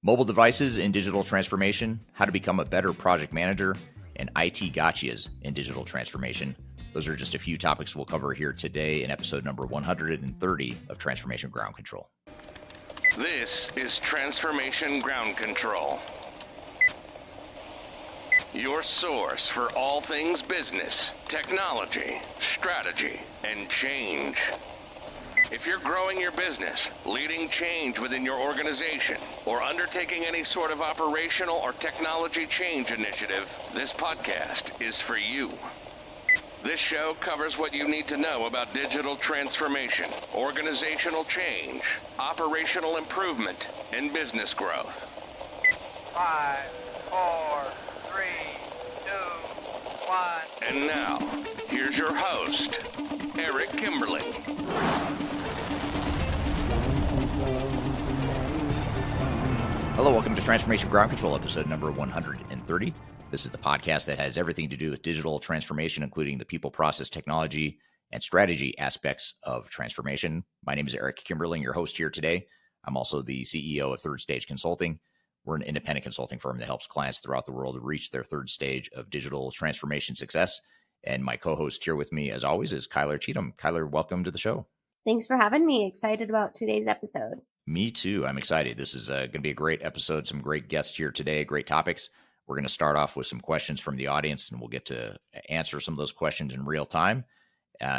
Mobile devices in digital transformation, how to become a better project manager, and IT gotchas in digital transformation. Those are just a few topics we'll cover here today in episode number 130 of Transformation Ground Control. This is Transformation Ground Control, your source for all things business, technology, strategy, and change. If you're growing your business, leading change within your organization, or undertaking any sort of operational or technology change initiative, this podcast is for you. This show covers what you need to know about digital transformation, organizational change, operational improvement, and business growth. 5, 4, 3, 2, 1. And now, here's your host, Eric Kimberling. Hello, welcome to Transformation Ground Control, episode number 130. This is the podcast that has everything to do with digital transformation, including the people, process, technology, and strategy aspects of transformation. My name is Eric Kimberling, your host here today. I'm also the CEO of Third Stage Consulting. We're an independent consulting firm that helps clients throughout the world reach their third stage of digital transformation success. And my co-host here with me, as always, is Kyler Cheatham. Kyler, welcome to the show. Thanks for having me. Excited about today's episode. Me too. I'm excited. This is going to be a great episode. Some great guests here today, great topics. We're going to start off with some questions from the audience, and we'll get to answer some of those questions in real time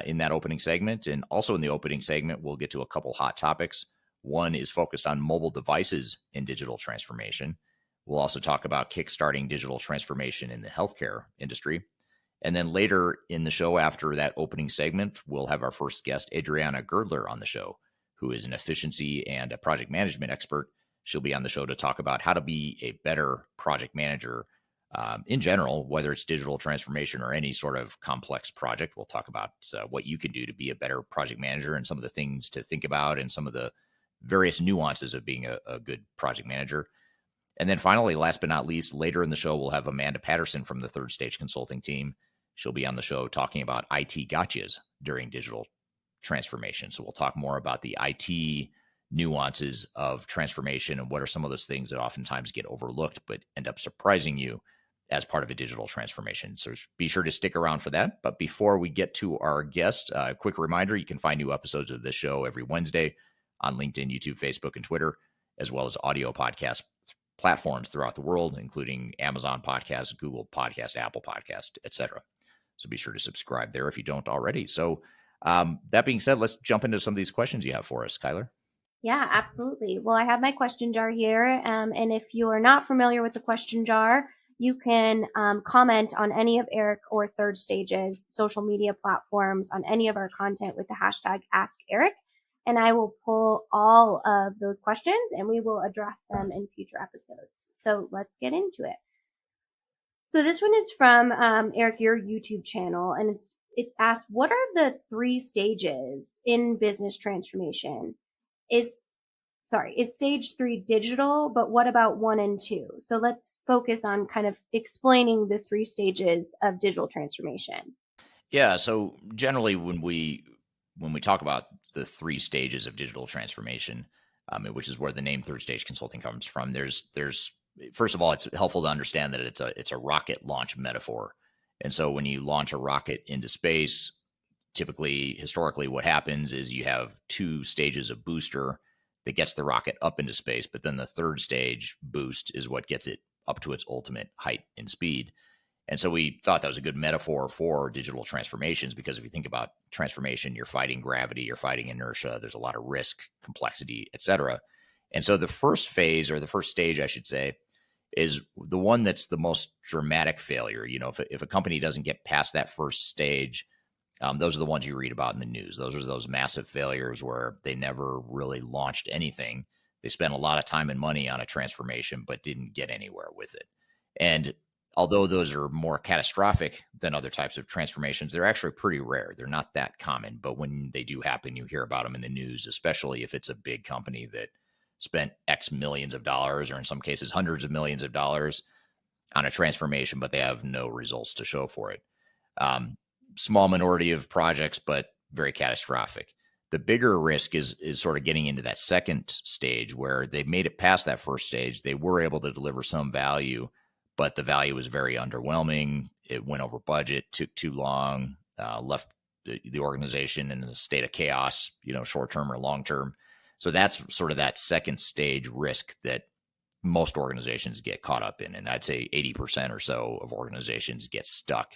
in that opening segment. And also in the opening segment, we'll get to a couple hot topics. One is focused on mobile devices in digital transformation. We'll also talk about kickstarting digital transformation in the healthcare industry. And then later in the show, after that opening segment, we'll have our first guest, Adriana Girdler, on the show, who is an efficiency and a project management expert. She'll be on the show to talk about how to be a better project manager in general, whether it's digital transformation or any sort of complex project. We'll talk about what you can do to be a better project manager and some of the things to think about and some of the various nuances of being a good project manager. And then finally, last but not least, later in the show, we'll have Amanda Patterson from the Third Stage Consulting team. She'll be on the show talking about IT gotchas during digital transformation. So we'll talk more about the IT nuances of transformation and what are some of those things that oftentimes get overlooked but end up surprising you as part of a digital transformation. So be sure to stick around for that. But before we get to our guest, a quick reminder, you can find new episodes of this show every Wednesday on LinkedIn, YouTube, Facebook, and Twitter, as well as audio podcast platforms throughout the world, including Amazon Podcasts, Google Podcast, Apple Podcast, etc. So be sure to subscribe there if you don't already. So that being said, let's jump into some of these questions you have for us, Kyler. Yeah, absolutely. Well, I have my question jar here. And if you are not familiar with the question jar, you can comment on any of Eric or Third Stage's social media platforms on any of our content with the hashtag AskEric. And I will pull all of those questions and we will address them in future episodes. So let's get into it. So this one is from Eric, your YouTube channel, and it asks, what are the 3 stages in business transformation? Is stage 3 digital, but what about 1 and 2? So let's focus on kind of explaining the 3 stages of digital transformation. Yeah. So generally when we talk about the 3 stages of digital transformation, which is where the name Third Stage Consulting comes from, there's first of all, it's helpful to understand that it's a rocket launch metaphor. And so when you launch a rocket into space, typically, historically, what happens is you have 2 stages of booster that gets the rocket up into space, but then the third stage boost is what gets it up to its ultimate height and speed. And so we thought that was a good metaphor for digital transformations, because if you think about transformation, you're fighting gravity, you're fighting inertia, there's a lot of risk, complexity, et cetera. And so the first phase, or the first stage, I should say, is the one that's the most dramatic failure. You know, if a company doesn't get past that first stage, those are the ones you read about in the news. Those are those massive failures where they never really launched anything. They spent a lot of time and money on a transformation, but didn't get anywhere with it. And although those are more catastrophic than other types of transformations, they're actually pretty rare. They're not that common, but when they do happen, you hear about them in the news, especially if it's a big company that spent X millions of dollars, or in some cases, hundreds of millions of dollars on a transformation, but they have no results to show for it. Small minority of projects, but very catastrophic. The bigger risk is sort of getting into that second stage where they made it past that first stage. They were able to deliver some value, but the value was very underwhelming. It went over budget, took too long, left the organization in a state of chaos, short term or long term. So that's sort of that second stage risk that most organizations get caught up in. And I'd say 80% or so of organizations get stuck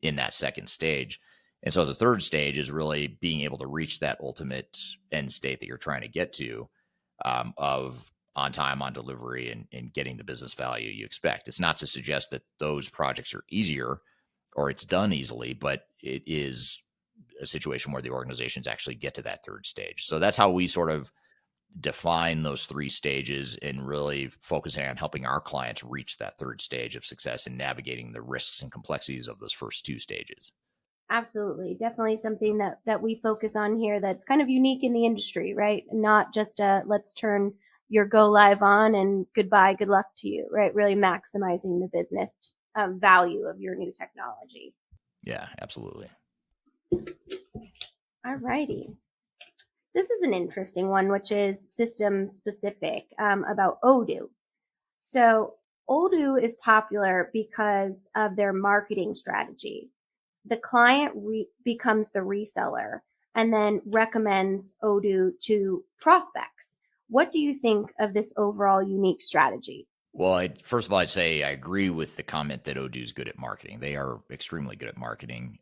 in that second stage. And so the third stage is really being able to reach that ultimate end state that you're trying to get to, of on time, on delivery, and getting the business value you expect. It's not to suggest that those projects are easier or it's done easily, but it is a situation where the organizations actually get to that third stage. So that's how we sort of define those three stages and really focusing on helping our clients reach that third stage of success and navigating the risks and complexities of those first two stages. Absolutely. Definitely something that we focus on here that's kind of unique in the industry, right? Not just let's turn your go live on and goodbye, good luck to you, right? Really maximizing the business value of your new technology. Yeah, absolutely. All righty. This is an interesting one, which is system specific, about Odoo. So Odoo is popular because of their marketing strategy. The client becomes the reseller and then recommends Odoo to prospects. What do you think of this overall unique strategy? Well, first of all, I'd say I agree with the comment that Odoo is good at marketing. They are extremely good at marketing.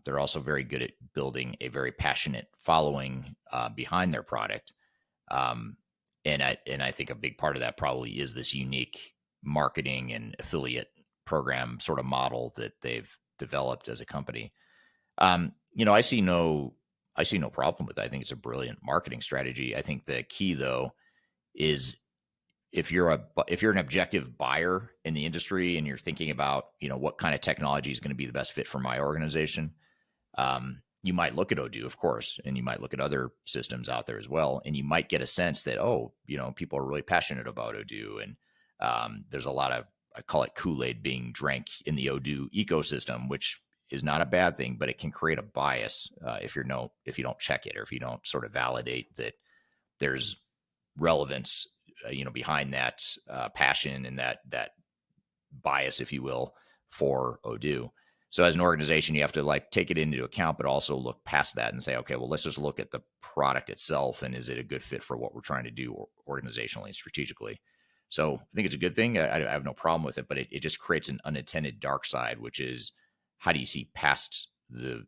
They're also very good at building a very passionate following behind their product. And I think a big part of that probably is this unique marketing and affiliate program sort of model that they've developed as a company. I see no problem with it. I think it's a brilliant marketing strategy. I think the key though is if you're an objective buyer in the industry and you're thinking about, what kind of technology is going to be the best fit for my organization, you might look at Odoo, of course, and you might look at other systems out there as well. And you might get a sense that, people are really passionate about Odoo. And there's a lot of, I call it Kool-Aid being drank in the Odoo ecosystem, which is not a bad thing, but it can create a bias if you don't check it, or if you don't sort of validate that there's relevance, behind that passion and that bias, if you will, for Odoo. So as an organization, you have to take it into account, but also look past that and say, okay, well, let's just look at the product itself. And is it a good fit for what we're trying to do organizationally and strategically? So I think it's a good thing. I have no problem with it, but it just creates an unintended dark side, which is how do you see past the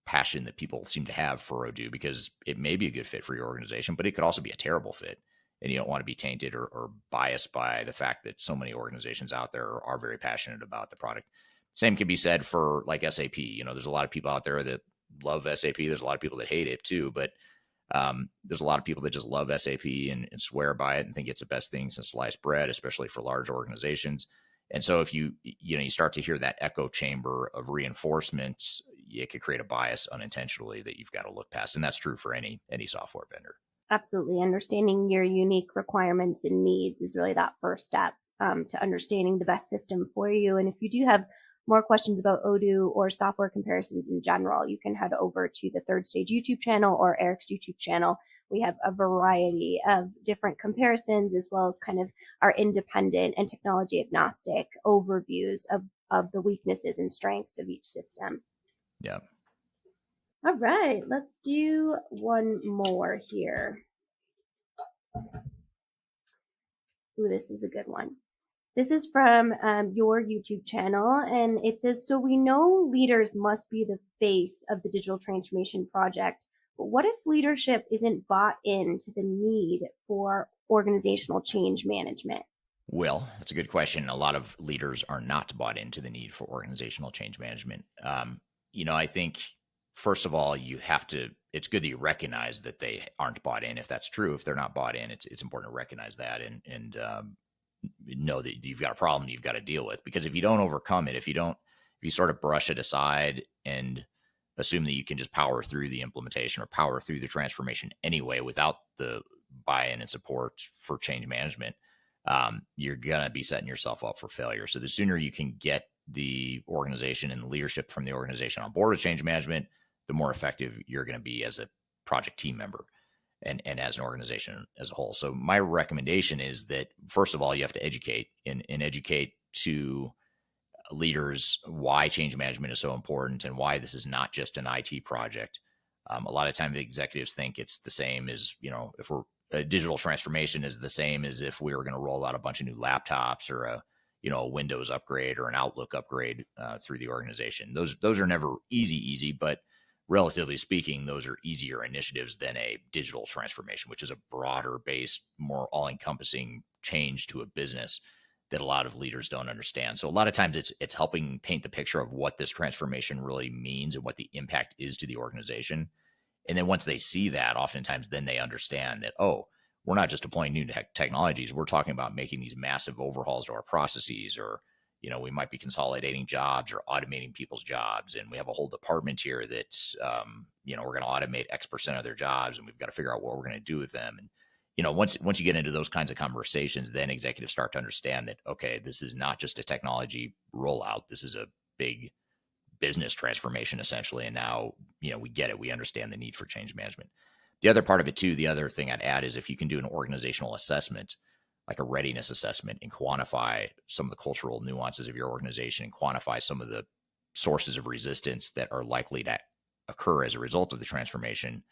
passion that people seem to have for Odoo? Because it may be a good fit for your organization, but it could also be a terrible fit. And you don't want to be tainted or biased by the fact that so many organizations out there are very passionate about the product. Same can be said for SAP. There's a lot of people out there that love SAP. There's a lot of people that hate it too, but there's a lot of people that just love SAP and swear by it and think it's the best thing since sliced bread, especially for large organizations. And so if you start to hear that echo chamber of reinforcement, it could create a bias unintentionally that you've got to look past. And that's true for any software vendor. Absolutely. Understanding your unique requirements and needs is really that first step to understanding the best system for you. And if you do have more questions about Odoo or software comparisons in general, you can head over to the Third Stage YouTube channel or Eric's YouTube channel. We have a variety of different comparisons, as well as kind of our independent and technology agnostic overviews of the weaknesses and strengths of each system. Yeah. All right, let's do one more here. Ooh, this is a good one. This is from your YouTube channel, and it says, so we know leaders must be the face of the digital transformation project, but what if leadership isn't bought into the need for organizational change management? Well, that's a good question. A lot of leaders are not bought into the need for organizational change management. I think, first of all, it's good that you recognize that they aren't bought in. If that's true, if they're not bought in, it's important to recognize that and know that you've got a problem you've got to deal with. Because if you don't overcome it, if you sort of brush it aside and assume that you can just power through the implementation or power through the transformation anyway without the buy-in and support for change management, you're going to be setting yourself up for failure. So the sooner you can get the organization and the leadership from the organization on board with change management, the more effective you're going to be as a project team member and as an organization as a whole. So my recommendation is that, first of all, you have to educate and educate to leaders why change management is so important and why this is not just an IT project. A lot of times executives think it's the same as, if we're a digital transformation is the same as if we were going to roll out a bunch of new laptops or a Windows upgrade or an Outlook upgrade through the organization. Those are never easy, but relatively speaking, those are easier initiatives than a digital transformation, which is a broader based, more all-encompassing change to a business that a lot of leaders don't understand. So a lot of times it's helping paint the picture of what this transformation really means and what the impact is to the organization. And then once they see that, oftentimes then they understand that, oh, we're not just deploying new technologies. We're talking about making these massive overhauls to our processes, or, we might be consolidating jobs or automating people's jobs. And we have a whole department here that, we're going to automate X% of their jobs, and we've got to figure out what we're going to do with them. And, once you get into those kinds of conversations, then executives start to understand that, okay, this is not just a technology rollout. This is a big business transformation, essentially. And now, we get it. We understand the need for change management. The other part of it too, the other thing I'd add is if you can do an organizational assessment, like a readiness assessment, and quantify some of the cultural nuances of your organization and quantify some of the sources of resistance that are likely to occur as a result of the transformation,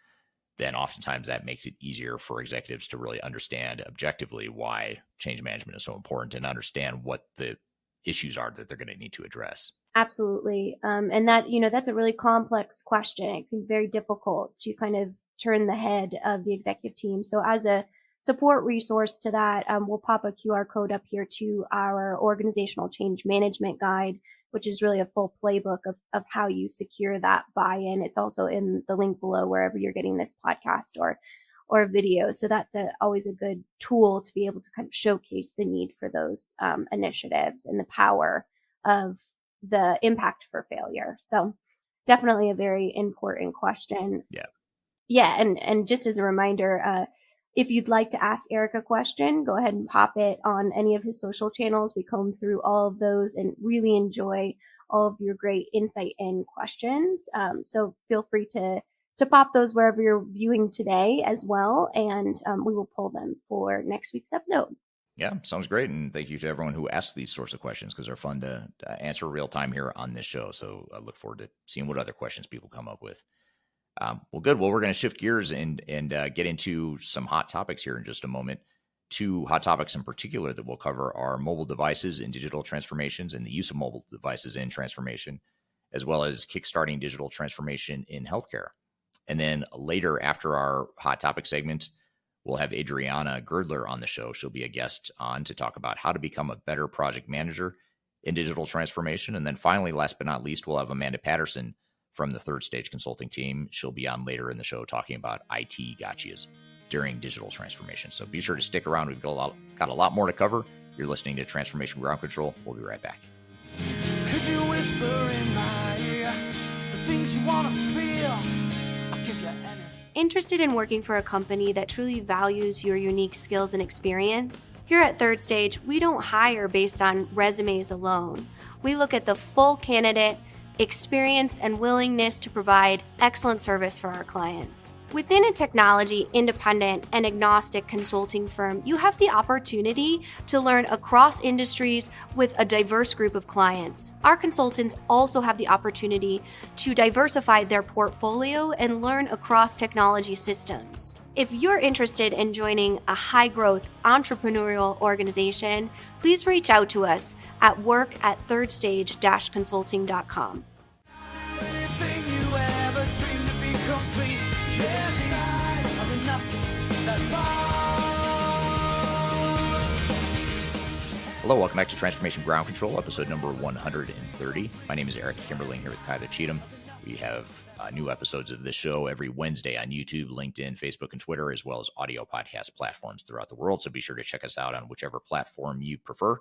then oftentimes that makes it easier for executives to really understand objectively why change management is so important and understand what the issues are that they're going to need to address. Absolutely. And that, that's a really complex question. It can be very difficult to kind of turn the head of the executive team. So as a support resource to that, we'll pop a QR code up here to our organizational change management guide, which is really a full playbook of how you secure that buy-in. It's also in the link below wherever you're getting this podcast or video. So that's always a good tool to be able to kind of showcase the need for those initiatives and the power of the impact for failure. So definitely a very important question. Yeah. Yeah. And just as a reminder, if you'd like to ask Eric a question, go ahead and pop it on any of his social channels. We comb through all of those and really enjoy all of your great insight and questions. So feel free to pop those wherever you're viewing today as well. And we will pull them for next week's episode. Yeah, sounds great. And thank you to everyone who asked these sorts of questions, because they're fun to answer real time here on this show. So I look forward to seeing what other questions people come up with. Well, good. Well, we're going to shift gears and get into some hot topics here in just a moment. Two hot topics in particular that we'll cover are mobile devices and digital transformations and the use of mobile devices in transformation, as well as kickstarting digital transformation in healthcare. And then later, after our hot topic segment, we'll have Adriana Girdler on the show. She'll be a guest on to talk about how to become a better project manager in digital transformation. And then finally, last but not least, we'll have Amanda Patterson from the Third Stage Consulting team. She'll be on later in the show talking about IT gotchas during digital transformation. So be sure to stick around. We've got a lot more to cover. You're listening to Transformation Ground Control. We'll be right back. Could you whisper in my ear the things you want to feel? I'll give you anything. Interested in working for a company that truly values your unique skills and experience? Here at Third Stage, we don't hire based on resumes alone. We look at the full candidate, experience, and willingness to provide excellent service for our clients. Within a technology, independent, and agnostic consulting firm, you have the opportunity to learn across industries with a diverse group of clients. Our consultants also have the opportunity to diversify their portfolio and learn across technology systems. If you're interested in joining a high-growth entrepreneurial organization, please reach out to us at work@thirdstage-consulting.com. Anything you ever dreamed to be complete. Yes, I have nothing that's all. Hello, welcome back to Transformation Ground Control, episode number 130. My name is Eric Kimberling here with Kyler Cheatham. We have new episodes of this show every Wednesday on YouTube, LinkedIn, Facebook, and Twitter, as well as audio podcast platforms throughout the world. So be sure to check us out on whichever platform you prefer.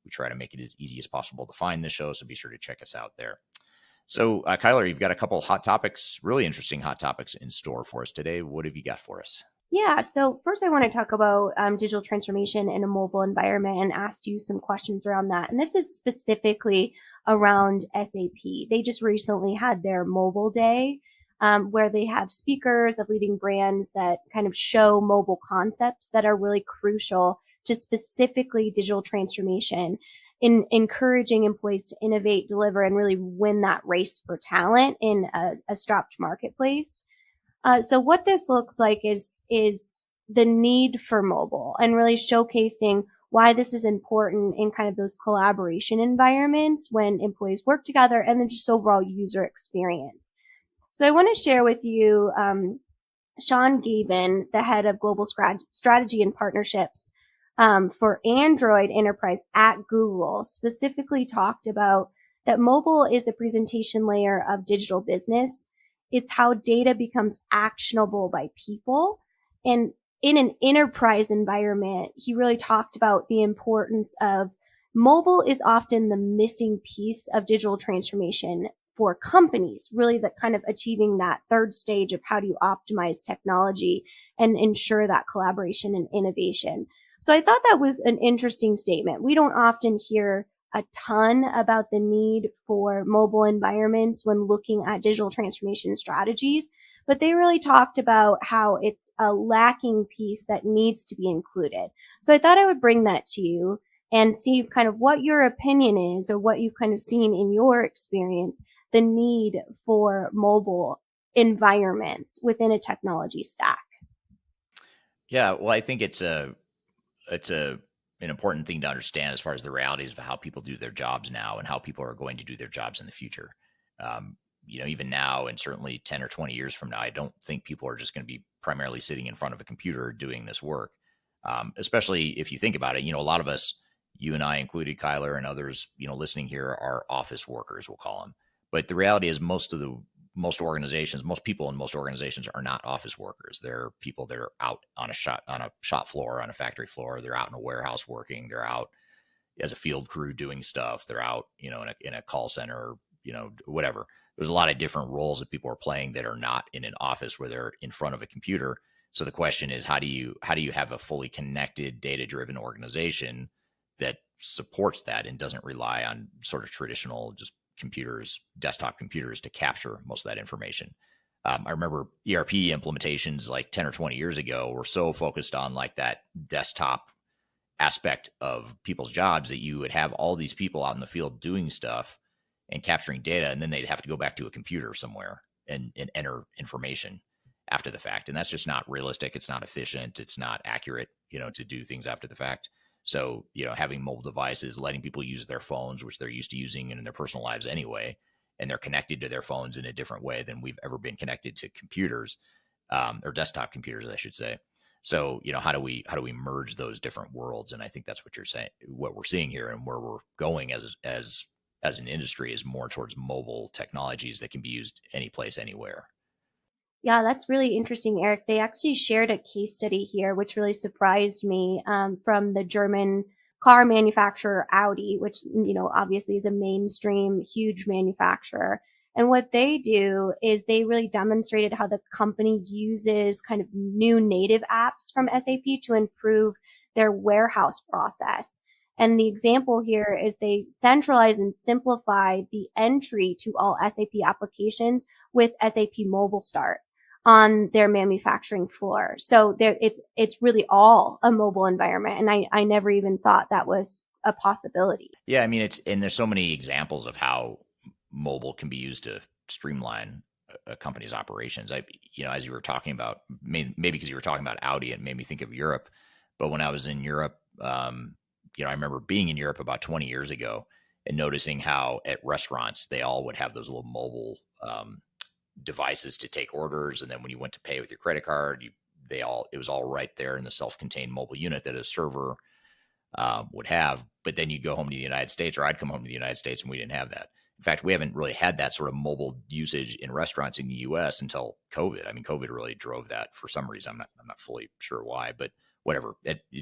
We try to make it as easy as possible to find this show, so be sure to check us out there. So, Kyler, you've got a couple hot topics, really interesting hot topics in store for us today. What have you got for us? Yeah, so first I want to talk about digital transformation in a mobile environment and ask you some questions around that. And this is specifically around SAP. They just recently had their mobile day. where they have speakers of leading brands that kind of show mobile concepts that are really crucial to specifically digital transformation, in encouraging employees to innovate, deliver, and really win that race for talent in a strapped marketplace. So what this looks like is the need for mobile, and really showcasing why this is important in kind of those collaboration environments when employees work together, and then just overall user experience. So I want to share with you Sean Gavin, the head of global strategy and partnerships for Android Enterprise at Google, specifically talked about that mobile is the presentation layer of digital business. It's how data becomes actionable by people. And in an enterprise environment, he really talked about the importance of mobile is often the missing piece of digital transformation for companies, really that kind of achieving that third stage of how do you optimize technology and ensure that collaboration and innovation. So I thought that was an interesting statement. We don't often hear a ton about the need for mobile environments when looking at digital transformation strategies, but they really talked about how it's a lacking piece that needs to be included. So I thought I would bring that to you and see kind of what your opinion is, or what you've kind of seen in your experience, the need for mobile environments within a technology stack. Yeah, well, I think it's an important thing to understand as far as the realities of how people do their jobs now and how people are going to do their jobs in the future. Even now, and certainly 10 or 20 years from now, I don't think people are just going to be primarily sitting in front of a computer doing this work. Especially if you think about it, a lot of us, you and I included, Kyler, and others, listening here, are office workers, we'll call them. But the reality is most people in most organizations are not office workers. They're people that are out on a shop floor, on a factory floor. They're out in a warehouse working. They're out as a field crew doing stuff. They're out, in a call center, whatever. There's a lot of different roles that people are playing that are not in an office where they're in front of a computer. So the question is, how do you have a fully connected, data-driven organization that supports that and doesn't rely on sort of traditional just computers, desktop computers, to capture most of that information? I remember ERP implementations like 10 or 20 years ago were so focused on like that desktop aspect of people's jobs that you would have all these people out in the field doing stuff and capturing data, and then they'd have to go back to a computer somewhere and enter information after the fact. And that's just not realistic. It's not efficient. It's not accurate, to do things after the fact. So, having mobile devices, letting people use their phones, which they're used to using in their personal lives anyway, and they're connected to their phones in a different way than we've ever been connected to computers, or desktop computers, I should say. So, how do we merge those different worlds? And I think that's what you're saying, what we're seeing here, and where we're going as an industry is more towards mobile technologies that can be used any place, anywhere. Yeah, that's really interesting, Eric. They actually shared a case study here, which really surprised me, from the German car manufacturer Audi, which, obviously is a mainstream, huge manufacturer. And what they do is they really demonstrated how the company uses kind of new native apps from SAP to improve their warehouse process. And the example here is they centralize and simplify the entry to all SAP applications with SAP Mobile Start on their manufacturing floor. So it's really all a mobile environment. And I never even thought that was a possibility. Yeah, I mean, and there's so many examples of how mobile can be used to streamline a company's operations. As you were talking about, maybe because you were talking about Audi, it made me think of Europe. But when I was in Europe, I remember being in Europe about 20 years ago and noticing how at restaurants, they all would have those little mobile devices to take orders. And then when you went to pay with your credit card, it was all right there in the self-contained mobile unit that a server would have. But then you'd go home to the United States, or I'd come home to the United States, and we didn't have that. In fact, we haven't really had that sort of mobile usage in restaurants in the U.S. until COVID. I mean, COVID really drove that for some reason. I'm not fully sure why, but whatever.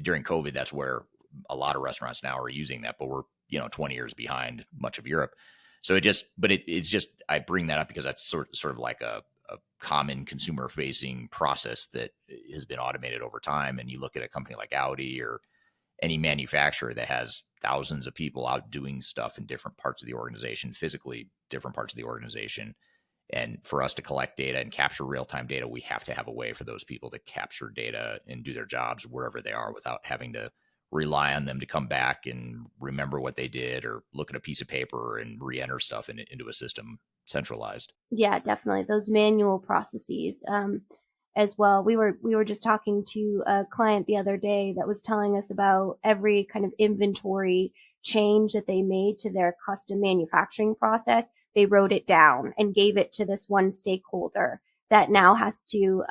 During COVID, that's where a lot of restaurants now are using that. But we're 20 years behind much of Europe. So it's just I bring that up because that's sort of like a common consumer facing process that has been automated over time. And you look at a company like Audi or any manufacturer that has thousands of people out doing stuff in different parts of the organization, physically different parts of the organization, And for us to collect data and capture real-time data, we have to have a way for those people to capture data and do their jobs wherever they are without having to rely on them to come back and remember what they did or look at a piece of paper and re-enter stuff into a system centralized. Yeah, definitely those manual processes. As well. We were just talking to a client the other day that was telling us about every kind of inventory change that they made to their custom manufacturing process. They wrote it down and gave it to this one stakeholder that now has to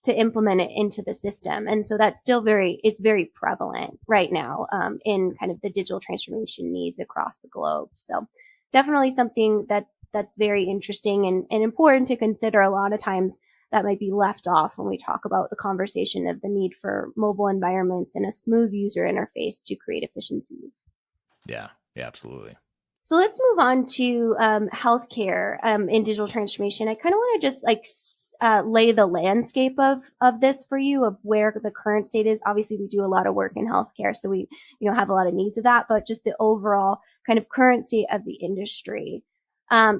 implement it into the system. And so that's still it's very prevalent right now in kind of the digital transformation needs across the globe. So definitely something that's very interesting and important to consider. A lot of times that might be left off when we talk about the conversation of the need for mobile environments and a smooth user interface to create efficiencies. Yeah, absolutely. So let's move on to healthcare in digital transformation. I kind of want to just lay the landscape of this for you, of where the current state is. Obviously, we do a lot of work in healthcare, so we have a lot of needs of that, but just the overall kind of current state of the industry.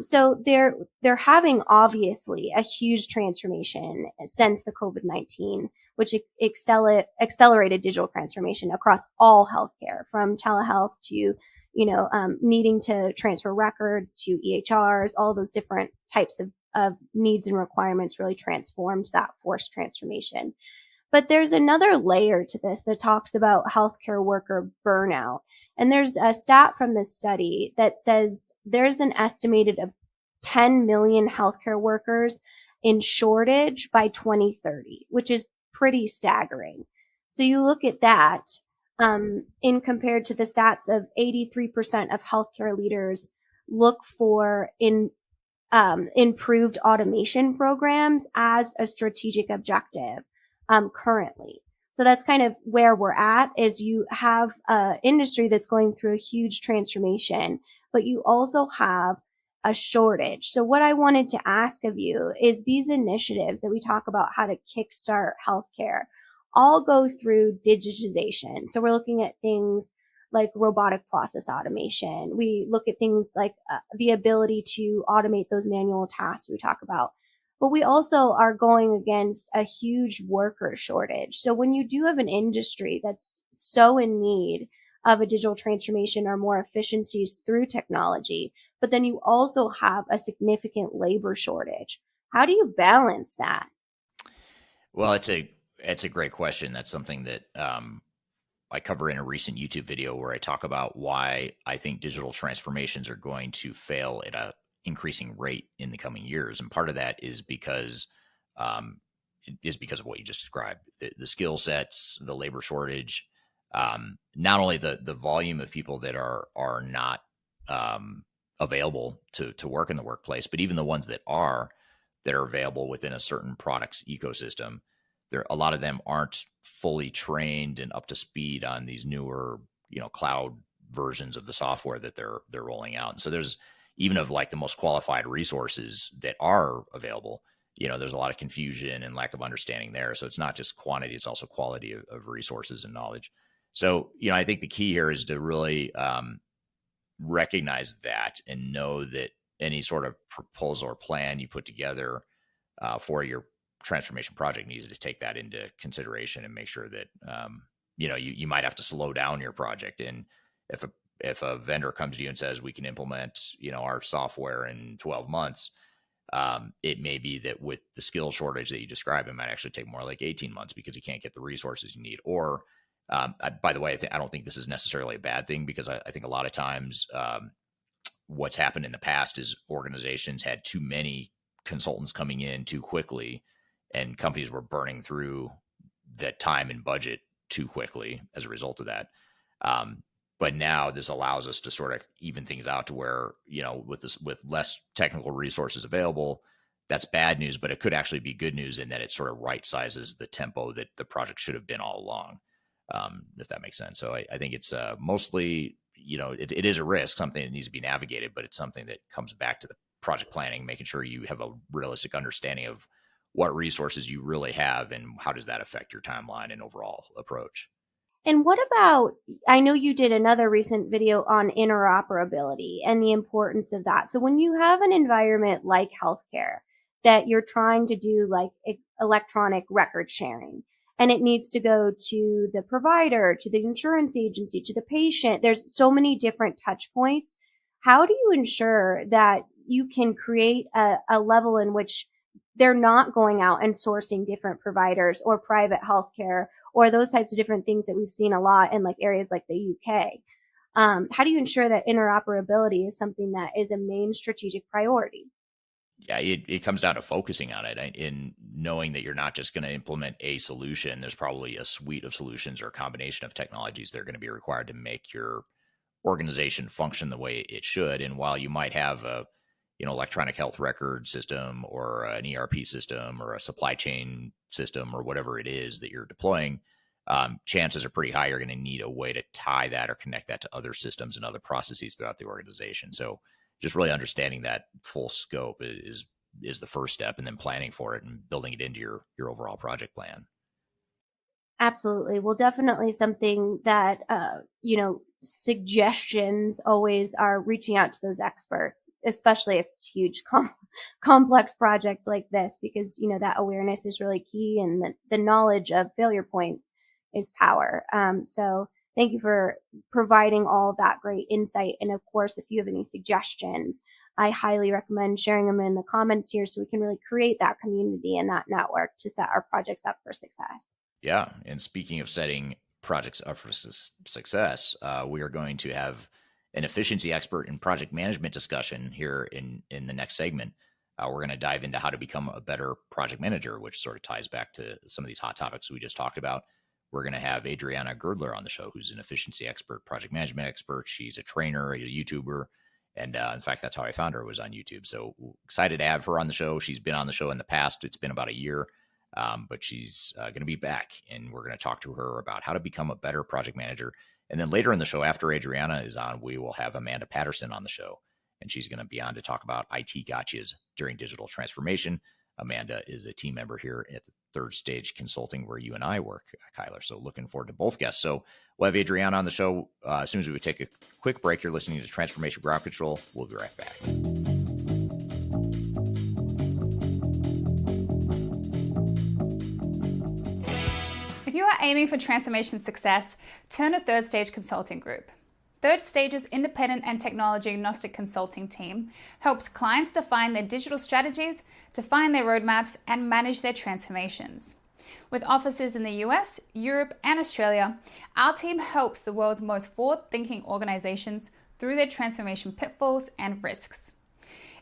So they're having obviously a huge transformation since the COVID-19, which accelerated digital transformation across all healthcare, from telehealth to needing to transfer records to EHRs. All those different types of needs and requirements really transformed that forced transformation. But there's another layer to this that talks about healthcare worker burnout. And there's a stat from this study that says there's an estimated of 10 million healthcare workers in shortage by 2030, which is pretty staggering. So you look at that in compared to the stats of 83% of healthcare leaders look for improved automation programs as a strategic objective currently. So that's kind of where we're at, is you have an industry that's going through a huge transformation, but you also have a shortage. So what I wanted to ask of you is, these initiatives that we talk about how to kickstart healthcare all go through digitization. So we're looking at things like robotic process automation. We look at things like the ability to automate those manual tasks we talk about. But we also are going against a huge worker shortage. So when you do have an industry that's so in need of a digital transformation or more efficiencies through technology, but then you also have a significant labor shortage, how do you balance that? Well, it's a great question. That's something that I cover in a recent YouTube video where I talk about why I think digital transformations are going to fail at a increasing rate in the coming years. And part of that is because of what you just described, the skill sets, the labor shortage, not only the volume of people that are not available to work in the workplace, but even the ones that are available within a certain product's ecosystem. A lot of them aren't fully trained and up to speed on these newer, cloud versions of the software that they're rolling out. And so there's, even of like the most qualified resources that are available, there's a lot of confusion and lack of understanding there. So it's not just quantity, it's also quality of resources and knowledge. So, I think the key here is to really recognize that and know that any sort of proposal or plan you put together for your transformation project needs to take that into consideration and make sure that, you might have to slow down your project. And if a vendor comes to you and says, we can implement, our software in 12 months, it may be that with the skill shortage that you describe, it might actually take more like 18 months because you can't get the resources you need. Or, by the way, I don't think this is necessarily a bad thing, because I think a lot of times what's happened in the past is organizations had too many consultants coming in too quickly, and companies were burning through that time and budget too quickly as a result of that. But now this allows us to sort of even things out to where, with less technical resources available, that's bad news, but it could actually be good news in that it sort of right sizes the tempo that the project should have been all along, if that makes sense. So I think it's mostly, it is a risk, something that needs to be navigated, but it's something that comes back to the project planning, making sure you have a realistic understanding of what resources you really have and how does that affect your timeline and overall approach. And what about, I know you did another recent video on interoperability and the importance of that. So when you have an environment like healthcare that you're trying to do like electronic record sharing, and it needs to go to the provider, to the insurance agency, to the patient, there's so many different touch points. How do you ensure that you can create a level in which they're not going out and sourcing different providers or private healthcare or those types of different things that we've seen a lot in like areas like the UK? How do you ensure that interoperability is something that is a main strategic priority? Yeah, it comes down to focusing on it in knowing that you're not just going to implement a solution. There's probably a suite of solutions or a combination of technologies that are going to be required to make your organization function the way it should. And while you might have a electronic health record system or an ERP system or a supply chain system or whatever it is that you're deploying, chances are pretty high you're going to need a way to tie that or connect that to other systems and other processes throughout the organization. So just really understanding that full scope is the first step, and then planning for it and building it into your overall project plan. Absolutely. Well, definitely something that, suggestions always are reaching out to those experts, especially if it's a huge, complex project like this, because, that awareness is really key, and the knowledge of failure points is power. So thank you for providing all that great insight. And of course, if you have any suggestions, I highly recommend sharing them in the comments here so we can really create that community and that network to set our projects up for success. Yeah. And speaking of setting projects up for success, we are going to have an efficiency expert in project management discussion here in the next segment. We're going to dive into how to become a better project manager, which sort of ties back to some of these hot topics we just talked about. We're going to have Adriana Girdler on the show, who's an efficiency expert, project management expert. She's a trainer, a YouTuber. And in fact, that's how I found her, was on YouTube. So excited to have her on the show. She's been on the show in the past. It's been about a year. But she's going to be back, and we're going to talk to her about how to become a better project manager. And then later in the show, after Adriana is on, we will have Amanda Patterson on the show, and she's going to be on to talk about IT gotchas during digital transformation. Amanda is a team member here at the Third Stage Consulting, where you and I work, Kyler. So looking forward to both guests. So we'll have Adriana on the show as soon as we take a quick break. You're listening to Transformation Ground Control. We'll be right back. If you are aiming for transformation success, turn to Third Stage Consulting Group. Third Stage's independent and technology agnostic consulting team helps clients define their digital strategies, define their roadmaps, and manage their transformations. With offices in the US, Europe, and Australia, our team helps the world's most forward-thinking organizations through their transformation pitfalls and risks.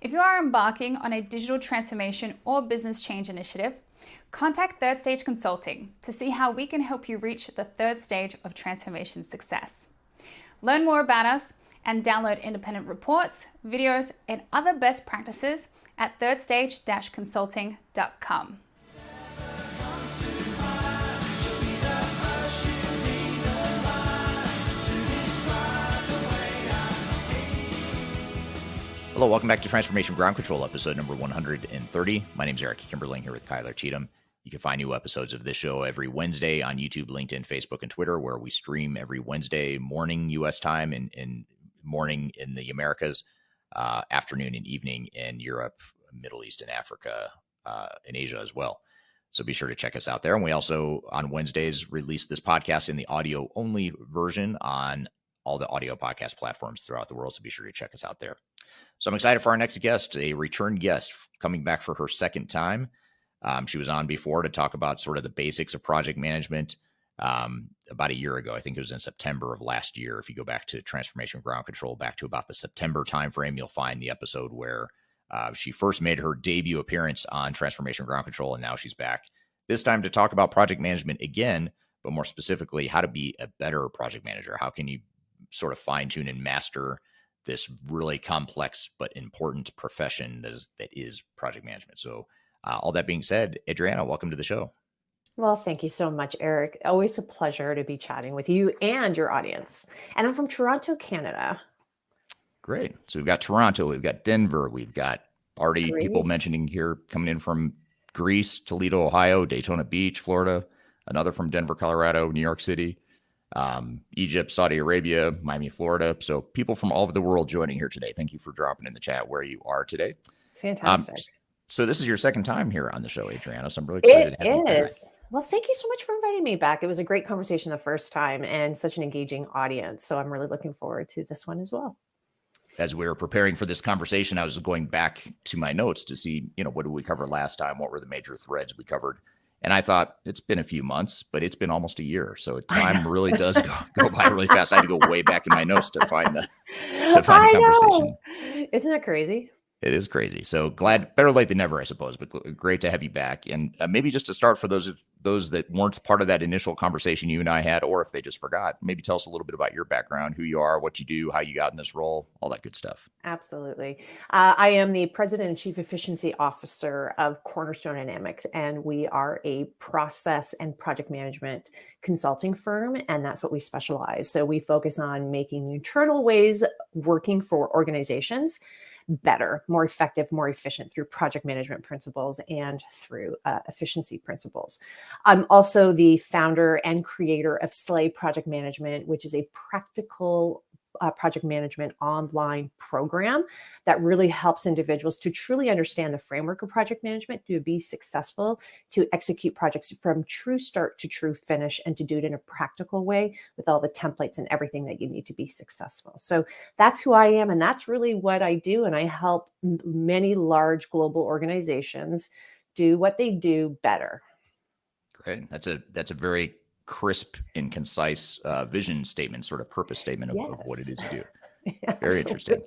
If you are embarking on a digital transformation or business change initiative, contact Third Stage Consulting to see how we can help you reach the third stage of transformation success. Learn more about us and download independent reports, videos, and other best practices at thirdstage-consulting.com. Hello, welcome back to Transformation Ground Control, episode number 130. My name is Eric Kimberling, here with Kyler Cheatham. You can find new episodes of this show every Wednesday on YouTube, LinkedIn, Facebook, and Twitter, where we stream every Wednesday morning U.S. time and morning in the Americas, afternoon and evening in Europe, Middle East, and Africa, and Asia as well. So be sure to check us out there. And we also, on Wednesdays, release this podcast in the audio-only version on all the audio podcast platforms throughout the world. So be sure to check us out there. So I'm excited for our next guest, a return guest coming back for her second time. She was on before to talk about sort of the basics of project management about a year ago. I think it was in September of last year. If you go back to Transformation Ground Control, back to about the September timeframe, you'll find the episode where she first made her debut appearance on Transformation Ground Control, and now she's back this time to talk about project management again, but more specifically, how to be a better project manager. How can you sort of fine tune and master this really complex but important profession that is project management. So all that being said, Adriana, welcome to the show. Well, thank you so much, Eric. Always a pleasure to be chatting with you and your audience. And I'm from Toronto, Canada. Great. So we've got Toronto, we've got Denver, we've got already Greece. People mentioning here coming in from Greece, Toledo, Ohio, Daytona Beach, Florida, another from Denver, Colorado, New York City. Egypt, Saudi Arabia, Miami, Florida. So people from all over the world joining here today. Thank you for dropping in the chat where you are today. Fantastic. So this is your second time here on the show, Adriana. So I'm really excited It to have you back. is. Well, thank you so much for inviting me back. It was a great conversation the first time and such an engaging audience. So I'm really looking forward to this one as well. As we were preparing for this conversation, I was going back to my notes to see, what did we cover last time? What were the major threads we covered? And I thought it's been a few months, but it's been almost a year. So time really does go by really fast. I had to go way back in my notes to find the conversation. Isn't that crazy? It is crazy. So glad, better late than never, I suppose, but great to have you back. And maybe just to start for those that weren't part of that initial conversation you and I had, or if they just forgot, maybe tell us a little bit about your background, who you are, what you do, how you got in this role, all that good stuff. Absolutely. I am the President and Chief Efficiency Officer of CornerStone Dynamics, and we are a process and project management consulting firm, and that's what we specialize. So we focus on making the internal ways working for organizations better, more effective, more efficient through project management principles and through efficiency principles. I'm also the founder and creator of Slay Project Management, which is a practical project management online program that really helps individuals to truly understand the framework of project management, to be successful, to execute projects from true start to true finish, and to do it in a practical way with all the templates and everything that you need to be successful. So that's who I am, and that's really what I do. And I help many large global organizations do what they do better. Great. That's a very crisp and concise vision statement, sort of purpose statement of what it is you do. Very interesting.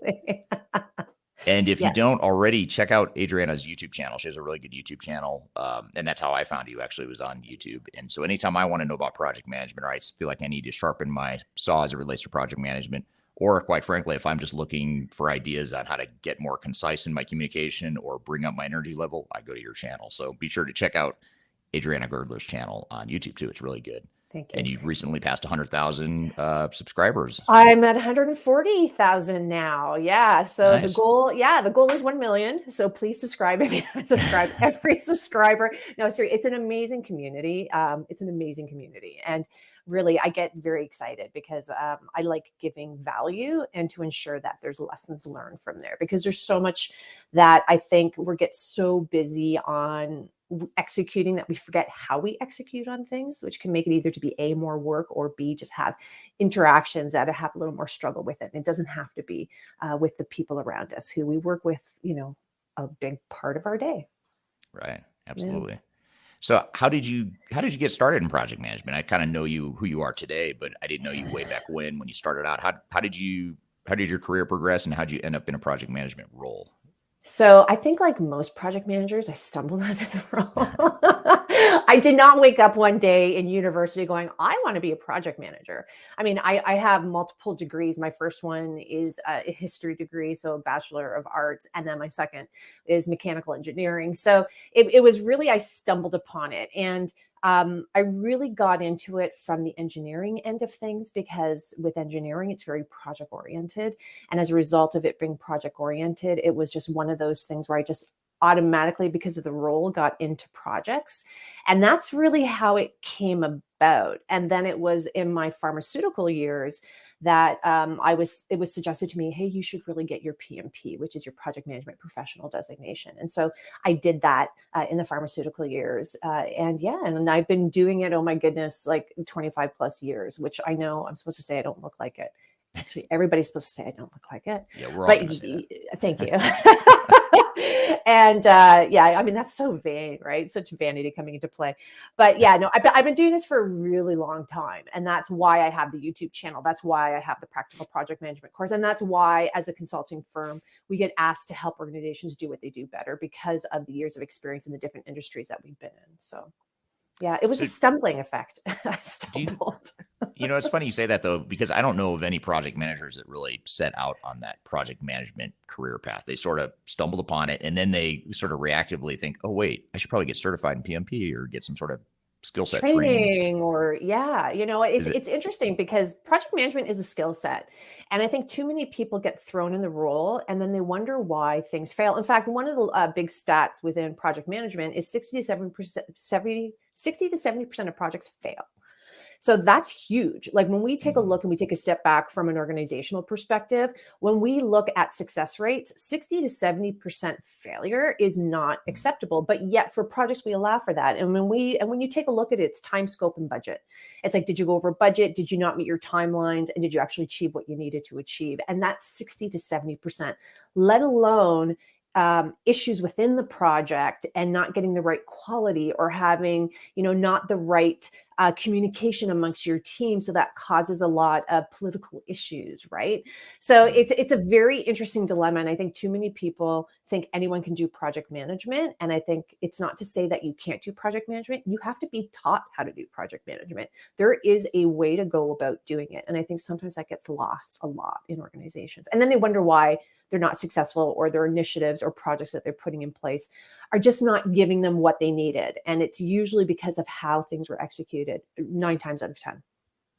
And if you don't already, check out Adriana's YouTube channel. She has a really good YouTube channel. And that's how I found you, actually, was on YouTube. And so anytime I want to know about project management, or I feel like I need to sharpen my saw as it relates to project management, or quite frankly, if I'm just looking for ideas on how to get more concise in my communication or bring up my energy level, I go to your channel. So be sure to check out Adriana Girdler's channel on YouTube too. It's really good. Thank you. And you recently passed 100,000 subscribers. I'm at 140,000 now. Yeah. So Nice. the goal is 1 million. So please subscribe if you haven't subscribed. Every subscriber. No, seriously, it's an amazing community. And really, I get very excited because I like giving value and to ensure that there's lessons learned from there, because there's so much that I think we get so busy on executing that we forget how we execute on things, which can make it either to be A, more work, or B, just have interactions that have a little more struggle with it. And it doesn't have to be with the people around us who we work with, a big part of our day. Right. Absolutely. Yeah. So how did you get started in project management? I kind of know who you are today, but I didn't know you way back when you started out. How did your career progress, and how did you end up in a project management role? So I think, like most project managers, I stumbled into the role. I did not wake up one day in university going, I want to be a project manager. I mean, I have multiple degrees. My first one is a history degree, so a Bachelor of Arts. And then my second is mechanical engineering. So it was really, I stumbled upon it. And I really got into it from the engineering end of things, because with engineering, it's very project oriented. And as a result of it being project oriented, it was just one of those things where I just automatically, because of the role, got into projects. And that's really how it came about. And then it was in my pharmaceutical years that it was suggested to me, hey, you should really get your PMP, which is your project management professional designation. And so I did that in the pharmaceutical years. And I've been doing it, oh my goodness, like 25 plus years, which I know I'm supposed to say I don't look like it. Actually, everybody's supposed to say I don't look like it. Yeah, we're all gonna say that. Thank you. And I mean, that's so vain, right? Such vanity coming into play. But yeah, no, I've been doing this for a really long time. And that's why I have the YouTube channel. That's why I have the practical project management course. And that's why, as a consulting firm, we get asked to help organizations do what they do better, because of the years of experience in the different industries that we've been in. So yeah, it was a stumbling effect. I stumbled. It's funny you say that, though, because I don't know of any project managers that really set out on that project management career path. They sort of stumbled upon it, and then they sort of reactively think, oh, wait, I should probably get certified in PMP or get some sort of skill set training. Or it's interesting, because project management is a skill set. And I think too many people get thrown in the role and then they wonder why things fail. In fact, one of the big stats within project management is 60 to 70% of projects fail. So that's huge. Like when we take a look and we take a step back from an organizational perspective, when we look at success rates, 60 to 70% failure is not acceptable. But yet for projects, we allow for that. And when you take a look at it, it's time, scope, and budget. It's like, did you go over budget? Did you not meet your timelines? And did you actually achieve what you needed to achieve? And that's 60 to 70%, let alone issues within the project and not getting the right quality or having, not the right communication amongst your team. So that causes a lot of political issues, right? So it's a very interesting dilemma. And I think too many people think anyone can do project management. And I think it's not to say that you can't do project management. You have to be taught how to do project management. There is a way to go about doing it. And I think sometimes that gets lost a lot in organizations. And then they wonder why they're not successful, or their initiatives or projects that they're putting in place are just not giving them what they needed. And it's usually because of how things were executed 9 times out of 10.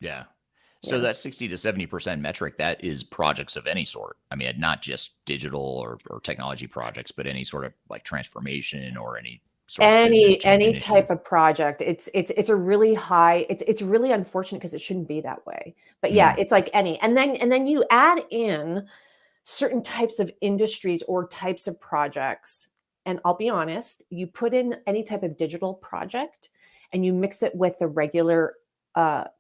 Yeah. So that 60 to 70% metric, that is projects of any sort. I mean, not just digital or technology projects, but any sort of like transformation or any sort of any type of project. It's a really high, it's really unfortunate because it shouldn't be that way. But yeah, it's like any, and then you add in certain types of industries or types of projects. And I'll be honest, you put in any type of digital project and you mix it with the regular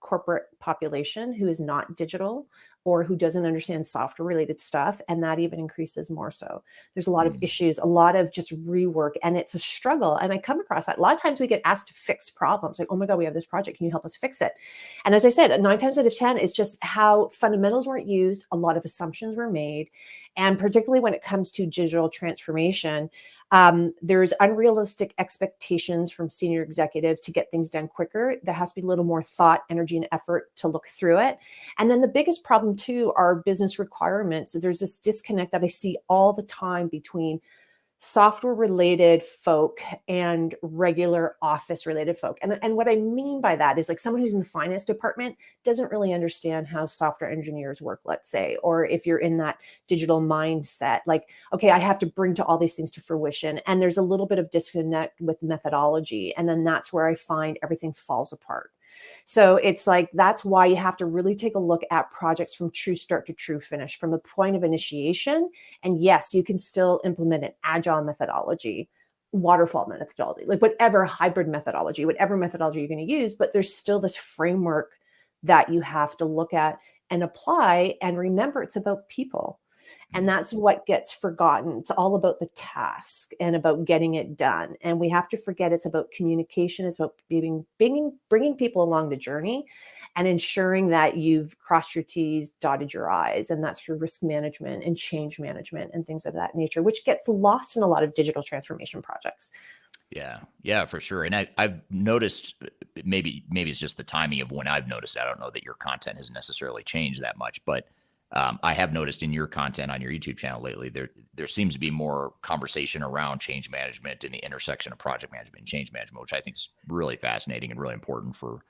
corporate population who is not digital or who doesn't understand software related stuff. And that even increases more so. There's a lot of issues, a lot of just rework, and it's a struggle. And I come across that. A lot of times we get asked to fix problems like, oh my God, we have this project. Can you help us fix it? And as I said, 9 times out of 10 is just how fundamentals weren't used. A lot of assumptions were made. And particularly when it comes to digital transformation, there's unrealistic expectations from senior executives to get things done quicker. There has to be a little more thought, energy, and effort to look through it. And then the biggest problem too are business requirements. There's this disconnect that I see all the time between software related folk and regular office related folk. And what I mean by that is like someone who's in the finance department doesn't really understand how software engineers work, let's say, or if you're in that digital mindset, like, okay, I have to bring to all these things to fruition. And there's a little bit of disconnect with methodology. And then that's where I find everything falls apart. So it's like, that's why you have to really take a look at projects from true start to true finish, from the point of initiation. And yes, you can still implement an agile methodology, waterfall methodology, like whatever hybrid methodology, whatever methodology you're going to use, but there's still this framework that you have to look at and apply. And remember, it's about people. And that's what gets forgotten. It's all about the task and about getting it done. And we have to forget it's about communication. It's about bringing people along the journey and ensuring that you've crossed your T's, dotted your I's. And that's for risk management and change management and things of that nature, which gets lost in a lot of digital transformation projects. Yeah, for sure. And I've noticed, maybe it's just the timing of when I've noticed. I don't know that your content has necessarily changed that much, but I have noticed in your content on your YouTube channel lately, there seems to be more conversation around change management and the intersection of project management and change management, which I think is really fascinating and really important for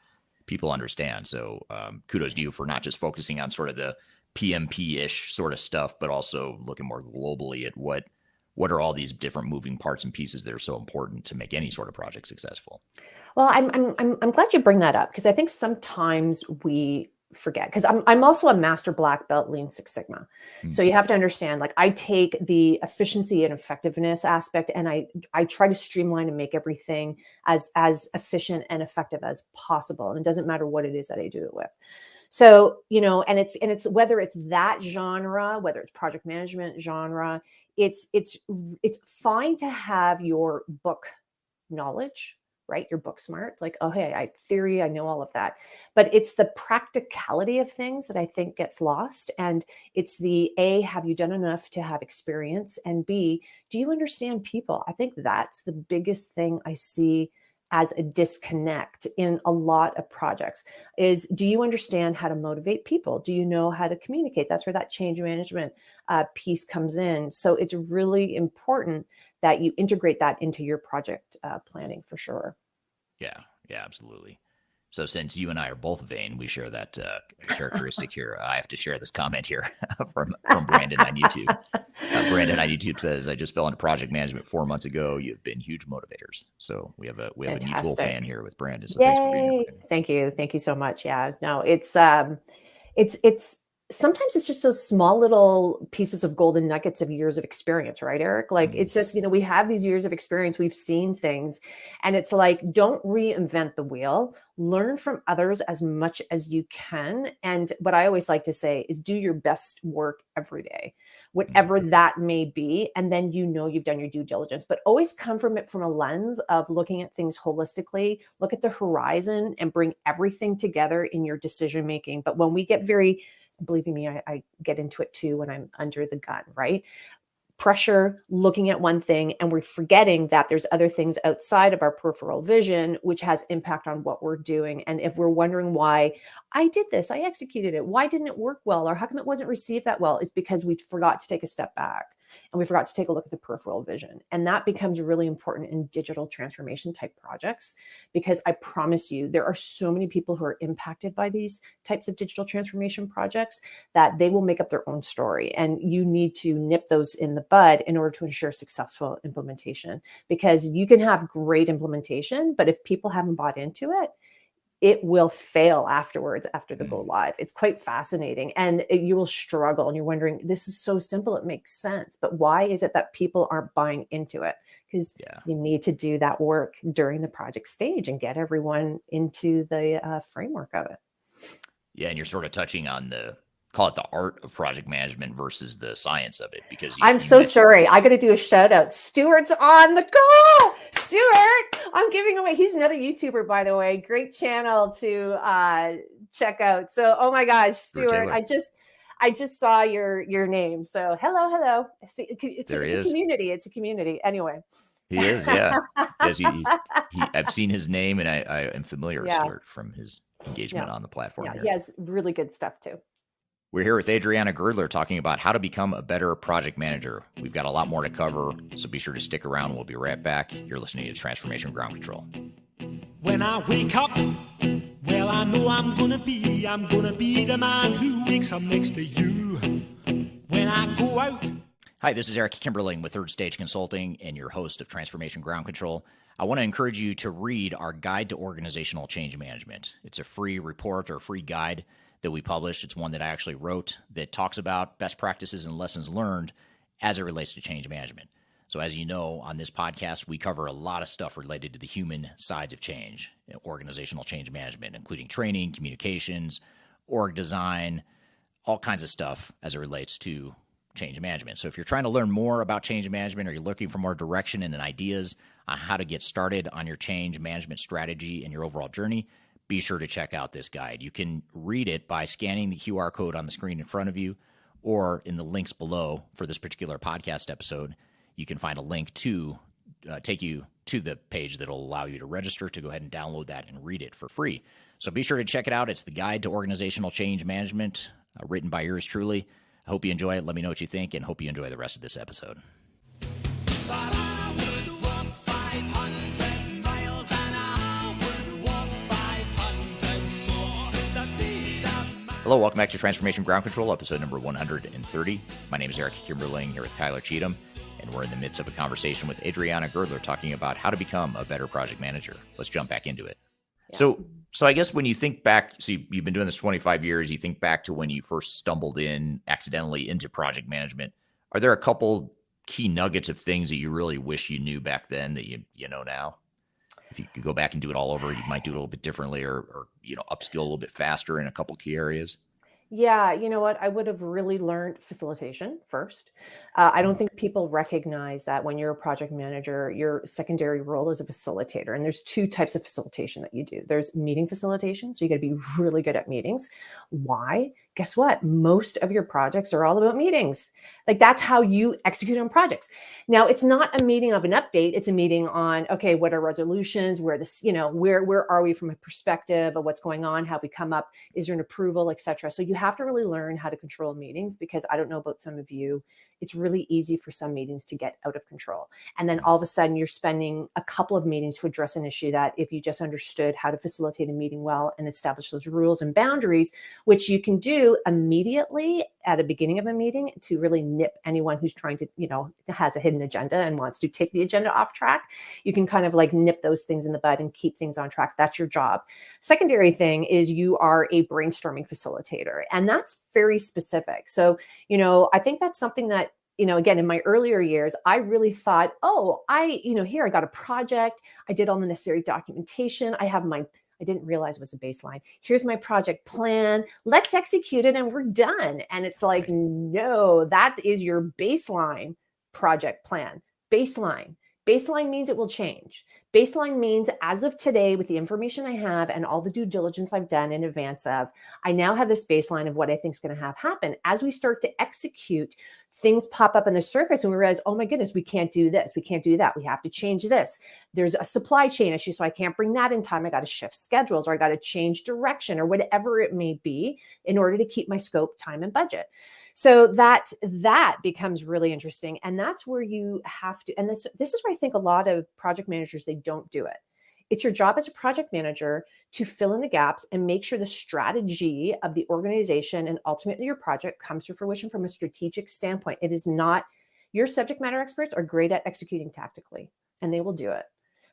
people to understand. So kudos to you for not just focusing on sort of the PMP-ish sort of stuff, but also looking more globally at what are all these different moving parts and pieces that are so important to make any sort of project successful. Well, I'm glad you bring that up, because I think sometimes we forget, because I'm also a master black belt Lean Six Sigma. So you have to understand, like, I take the efficiency and effectiveness aspect and I try to streamline and make everything as efficient and effective as possible. And it doesn't matter what it is that I do it with. So, and it's whether it's that genre, whether it's project management genre, it's fine to have your book knowledge, right? Your book smart, like, oh, hey, I know all of that. But it's the practicality of things that I think gets lost. And it's the A, have you done enough to have experience? And B, do you understand people? I think that's the biggest thing I see as a disconnect in a lot of projects is, do you understand how to motivate people? Do you know how to communicate? That's where that change management piece comes in. So it's really important that you integrate that into your project planning for sure. Yeah, absolutely. So since you and I are both vain, we share that characteristic here. I have to share this comment here from Brandon on YouTube. Brandon on YouTube says, I just fell into project management 4 months ago. You've been huge motivators. So we have a mutual Fantastic. fan here with Brandon. So thanks for being Yay. here. Brandon. Thank you so much. Yeah, no, it's sometimes it's just those small little pieces of golden nuggets of years of experience, right, Eric? Like it's just, we have these years of experience, we've seen things, and it's like, don't reinvent the wheel, learn from others as much as you can. And what I always like to say is do your best work every day, whatever that may be. And then, you've done your due diligence, but always come from it from a lens of looking at things holistically, look at the horizon and bring everything together in your decision making. But when we get believe me, I get into it too when I'm under the gun, right? Pressure, looking at one thing, and we're forgetting that there's other things outside of our peripheral vision, which has impact on what we're doing. And if we're wondering why I did this, I executed it, why didn't it work well, or how come it wasn't received that well, it's because we forgot to take a step back and we forgot to take a look at the peripheral vision. And that becomes really important in digital transformation type projects, because I promise you, there are so many people who are impacted by these types of digital transformation projects that they will make up their own story. And you need to nip those in the bud in order to ensure successful implementation, because you can have great implementation, but if people haven't bought into it, it will fail afterwards after the go live. It's quite fascinating, and you will struggle and you're wondering, this is so simple, it makes sense, but why is it that people aren't buying into it? Because you need to do that work during the project stage and get everyone into the framework of it. Yeah, and you're sort of touching on call it the art of project management versus the science of it, because I'm so sorry. I got to do a shout out. Stuart's on the call. Stuart, I'm giving away. He's another YouTuber, by the way. Great channel to check out. So, oh my gosh, Stuart, I just saw your name. So hello. See, it's a community. It's a community. Anyway. He is, yeah. I've seen his name, and I am familiar with Stuart from his engagement on the platform. Yeah, here. He has really good stuff too. We're here with Adriana Girdler talking about how to become a better project manager. We've got a lot more to cover, so be sure to stick around. We'll be right back. You're listening to Transformation Ground Control. When I wake up, well, I know I'm gonna be the man who wakes up next to you. When I go out. Hi, this is Eric Kimberling with Third Stage Consulting and your host of Transformation Ground Control. I want to encourage you to read our Guide to Organizational Change Management. It's a free report or free guide that we published. It's one that I actually wrote that talks about best practices and lessons learned as it relates to change management. So as you know, on this podcast, we cover a lot of stuff related to the human sides of change, organizational change management, including training, communications, org design, all kinds of stuff as it relates to change management. So if you're trying to learn more about change management, or you're looking for more direction and ideas on how to get started on your change management strategy and your overall journey, be sure to check out this guide. You can read it by scanning the QR code on the screen in front of you, or in the links below for this particular podcast episode. You can find a link to take you to the page that will allow you to register to go ahead and download that and read it for free. So be sure to check it out. It's the Guide to Organizational Change Management, written by yours truly. I hope you enjoy it. Let me know what you think, and hope you enjoy the rest of this episode. Hello, welcome back to Transformation Ground Control, episode number 130. My name is Eric Kimberling, here with Kyler Cheatham, and we're in the midst of a conversation with Adriana Girdler talking about how to become a better project manager. Let's jump back into it. Yeah. So I guess when you think back, so you've been doing this 25 years, you think back to when you first stumbled accidentally into project management. Are there a couple key nuggets of things that you really wish you knew back then that you know now? If you could go back and do it all over, you might do it a little bit differently, or upskill a little bit faster in a couple key areas. Yeah, you know what? I would have really learned facilitation first. I don't think people recognize that when you're a project manager, your secondary role is a facilitator. And there's two types of facilitation that you do. There's meeting facilitation. So you got to be really good at meetings. Why? Guess what? Most of your projects are all about meetings. Like that's how you execute on projects. Now, it's not a meeting of an update. It's a meeting on, okay, what are resolutions? Where where are we from a perspective of what's going on? How we come up? Is there an approval, et cetera? So you have to really learn how to control meetings, because I don't know about some of you, it's really easy for some meetings to get out of control. And then all of a sudden you're spending a couple of meetings to address an issue that if you just understood how to facilitate a meeting well and establish those rules and boundaries, which you can do do immediately at the beginning of a meeting to really nip anyone who's trying to, has a hidden agenda and wants to take the agenda off track. You can kind of like nip those things in the bud and keep things on track. That's your job. Secondary thing is you are a brainstorming facilitator, and that's very specific. So, I think that's something that, again, in my earlier years, I really thought, here I got a project. I did all the necessary documentation. I didn't realize it was a baseline. Here's my project plan. Let's execute it and we're done. And it's like, no, that is your baseline project plan. Baseline. Baseline means it will change. Baseline means as of today, with the information I have and all the due diligence I've done in advance of, I now have this baseline of what I think is going to have happen. As we start to execute, things pop up on the surface and we realize, oh my goodness, we can't do this. We can't do that. We have to change this. There's a supply chain issue, so I can't bring that in time. I got to shift schedules, or I got to change direction, or whatever it may be, in order to keep my scope, time, and budget. So that becomes really interesting. And that's where you have to, and this is where I think a lot of project managers, they don't do it. It's your job as a project manager to fill in the gaps and make sure the strategy of the organization and ultimately your project comes to fruition from a strategic standpoint. It is not, your subject matter experts are great at executing tactically, and they will do it.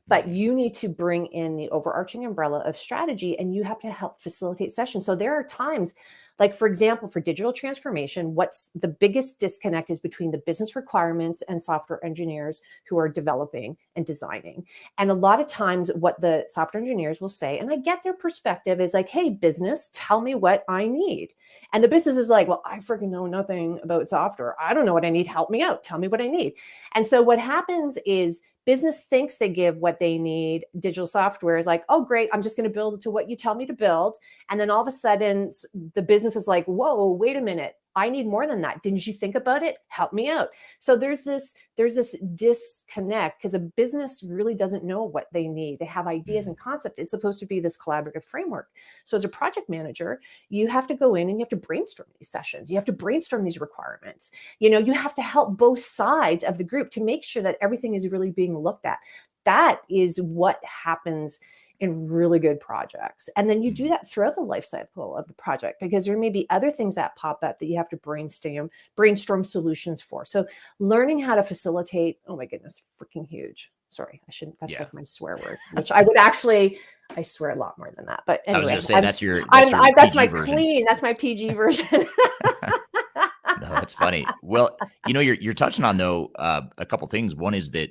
But you need to bring in the overarching umbrella of strategy, and you have to help facilitate sessions. So there are times, like, for example, for digital transformation, what's the biggest disconnect is between the business requirements and software engineers who are developing and designing. And a lot of times what the software engineers will say, and I get their perspective, is like, hey, business, tell me what I need. And the business is like, well, I freaking know nothing about software. I don't know what I need. Help me out. Tell me what I need. And so what happens is business thinks they give what they need. Digital software is like, oh, great, I'm just going to build it to what you tell me to build. And then all of a sudden, the business is like, whoa, wait a minute. I need more than that. Didn't you think about it? Help me out. So there's this disconnect because a business really doesn't know what they need. They have ideas and concept. It's supposed to be this collaborative framework. So as a project manager, you have to go in and you have to brainstorm these sessions. You have to brainstorm these requirements. You have to help both sides of the group to make sure that everything is really being looked at. That is what happens in really good projects. And then you do that throughout the life cycle of the project, because there may be other things that pop up that you have to brainstorm solutions for. So learning how to facilitate, oh my goodness, freaking huge. Sorry, I shouldn't, that's like my swear word, which I would actually, I swear a lot more than that. But anyway, I was going to say, that's my version. clean, that's my PG version. No, that's funny. Well, you're touching on, though, a couple things. One is that,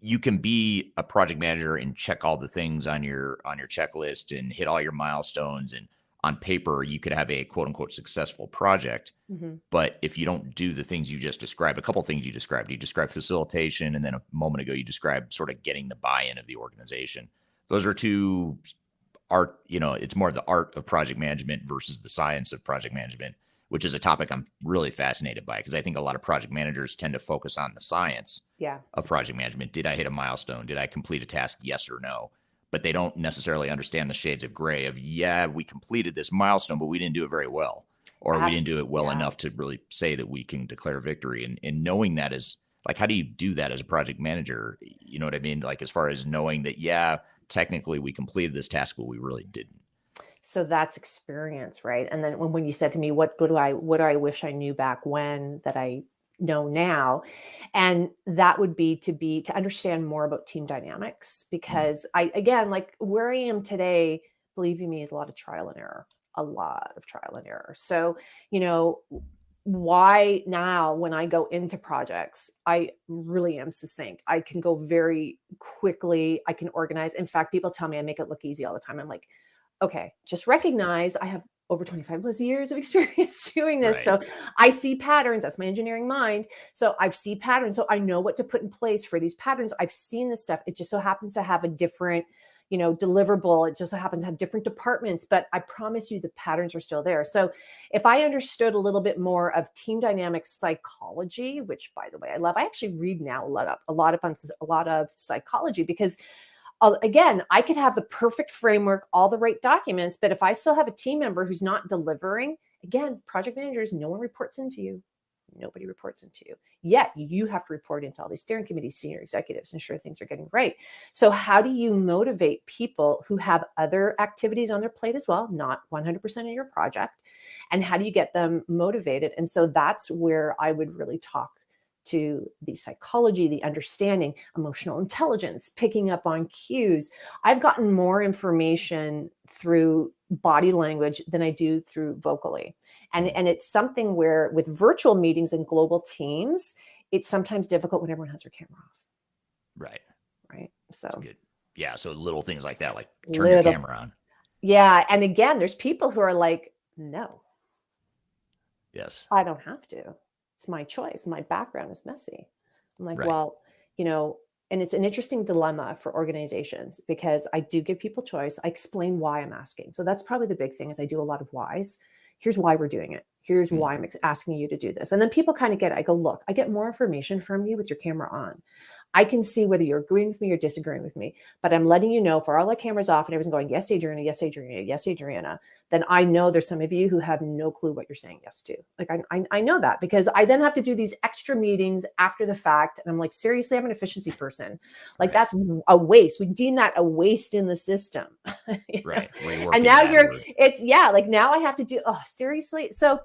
you can be a project manager and check all the things on your checklist and hit all your milestones. And on paper, you could have a quote unquote successful project. Mm-hmm. But if you don't do the things you just described, a couple things you described facilitation. And then a moment ago, you described sort of getting the buy-in of the organization. Those are two art, it's more of the art of project management versus the science of project management, which is a topic I'm really fascinated by, because I think a lot of project managers tend to focus on the science of project management. Did I hit a milestone? Did I complete a task? Yes or no? But they don't necessarily understand the shades of gray of, we completed this milestone, but we didn't do it very well, or we didn't do it well enough to really say that we can declare victory. And knowing that is like, how do you do that as a project manager? You know what I mean? Like, as far as knowing that, technically we completed this task, but we really didn't. So that's experience, right? And then when you said to me, what do I wish I knew back when that I know now? And that would be to understand more about team dynamics, because again, like where I am today, believe you me, is a lot of trial and error. So, why now when I go into projects, I really am succinct. I can go very quickly. I can organize. In fact, people tell me I make it look easy all the time. I'm like, okay, just recognize I have over 25 plus years of experience doing this. Right. So I see patterns. That's my engineering mind. So I see patterns. So I know what to put in place for these patterns. I've seen this stuff. It just so happens to have a different, deliverable. It just so happens to have different departments, but I promise you the patterns are still there. So if I understood a little bit more of team dynamics psychology, which by the way, I love, I actually read now a lot of psychology, because again, I could have the perfect framework, all the right documents, but if I still have a team member who's not delivering, again, project managers, no one reports into you. Nobody reports into you. Yet you have to report into all these steering committees, senior executives, ensure things are getting right. So how do you motivate people who have other activities on their plate as well, not 100% of your project? And how do you get them motivated? And so that's where I would really talk to the psychology, the understanding, emotional intelligence, picking up on cues. I've gotten more information through body language than I do through vocally. And it's something where with virtual meetings and global teams, it's sometimes difficult when everyone has their camera off. Right. Right. So that's good. Yeah. So little things like that, like turn your camera on. Yeah. And again, there's people who are like, no. Yes. I don't have to. It's my choice. My background is messy. I'm like, Right. well, and it's an interesting dilemma for organizations because I do give people choice. I explain why I'm asking. So that's probably the big thing is I do a lot of whys. Here's why we're doing it. Here's why I'm asking you to do this. And then people kind of get it. I go, look, I get more information from you with your camera on. I can see whether you're agreeing with me or disagreeing with me, but I'm letting you know for all the cameras off and everyone's going, yes, Adriana, yes, Adriana, yes, Adriana. Then I know there's some of you who have no clue what you're saying yes to. Like I know that because I then have to do these extra meetings after the fact. And I'm like, seriously, I'm an efficiency person. Like that's a waste. We deem that a waste in the system. Right. And now like now I have to do, seriously. So,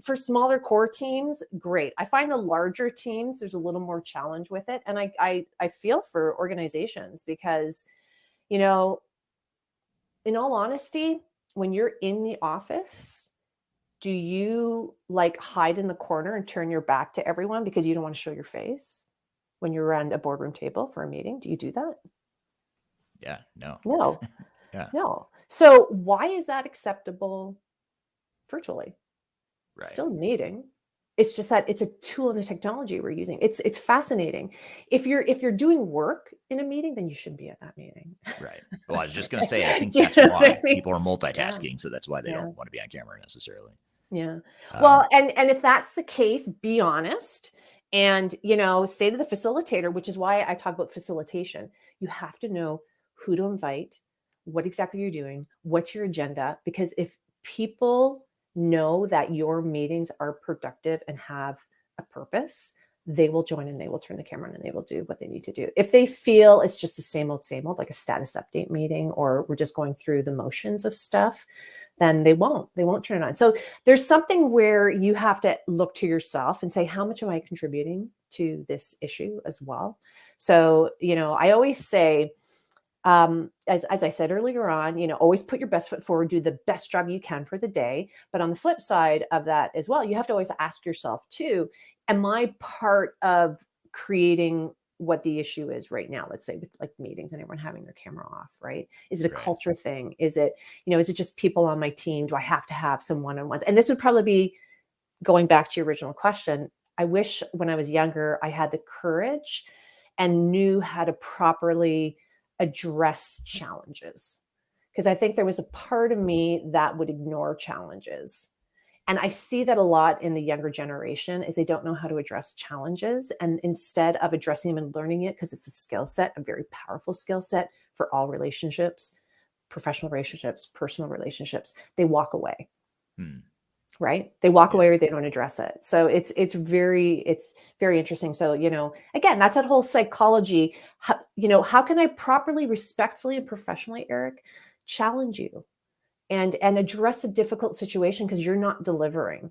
for smaller core teams, great. I find the larger teams, there's a little more challenge with it. And I feel for organizations because, in all honesty, when you're in the office, do you like hide in the corner and turn your back to everyone because you don't want to show your face when you're around a boardroom table for a meeting? Do you do that? Yeah, no. Yeah. No. So why is that acceptable virtually? Right. Still a meeting. It's just that it's a tool and a technology we're using. It's fascinating. If you're doing work in a meeting, then you shouldn't be at that meeting. Right. Well, I was just going to say, I think that's why people are multitasking. So that's why they don't want to be on camera necessarily. Yeah. Well, and if that's the case, be honest and, say to the facilitator, which is why I talk about facilitation. You have to know who to invite, what exactly you're doing, what's your agenda, because if people know that your meetings are productive and have a purpose, they will join and they will turn the camera on and they will do what they need to do. If they feel it's just the same old, like a status update meeting, or we're just going through the motions of stuff, then they won't turn it on. So there's something where you have to look to yourself and say, how much am I contributing to this issue as well? So, I always say, as I said earlier on, always put your best foot forward, do the best job you can for the day. But on the flip side of that as well, you have to always ask yourself too, am I part of creating what the issue is right now? Let's say with like meetings and everyone having their camera off, right? Is it a culture thing? Is it, is it just people on my team? Do I have to have some one-on-ones? And this would probably be going back to your original question. I wish when I was younger, I had the courage and knew how to properly address challenges, because I think there was a part of me that would ignore challenges. And I see that a lot in the younger generation is they don't know how to address challenges. And instead of addressing them and learning it, because it's a skill set, a very powerful skill set for all relationships, professional relationships, personal relationships, they walk away. Right? They walk away or they don't address it. So it's very interesting. So, again, that's that whole psychology. How can I properly, respectfully, and professionally, Eric, challenge you and address a difficult situation because you're not delivering?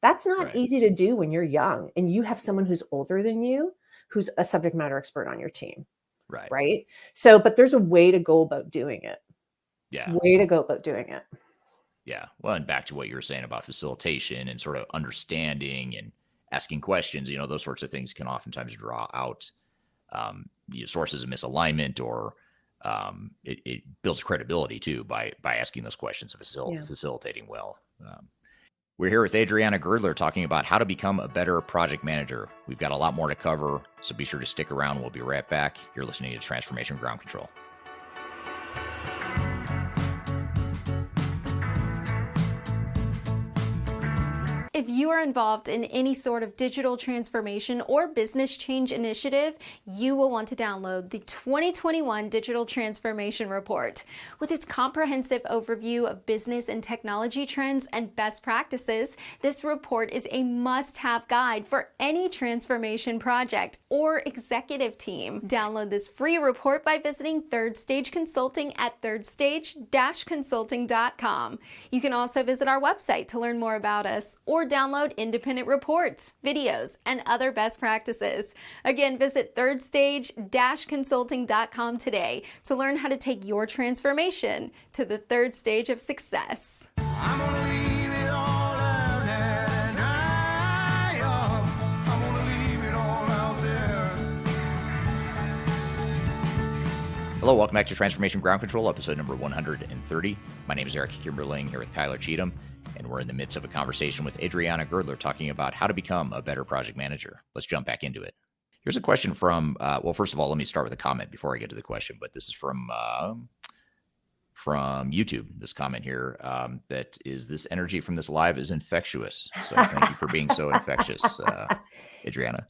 That's not easy to do when you're young and you have someone who's older than you, who's a subject matter expert on your team. Right. So, but there's a way to go about doing it. Yeah. Way to go about doing it. Yeah. Well, and back to what you were saying about facilitation and sort of understanding and asking questions, those sorts of things can oftentimes draw out sources of misalignment, or it builds credibility too by asking those questions and facilitating well. We're here with Adriana Girdler talking about how to become a better project manager. We've got a lot more to cover, so be sure to stick around. We'll be right back. You're listening to Transformation Ground Control. If you are involved in any sort of digital transformation or business change initiative, you will want to download the 2021 Digital Transformation Report. With its comprehensive overview of business and technology trends and best practices, this report is a must-have guide for any transformation project or executive team. Download this free report by visiting Third Stage Consulting at thirdstage-consulting.com. You can also visit our website to learn more about us or download independent reports, videos, and other best practices. Again, visit thirdstage-consulting.com today to learn how to take your transformation to the third stage of success. I'm gonna leave it all out there, and I'm gonna leave it all out there. Hello, welcome back to Transformation Ground Control, episode number 130. My name is Eric Kimberling here with Kyler Cheatham, and we're in the midst of a conversation with Adriana Girdler talking about how to become a better project manager. Let's jump back into it. Here's a question from, well, first of all, let me start with a comment before I get to the question, but this is from YouTube, this comment here, that is, this energy from this live is infectious. So thank you for being so infectious, Adriana.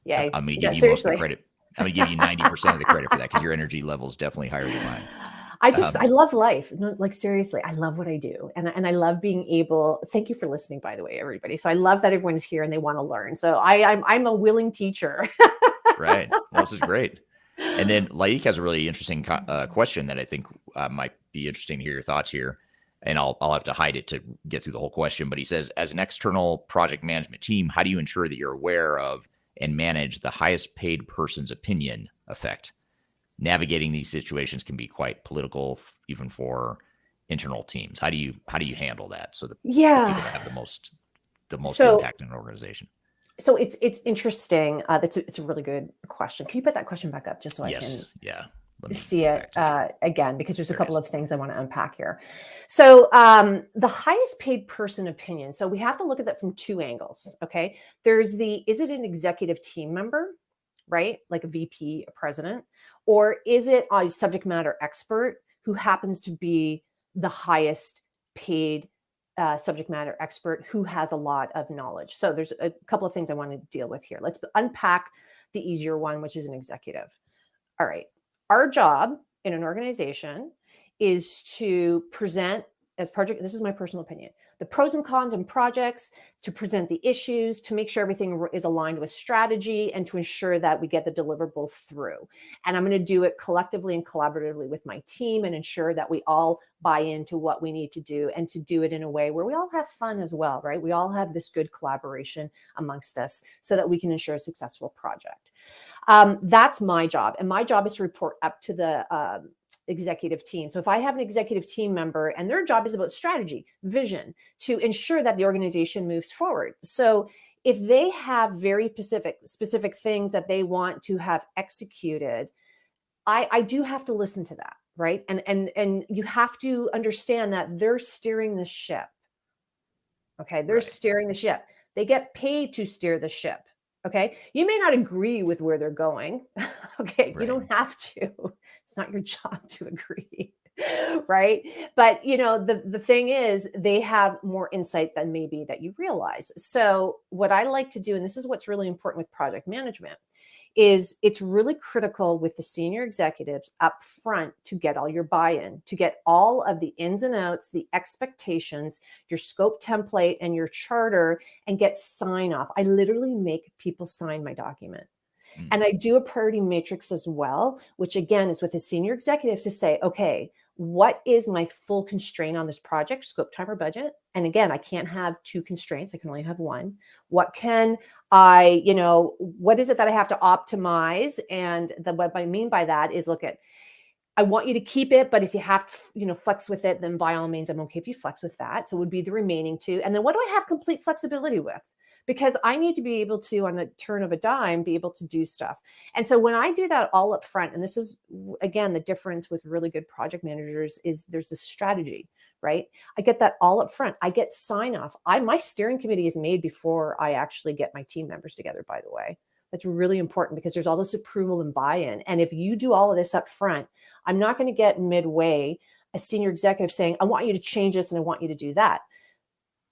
Yay. I'm going to give you most of the credit. I'm going to give you 90% of the credit for that because your energy level is definitely higher than mine. I love life. No, like seriously, I love what I do. And I love being able, thank you for listening, by the way, everybody. So I love that everyone's here and they want to learn. So I'm a willing teacher. Right. Well, this is great. And then Laik has a really interesting question that I think might be interesting to hear your thoughts here. And I'll have to hide it to get through the whole question. But he says, as an external project management team, how do you ensure that you're aware of and manage the highest paid person's opinion effect? Navigating these situations can be quite political, even for internal teams. How do you handle that so that people that have the most impact in an organization? So it's interesting. It's a really good question. Can you put that question back up just so I can see it again? Because there's a couple of things I want to unpack here. So the highest paid person opinion. So we have to look at that from two angles. Okay. There's is it an executive team member, right? Like a VP, a president, or is it a subject matter expert who happens to be the highest paid subject matter expert who has a lot of knowledge? So there's a couple of things I want to deal with here. Let's unpack the easier one, which is an executive. All right. Our job in an organization is to present this is my personal opinion, the pros and cons and projects, to present the issues, to make sure everything is aligned with strategy, and to ensure that we get the deliverable through. And I'm going to do it collectively and collaboratively with my team and ensure that we all buy into what we need to do, and to do it in a way where we all have fun as well, right? We all have this good collaboration amongst us so that we can ensure a successful project. That's my job. And my job is to report up to the executive team. So if I have an executive team member and their job is about strategy, vision, to ensure that the organization moves forward. So if they have very specific things that they want to have executed, I do have to listen to that, right? And you have to understand that they're steering the ship. Okay, they're steering the ship. They get paid to steer the ship. Okay, you may not agree with where they're going. Okay, you don't have to. It's not your job to agree, right? But the thing is, they have more insight than maybe that you realize. So what I like to do, and this is what's really important with project management, is it's really critical with the senior executives up front to get all your buy-in, to get all of the ins and outs, the expectations, your scope template and your charter, and get sign off. I literally make people sign my document. And I do a priority matrix as well, which again is with the senior executives to say, okay, what is my full constraint on this project, scope, time, or budget? And again, I can't have two constraints. I can only have one. What can I, what is it that I have to optimize? And what I mean by that is, I want you to keep it, but if you have to, flex with it, then by all means, I'm okay if you flex with that. So it would be the remaining two. And then what do I have complete flexibility with? Because I need to be able to, on the turn of a dime, be able to do stuff. And so when I do that all up front, and this is, again, the difference with really good project managers is there's this strategy, right? I get that all up front. I get sign off. My steering committee is made before I actually get my team members together, by the way. That's really important because there's all this approval and buy-in. And if you do all of this up front, I'm not going to get midway a senior executive saying, I want you to change this and I want you to do that.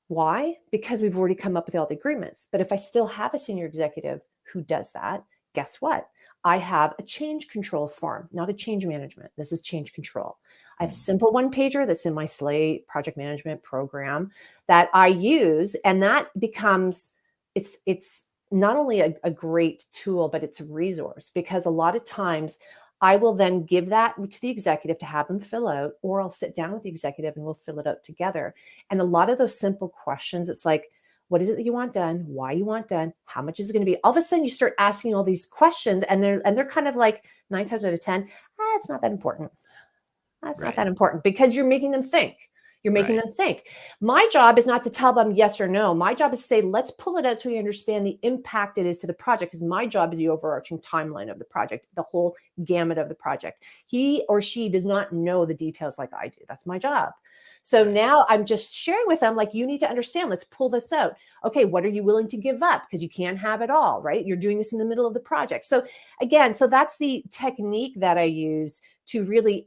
Why? Because we've already come up with all the agreements. But if I still have a senior executive who does that, guess what? I have a change control form, not a change management. This is change control. I have a simple one pager that's in my Slate project management program that I use. And that becomes, it's not only a great tool, but it's a resource, because a lot of times I will then give that to the executive to have them fill out, or I'll sit down with the executive and we'll fill it out together. And a lot of those simple questions, it's like, what is it that you want done? Why you want done? How much is it going to be? All of a sudden you start asking all these questions, and they're kind of like 9 times out of 10, it's not that important. That's not that important, because you're making them think. You're making them think. My job is not to tell them yes or no. My job is to say, let's pull it out so we understand the impact it is to the project, because my job is the overarching timeline of the project, the whole gamut of the project. He or she does not know the details like I do. That's my job. So now I'm just sharing with them, like, you need to understand, let's pull this out. Okay, what are you willing to give up? Because you can't have it all, right? You're doing this in the middle of the project. So again, so that's the technique that I use to really,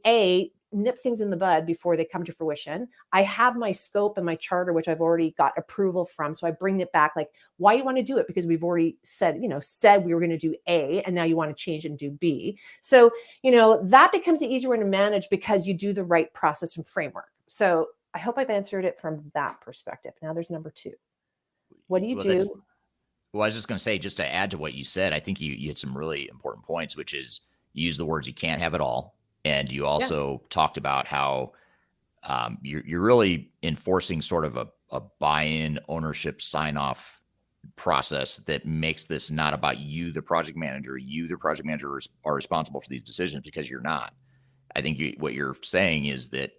nip things in the bud before they come to fruition. I have my scope and my charter, which I've already got approval from. So I bring it back, like, why you want to do it? Because we've already said we were going to do A, and now you want to change and do B. So, that becomes the easier one to manage, because you do the right process and framework. So I hope I've answered it from that perspective. Now there's number 2. What do you do? Well, I was just going to say, just to add to what you said, I think you had some really important points, which is you use the words, you can't have it all. And you also talked about how you're really enforcing sort of a buy-in, ownership, sign-off process that makes this not about you, the project manager. You, the project manager, are responsible for these decisions, because you're not. I think what you're saying is that,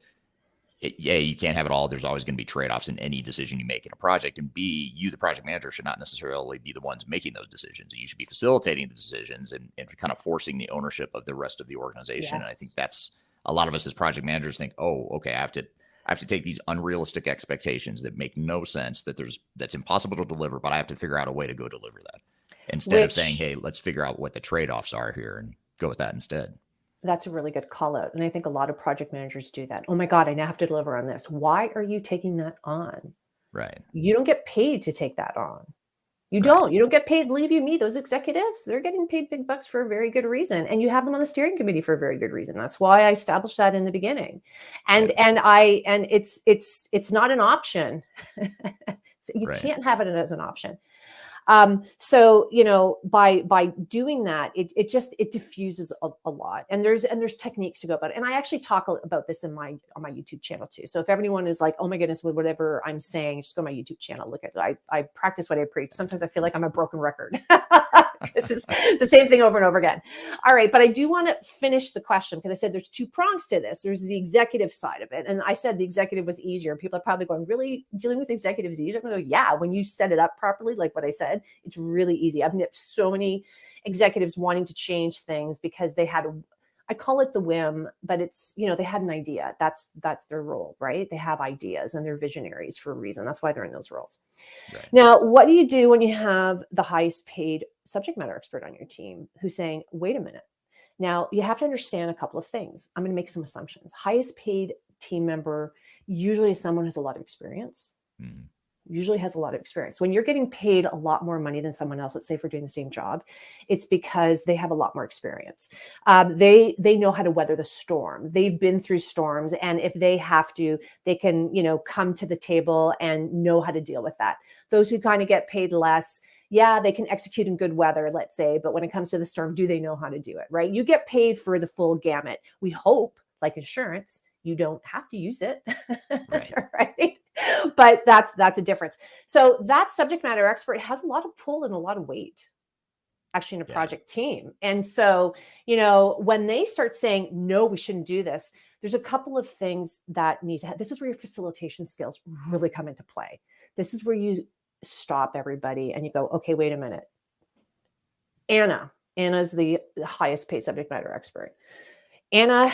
you can't have it all. There's always going to be trade-offs in any decision you make in a project. And B, you, the project manager, should not necessarily be the ones making those decisions. You should be facilitating the decisions and kind of forcing the ownership of the rest of the organization. Yes. And I think that's, a lot of us as project managers think, oh, okay, I have to take these unrealistic expectations that make no sense, that's impossible to deliver, but I have to figure out a way to go deliver that. Instead of saying, hey, let's figure out what the trade-offs are here and go with that instead. That's a really good call out. And I think a lot of project managers do that. Oh my God, I now have to deliver on this. Why are you taking that on? Right. You don't get paid to take that on. You don't get paid. Believe you me, those executives, they're getting paid big bucks for a very good reason. And you have them on the steering committee for a very good reason. That's why I established that in the beginning. And it's not an option. You can't have it as an option. So, by doing that, it diffuses a lot, and there's techniques to go about it. And I actually talk about this on my YouTube channel too. So if everyone is like, oh my goodness, with whatever I'm saying, just go to my YouTube channel, look at it. I practice what I preach. Sometimes I feel like I'm a broken record. It's the same thing over and over again. All right. But I do want to finish the question, because I said there's 2 prongs to this. There's the executive side of it. And I said the executive was easier. People are probably going, really, dealing with executives is easier? I'm going to go, yeah, when you set it up properly, like what I said, it's really easy. I've nipped so many executives wanting to change things because they had I call it the whim, but it's, they had an idea. That's their role, right? They have ideas and they're visionaries for a reason. That's why they're in those roles. Right. Now, what do you do when you have the highest paid subject matter expert on your team who's saying, wait a minute. Now, you have to understand a couple of things. I'm going to make some assumptions. Highest paid team member usually is someone who has a lot of experience. Mm. Usually has a lot of experience. When you're getting paid a lot more money than someone else, let's say if we're doing the same job, it's because they have a lot more experience. They know how to weather the storm. They've been through storms. And if they have to, they can, come to the table and know how to deal with that. Those who kind of get paid less, yeah, they can execute in good weather, let's say, but when it comes to the storm, do they know how to do it, right? You get paid for the full gamut. We hope, like insurance, you don't have to use it, right? But that's a difference. So that subject matter expert has a lot of pull and a lot of weight, actually, in a project team. And so, when they start saying, no, we shouldn't do this, there's a couple of things that need to happen. This is where your facilitation skills really come into play. This is where you stop everybody and you go, okay, wait a minute. Anna's the highest paid subject matter expert. Anna,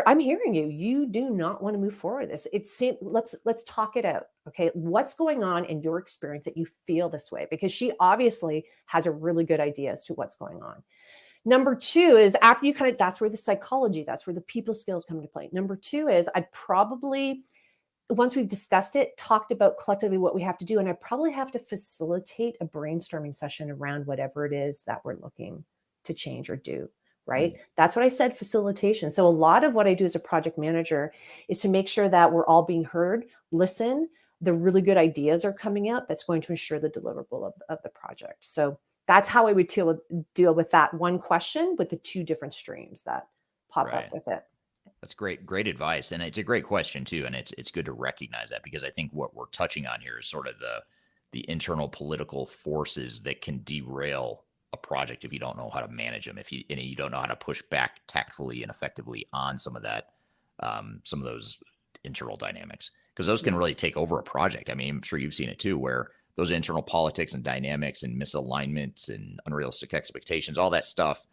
I'm hearing you. You do not want to move forward with this. Let's talk it out. Okay. What's going on in your experience that you feel this way? Because she obviously has a really good idea as to what's going on. Number 2 is after you that's where the psychology, that's where the people skills come into play. Number 2 is I'd probably once we've discussed it, talked about collectively what we have to do, and I probably have to facilitate a brainstorming session around whatever it is that we're looking to change or do, right? That's what I said, facilitation. So a lot of what I do as a project manager is to make sure that we're all being heard, listen, the really good ideas are coming out that's going to ensure the deliverable of the project. So that's how I would deal with that one question with the two different streams that pop up with it. That's great advice. And it's a great question too. And it's good to recognize that, because I think what we're touching on here is sort of the internal political forces that can derail a project if you don't know how to manage them, if you don't know how to push back tactfully and effectively on some of that, some of those internal dynamics, because those can really take over a project. I mean, I'm sure you've seen it too, where those internal politics and dynamics and misalignments and unrealistic expectations, all that stuff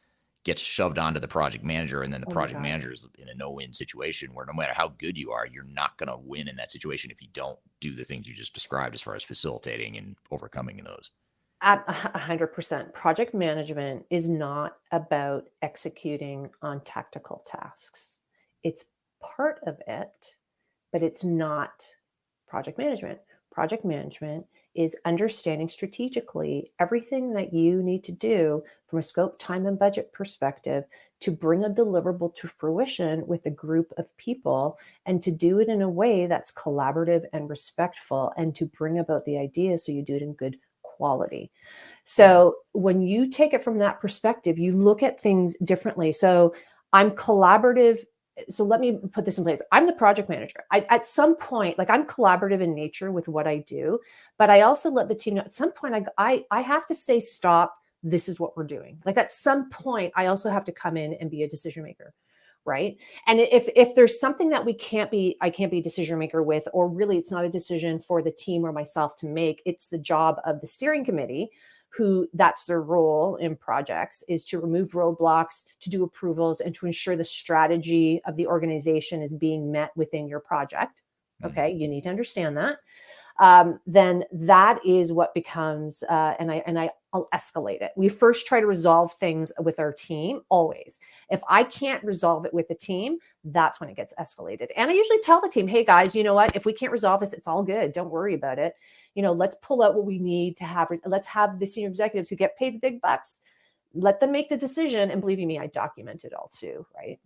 gets shoved onto the project manager, and then the project manager is in a no-win situation where no matter how good you are, you're not going to win in that situation if you don't do the things you just described as far as facilitating and overcoming those. At 100%, project management is not about executing on tactical tasks. It's part of it, but it's not project management. Project management is understanding strategically everything that you need to do from a scope, time, and budget perspective to bring a deliverable to fruition with a group of people, and to do it in a way that's collaborative and respectful, and to bring about the idea so you do it in good quality. So when you take it from that perspective, you look at things differently. So I'm collaborative. So let me put this in place. I'm the project manager. At some point, like, I'm collaborative in nature with what I do, but I also let the team know at some point I have to say, stop, this is what we're doing. Like, at some point, I also have to come in and be a decision maker, right? And if there's something that I can't be a decision maker with, or really it's not a decision for the team or myself to make, it's the job of the steering committee, who that's their role in projects, is to remove roadblocks, to do approvals, and to ensure the strategy of the organization is being met within your project. Okay, you need to understand that. Then that is what becomes, and I'll escalate it. We first try to resolve things with our team, always. If I can't resolve it with the team, that's when it gets escalated. And I usually tell the team, hey guys, you know what? If we can't resolve this, it's all good. Don't worry about it. Let's pull out what we need to have. Let's have the senior executives who get paid the big bucks. Let them make the decision. And believe me, I document it all too, right?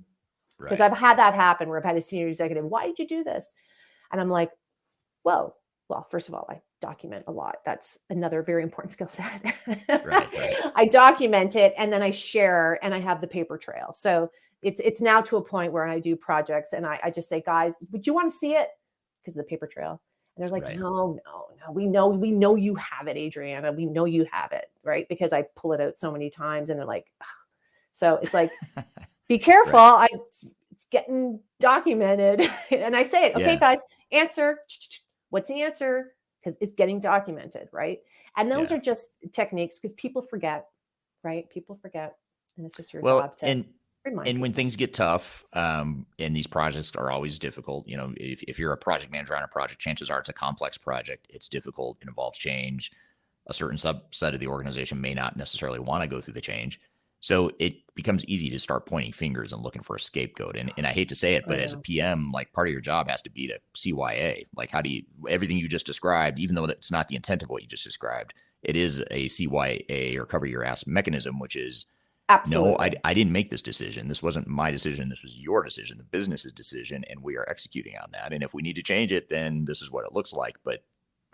Because I've had that happen where I've had a senior executive, why did you do this? And I'm like, whoa. Well, first of all, I document a lot. That's another very important skill set. Right. I document it, and then I share, and I have the paper trail. So it's now to a point where I do projects and I just say, guys, would you want to see it? Because of the paper trail. And they're like, no, we know you have it, Adriana. We know you have it, right? Because I pull it out so many times, and they're like, ugh. So it's like, be careful. It's getting documented. And I say it, okay, guys, answer. What's the answer? Because it's getting documented, right? And those are just techniques, because people forget, right? People forget, and it's just your job to remind. And when things get tough, and these projects are always difficult, if you're a project manager on a project, chances are it's a complex project. It's difficult. It involves change. A certain subset of the organization may not necessarily want to go through the change. So it becomes easy to start pointing fingers and looking for a scapegoat. And I hate to say it, but as a PM, like, part of your job has to be to CYA. Like, how do you, everything you just described, even though it's not the intent of what you just described, it is a CYA, or cover your ass mechanism, which is, absolutely, no, I didn't make this decision. This wasn't my decision. This was your decision, the business's decision, and we are executing on that. And if we need to change it, then this is what it looks like. But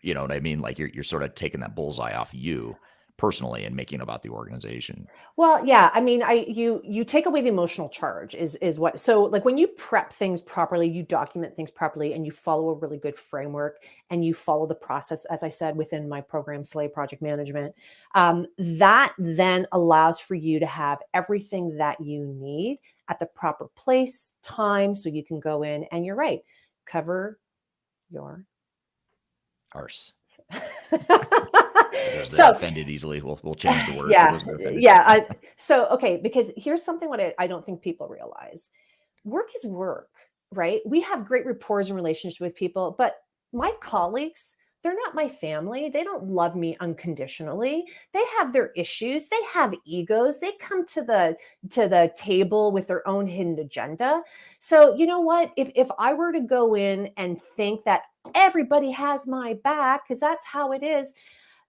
you know what I mean? Like, you're sort of taking that bullseye off you personally and making it about the organization. Well, yeah. I mean, you take away the emotional charge is what, so like, when you prep things properly, you document things properly, and you follow a really good framework, and you follow the process, as I said, within my program, Slay Project Management, that then allows for you to have everything that you need at the proper place, time, so you can go in, and you're right, cover your arse. So offended easily. We'll change the word. So, okay, because here's something what I don't think people realize. Work is work, right? We have great rapport and relationships with people, but my colleagues, they're not my family. They don't love me unconditionally. They have their issues. They have egos. They come to the table with their own hidden agenda. So you know what? If I were to go in and think that everybody has my back, because that's how it is,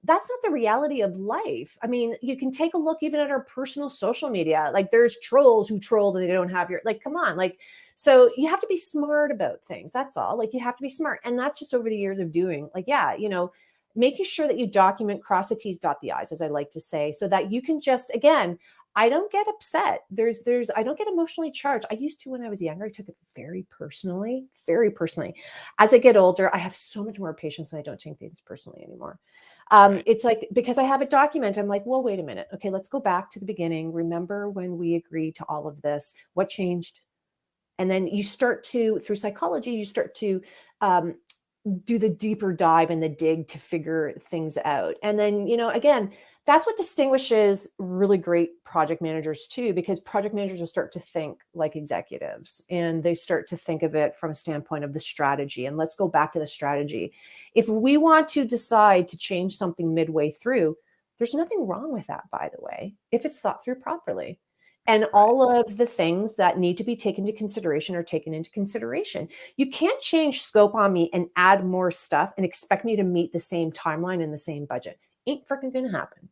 that's not the reality of life. I mean, you can take a look even at our personal social media. Like there's trolls who troll and they don't have your, like, come on. Like, so you have to be smart about things. That's all. Like you have to be smart. And that's just over the years of doing, like, yeah, making sure that you document, cross the T's, dot the I's, as I like to say, so that you can just, again, I don't get upset. I don't get emotionally charged. I used to when I was younger. I took it very personally, very personally. As I get older, I have so much more patience and I don't take things personally anymore. It's like, because I have it documented, I'm like, well, wait a minute. Okay, let's go back to the beginning. Remember when we agreed to all of this? What changed? And then you start to, through psychology, you start to do the deeper dive and the dig to figure things out. And then, again, that's what distinguishes really great project managers too, because project managers will start to think like executives and they start to think of it from a standpoint of the strategy. And let's go back to the strategy. If we want to decide to change something midway through, there's nothing wrong with that, by the way, if it's thought through properly. And all of the things that need to be taken into consideration are taken into consideration. You can't change scope on me and add more stuff and expect me to meet the same timeline and the same budget. Ain't freaking going to happen.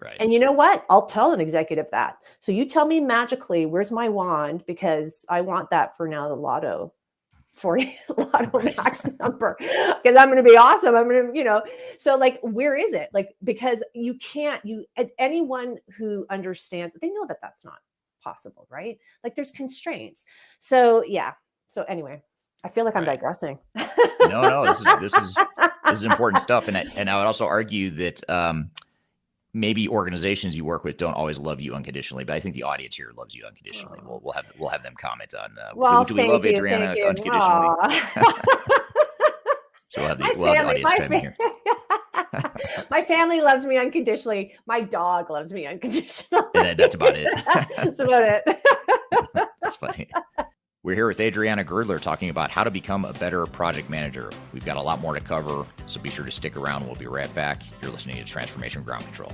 Right. And you know what? I'll tell an executive that. So you tell me magically, where's my wand? Because I want that for now, the lotto 40 lotto max number, because I'm going to be awesome. I'm going to, so like, where is it? Like, because you can't, anyone who understands, they know that that's not possible, right? Like there's constraints. So yeah. So anyway, I feel like I'm digressing. No, this is important stuff. And I would also argue that maybe organizations you work with don't always love you unconditionally, but I think the audience here loves you unconditionally. We'll have them comment on do we love Adriana unconditionally? So we'll have the audience chime in here. My family loves me unconditionally. My dog loves me unconditionally. And that's about it. That's about it. That's funny. We're here with Adriana Girdler talking about how to become a better project manager. We've got a lot more to cover, so be sure to stick around. We'll be right back. You're listening to Transformation Ground Control.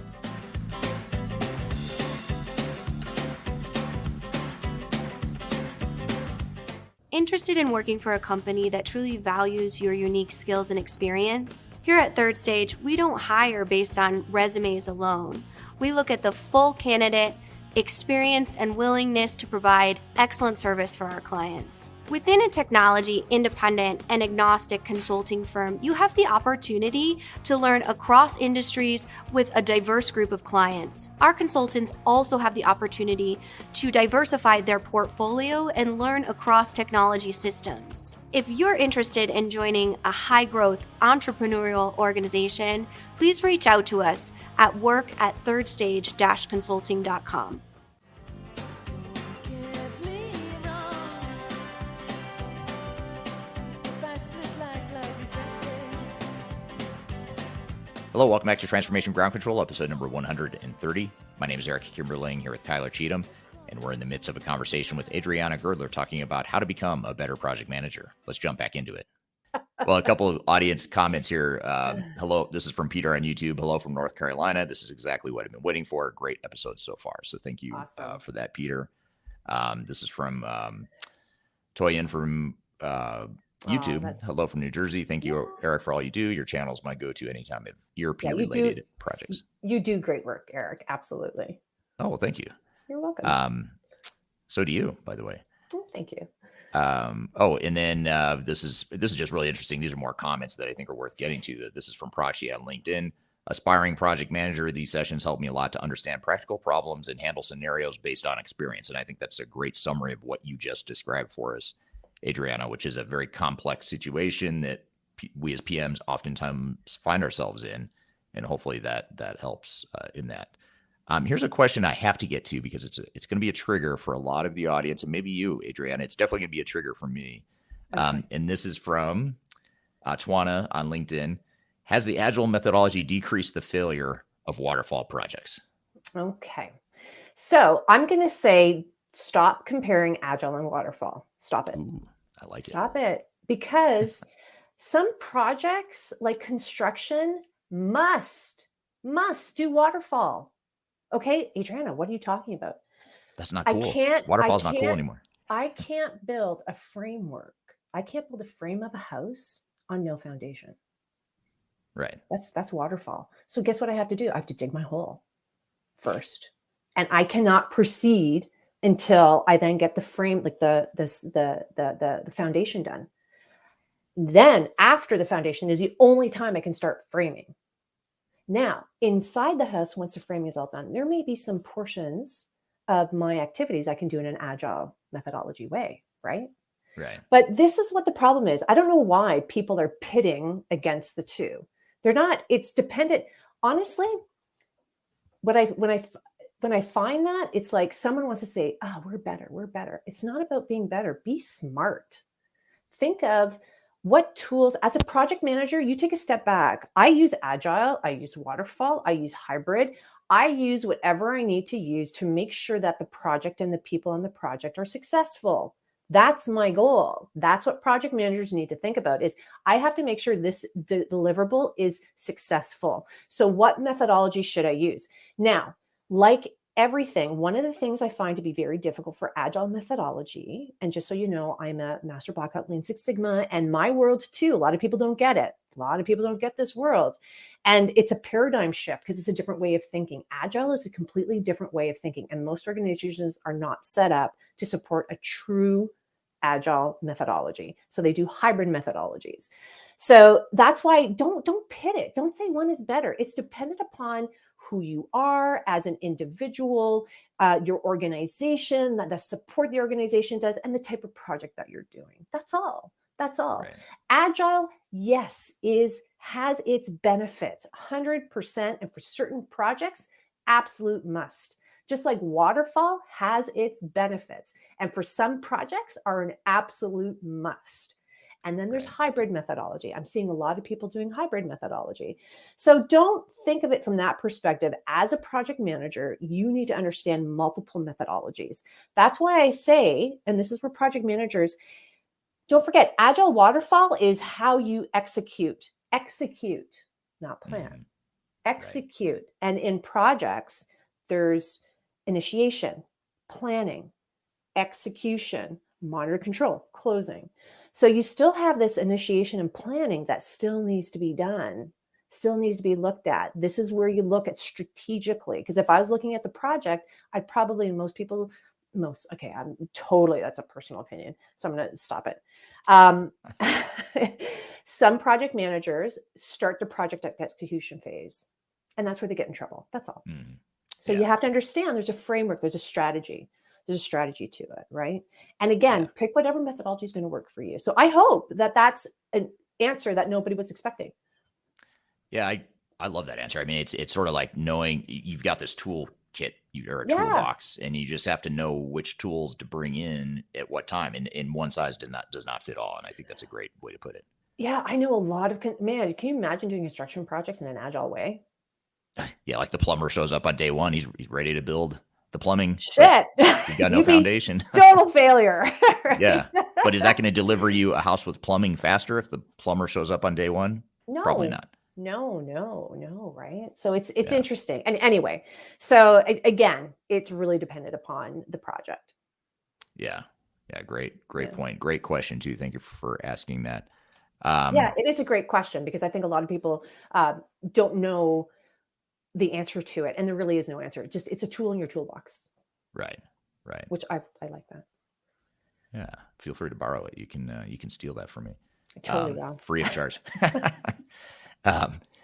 Interested in working for a company that truly values your unique skills and experience? Here at Third Stage, we don't hire based on resumes alone. We look at the full candidate, experience, and willingness to provide excellent service for our clients. Within a technology, independent, and agnostic consulting firm, you have the opportunity to learn across industries with a diverse group of clients. Our consultants also have the opportunity to diversify their portfolio and learn across technology systems. If you're interested in joining a high-growth entrepreneurial organization, please reach out to us at work@thirdstage-consulting.com. Hello, welcome back to Transformation Ground Control, episode number 130. My name is Eric Kimberling here with Kyler Cheatham, and we're in the midst of a conversation with Adriana Girdler talking about how to become a better project manager. Let's jump back into it. Well, a couple of audience comments here. Hello, this is from Peter on YouTube. Hello from North Carolina. This is exactly what I've been waiting for. Great episode so far. So thank you for that, Peter. This is from Toyin from YouTube. Hello from New Jersey. Thank you, Eric, for all you do. Your channel is my go-to anytime of ERP-related projects. You do great work, Eric. Absolutely. Oh, well, thank you. You're welcome. So do you, by the way. Thank you. And then this is just really interesting. These are more comments that I think are worth getting to. This is from Prachi on LinkedIn. Aspiring project manager. These sessions help me a lot to understand practical problems and handle scenarios based on experience. And I think that's a great summary of what you just described for us, Adriana, which is a very complex situation that we as PMs oftentimes find ourselves in. And hopefully that helps in that. Here's a question I have to get to because it's going to be a trigger for a lot of the audience, and maybe you, Adriana. It's definitely going to be a trigger for me. Okay. And this is from Twana on LinkedIn. Has the Agile methodology decreased the failure of waterfall projects? Okay. So I'm going to say stop comparing Agile and waterfall. Stop it. Ooh, I like it. Stop it. Because Some projects like construction must do waterfall. Okay, Adriana, what are you talking about? That's not I cool. can't, Waterfall's not cool anymore. I can't build a framework. I can't build a frame of a house on no foundation. Right. That's waterfall. So guess what I have to do? I have to dig my hole first. And I cannot proceed until I then get the frame, like the foundation done. Then after the foundation is the only time I can start framing. Now, inside the house, once the framing is all done, there may be some portions of my activities I can do in an agile methodology way, right? Right. But this is what the problem is. I don't know why people are pitting against the two. They're not, it's dependent. Honestly, when I find that, it's like someone wants to say, oh, we're better. It's not about being better. Be smart. Think of what tools, as a project manager, you take a step back. I use agile, I use waterfall, I use hybrid. I use whatever I need to use to make sure that the project and the people on the project are successful. That's my goal. That's what project managers need to think about is I have to make sure this deliverable is successful. So what methodology should I use? Now, like everything, one of the things I find to be very difficult for agile methodology, and just so you know, I'm a master black belt Lean Six Sigma, and my world too, a lot of people don't get it. A lot of people don't get this world. And it's a paradigm shift because it's a different way of thinking. Agile is a completely different way of thinking. And most organizations are not set up to support a true agile methodology. So they do hybrid methodologies. So that's why don't pit it. Don't say one is better. It's dependent upon who you are as an individual, your organization, the support the organization does, and the type of project that you're doing. That's all. That's all. Right. Agile, yes, has its benefits, 100%. And for certain projects, absolute must. Just like waterfall has its benefits. And for some projects are an absolute must. And then there's hybrid methodology. I'm seeing a lot of people doing hybrid methodology. So don't think of it from that perspective. As a project manager, you need to understand multiple methodologies. That's why I say, and this is where project managers, don't forget, agile waterfall is how you execute, not plan, execute. Right. And in projects, there's initiation, planning, execution, monitor, control, closing. So you still have this initiation and planning that still needs to be done, still needs to be looked at. This is where you look at strategically. Because if I was looking at the project, I'd probably, I'm totally, that's a personal opinion. So I'm going to stop it. Some project managers start the project at execution phase, and that's where they get in trouble. That's all. Mm. So you have to understand there's a framework, there's a strategy. There's a strategy to it, right? And again, pick whatever methodology is going to work for you. So I hope that that's an answer that nobody was expecting. Yeah, I love that answer. I mean, it's sort of like knowing you've got this toolkit or a toolbox, and you just have to know which tools to bring in at what time. And one size does not fit all. And I think that's a great way to put it. Yeah, I know a lot of can you imagine doing construction projects in an agile way? Yeah, like the plumber shows up on day one, he's ready to build the plumbing. Shit. You got no foundation. Total failure. Right? Yeah. But is that going to deliver you a house with plumbing faster if the plumber shows up on day one? No. Probably not. No, right? So it's interesting. And anyway, so again, it's really dependent upon the project. Yeah. Yeah. Great point. Great question too. Thank you for asking that. Yeah, it is a great question because I think a lot of people don't know the answer to it. And there really is no answer. It's a tool in your toolbox. Right. Which I like that. Yeah. Feel free to borrow it. You can steal that from me. I totally will. Free of charge.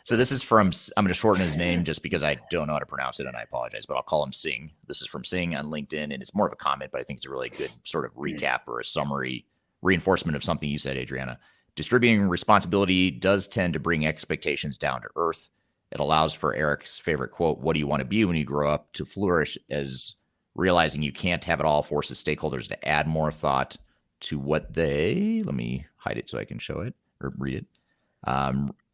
So this is from, I'm going to shorten his name just because I don't know how to pronounce it and I apologize, but I'll call him Singh. This is from Singh on LinkedIn, and it's more of a comment, but I think it's a really good sort of recap or a summary reinforcement of something you said, Adriana. Distributing responsibility does tend to bring expectations down to earth. It allows for Eric's favorite quote, "What do you want to be when you grow up?" to flourish, as realizing you can't have it all forces stakeholders to add more thought to what they, let me hide it so I can show it or read it.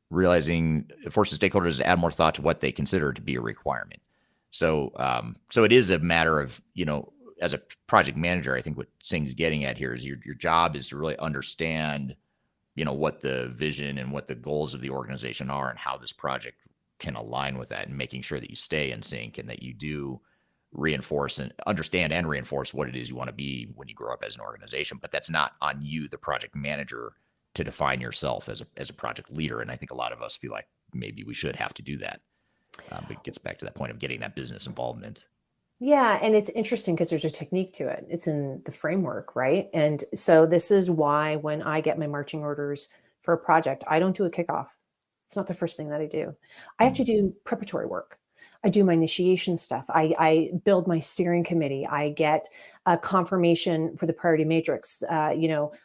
Realizing it forces stakeholders to add more thought to what they consider to be a requirement. So it is a matter of, as a project manager, I think what Singh's getting at here is your job is to really understand what the vision and what the goals of the organization are and how this project can align with that, and making sure that you stay in sync and that you do reinforce and understand and reinforce what it is you want to be when you grow up as an organization. But that's not on you, the project manager, to define yourself as a project leader. And I think a lot of us feel like maybe we should have to do that. But it gets back to that point of getting that business involvement. Yeah. And it's interesting because there's a technique to it. It's in the framework, right? And so this is why when I get my marching orders for a project, I don't do a kickoff. It's not the first thing that I do. I actually do preparatory work. I do my initiation stuff. I build my steering committee. I get a confirmation for the priority matrix. I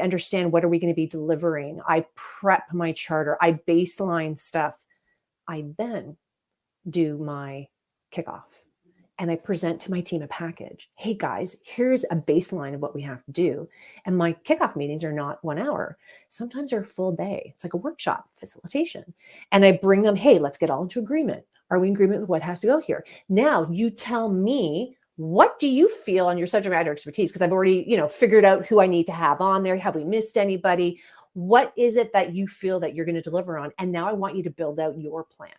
understand what are we going to be delivering. I prep my charter. I baseline stuff. I then do my kickoff and I present to my team a package. Hey guys, here's a baseline of what we have to do. And my kickoff meetings are not 1 hour. Sometimes they're a full day. It's like a workshop facilitation. And I bring them, hey, let's get all into agreement. Are we in agreement with what has to go here? Now you tell me, what do you feel on your subject matter expertise? Because I've already, figured out who I need to have on there. Have we missed anybody? What is it that you feel that you're going to deliver on? And now I want you to build out your plan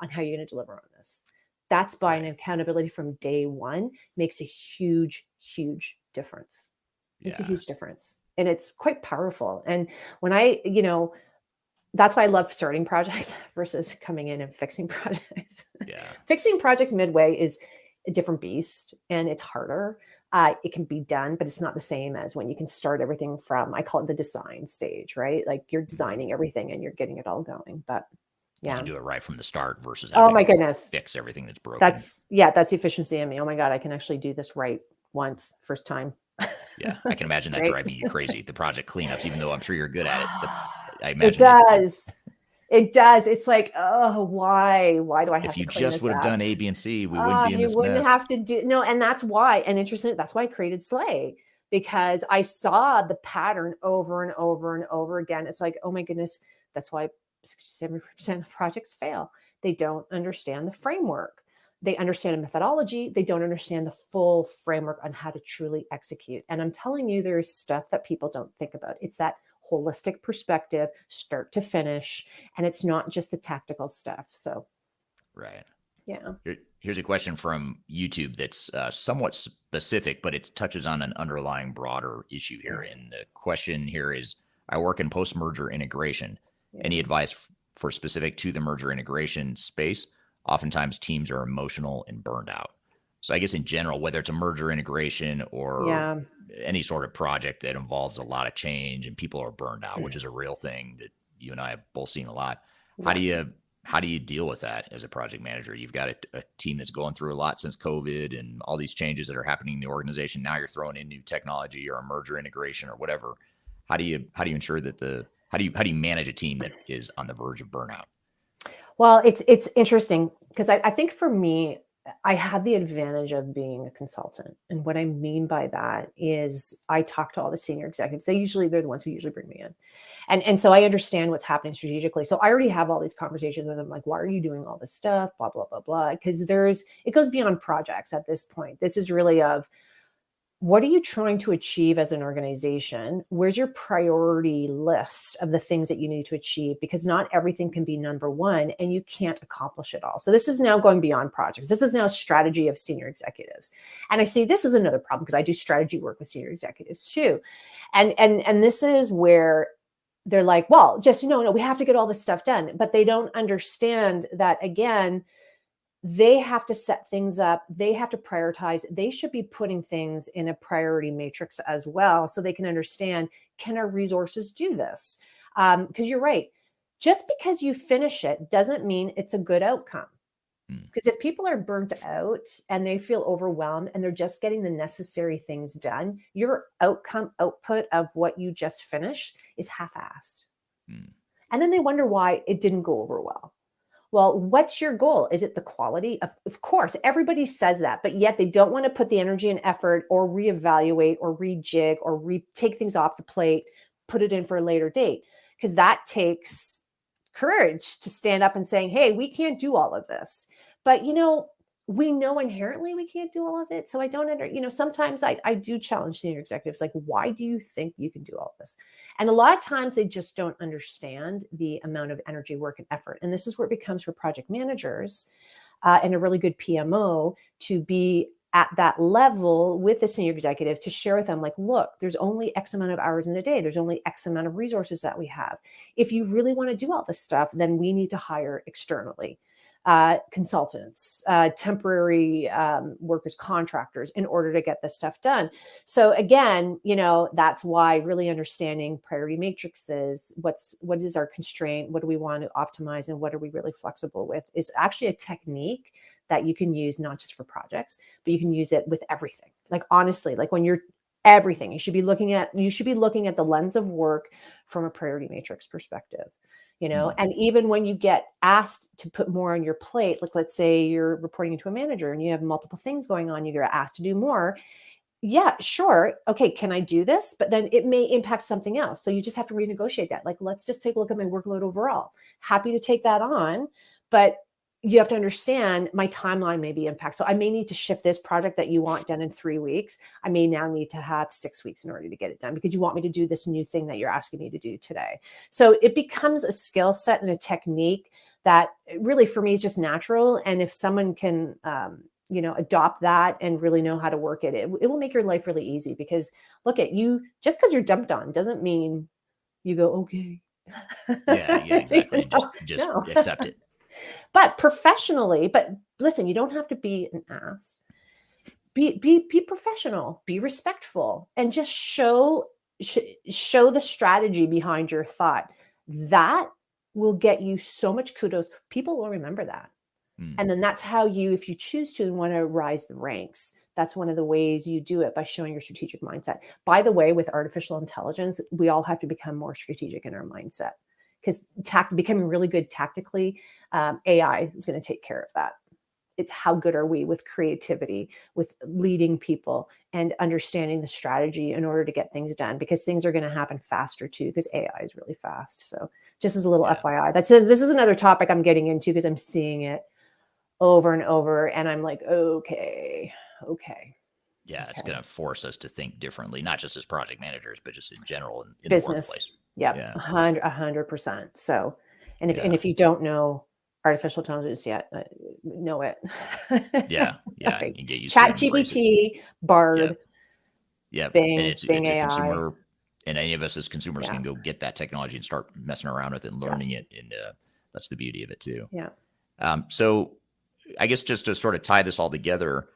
on how you're going to deliver on this. That's by an accountability from day one makes a huge, huge difference. Makes a huge difference. And it's quite powerful. And when that's why I love starting projects versus coming in and fixing projects. Yeah. Fixing projects midway is a different beast and it's harder. It can be done, but it's not the same as when you can start everything from, I call it the design stage, right? Like you're designing everything and you're getting it all going. But you can do it right from the start versus oh my goodness, fix everything that's broken. That's efficiency in me. Oh my God, I can actually do this right once, first time. Yeah, I can imagine that Right? driving you crazy. The project cleanups, even though I'm sure you're good at it. I imagine it does. It does. It's like, oh, why? Why do I have to If you clean just this would have up? done A, B, and C, we wouldn't be in this You wouldn't mess. have to do no, and that's why. And interesting, that's why I created Slay, because I saw the pattern over and over and over again. It's like, oh my goodness, that's why 60-70% of projects fail. They don't understand the framework. They understand a methodology. They don't understand the full framework on how to truly execute. And I'm telling you, there is stuff that people don't think about. It's that holistic perspective, start to finish. And it's not just the tactical stuff. So, right. Yeah. Here's a question from YouTube that's somewhat specific, but it touches on an underlying broader issue here. And the question here is, I work in post-merger integration. Any advice for specific to the merger integration space? Oftentimes teams are emotional and burned out. So I guess in general, whether it's a merger integration or any sort of project that involves a lot of change and people are burned out, which is a real thing that you and I have both seen a lot. How do you deal with that as a project manager? You've got a team that's going through a lot since COVID and all these changes that are happening in the organization. Now you're throwing in new technology or a merger integration or whatever. How do you ensure that how do you manage a team that is on the verge of burnout? Well, it's interesting because I think for me, I have the advantage of being a consultant. And what I mean by that is I talk to all the senior executives. They're the ones who usually bring me in. And so I understand what's happening strategically. So I already have all these conversations with them, like, why are you doing all this stuff? Blah, blah, blah, blah. Because it goes beyond projects at this point. This is really of, what are you trying to achieve as an organization? Where's your priority list of the things that you need to achieve? Because not everything can be number one and you can't accomplish it all. So this is now going beyond projects. This is now strategy of senior executives. And I see this is another problem because I do strategy work with senior executives too. And this is where they're like, well, just, no, we have to get all this stuff done. But they don't understand that, again, they have to set things up. They have to prioritize. They should be putting things in a priority matrix as well, so they can understand, can our resources do this? Because you're right. Just because you finish it doesn't mean it's a good outcome. Because if people are burnt out and they feel overwhelmed and they're just getting the necessary things done, your output of what you just finished is half-assed. And then they wonder why it didn't go over well. Well, what's your goal? Is it the quality? Of course, everybody says that, but yet they don't want to put the energy and effort or reevaluate or rejig or take things off the plate, put it in for a later date, because that takes courage to stand up and saying, hey, we can't do all of this. But, we know inherently we can't do all of it. So I don't sometimes I do challenge senior executives, like, why do you think you can do all of this? And a lot of times they just don't understand the amount of energy, work, and effort. And this is where it becomes for project managers and a really good PMO to be at that level with the senior executive, to share with them, like, look, there's only X amount of hours in a day. There's only X amount of resources that we have. If you really want to do all this stuff, then we need to hire externally. Consultants, temporary workers, contractors, in order to get this stuff done. So again, that's why really understanding priority matrices, what is our constraint, what do we want to optimize, and what are we really flexible with, is actually a technique that you can use not just for projects, but you can use it with everything. Like, honestly, like when you're everything, you should be looking at the lens of work from a priority matrix perspective. And even when you get asked to put more on your plate, like let's say you're reporting to a manager and you have multiple things going on, you get asked to do more. Yeah, sure. Okay, can I do this? But then it may impact something else. So you just have to renegotiate that. Like, let's just take a look at my workload overall. Happy to take that on, but you have to understand my timeline may be impacted. So I may need to shift this project that you want done in 3 weeks. I may now need to have 6 weeks in order to get it done because you want me to do this new thing that you're asking me to do today. So it becomes a skill set and a technique that really for me is just natural. And if someone can, adopt that and really know how to work it, it will make your life really easy, because look at you, just because you're dumped on doesn't mean you go, okay. Yeah, exactly. Just accept it. But professionally, but listen, you don't have to be an ass. Be professional, be respectful, and just show the strategy behind your thought. That will get you so much kudos. People will remember that. And then that's how you, if you choose to and want to rise the ranks, that's one of the ways you do it, by showing your strategic mindset. By the way, with artificial intelligence, we all have to become more strategic in our mindset, because becoming really good tactically, AI is going to take care of that. It's how good are we with creativity, with leading people, and understanding the strategy in order to get things done, because things are going to happen faster too, because AI is really fast. So just as a little FYI, this is another topic I'm getting into because I'm seeing it over and over, and I'm like, okay. Yeah, it's going to force us to think differently, not just as project managers, but just in general in business. The workplace. Yeah, 100%. So, and if you don't know artificial intelligence yet, know it. Yeah. Okay. You get used Chat to GPT, Bard, yeah. Bing, And it's Bing a AI. consumer, and any of us as consumers can go get that technology and start messing around with it and learning it, and that's the beauty of it too. Yeah. So I guess just to sort of tie this all together,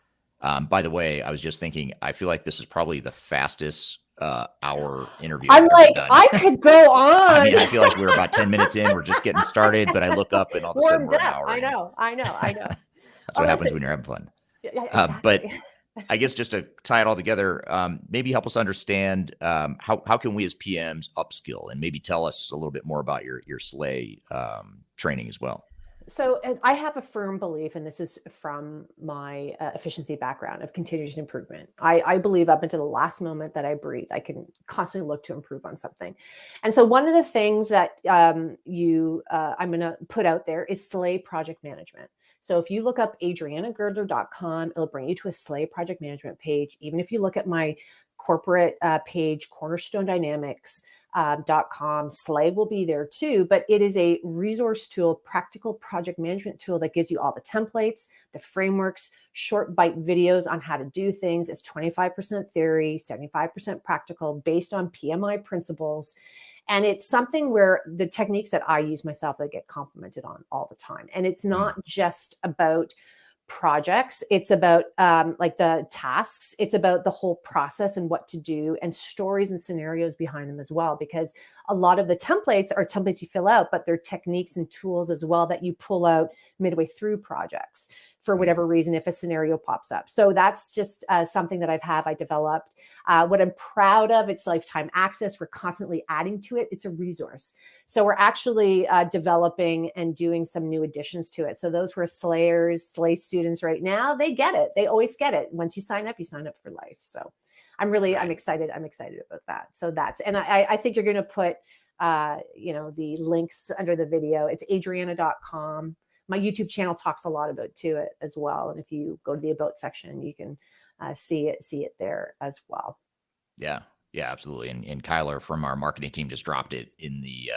by the way, I was just thinking, I feel like this is probably the fastest hour interview. I'm like, I could go on. I mean, I feel like we're about 10 minutes in. We're just getting started, but I look up and all of a sudden we're an hour. I know. That's what happens when you're having fun. Yeah, exactly. But I guess just to tie it all together, maybe help us understand how can we as PMs upskill, and maybe tell us a little bit more about your SLAY training as well. So I have a firm belief, and this is from my efficiency background, of continuous improvement. I believe up until the last moment that I breathe, I can constantly look to improve on something. And so one of the things that I'm going to put out there is SLAY project management. So if you look up adrianagirdler.com, it'll bring you to a SLAY project management page. Even if you look at my corporate page, CornerStone Dynamics, .com, SLAY will be there too, but it is a resource tool, practical project management tool that gives you all the templates, the frameworks, short bite videos on how to do things. It's 25% theory, 75% practical, based on PMI principles. And it's something where the techniques that I use myself, that get complimented on all the time. And it's not just about projects, it's about like the tasks, it's about the whole process and what to do, and stories and scenarios behind them as well, because a lot of the templates are templates you fill out, but they're techniques and tools as well that you pull out midway through projects for whatever reason, if a scenario pops up. So that's just something that I developed. What I'm proud of, it's lifetime access. We're constantly adding to it. It's a resource. So we're actually developing and doing some new additions to it. So those who are SLAY students right now, they get it. They always get it. Once you sign up for life. So I'm excited. I'm excited about that. So and I think you're going to put, the links under the video. It's adriana.com. my YouTube channel talks a lot about to it as well. And if you go to the about section, you can see it there as well. Yeah, absolutely. And Kyler from our marketing team just dropped it in the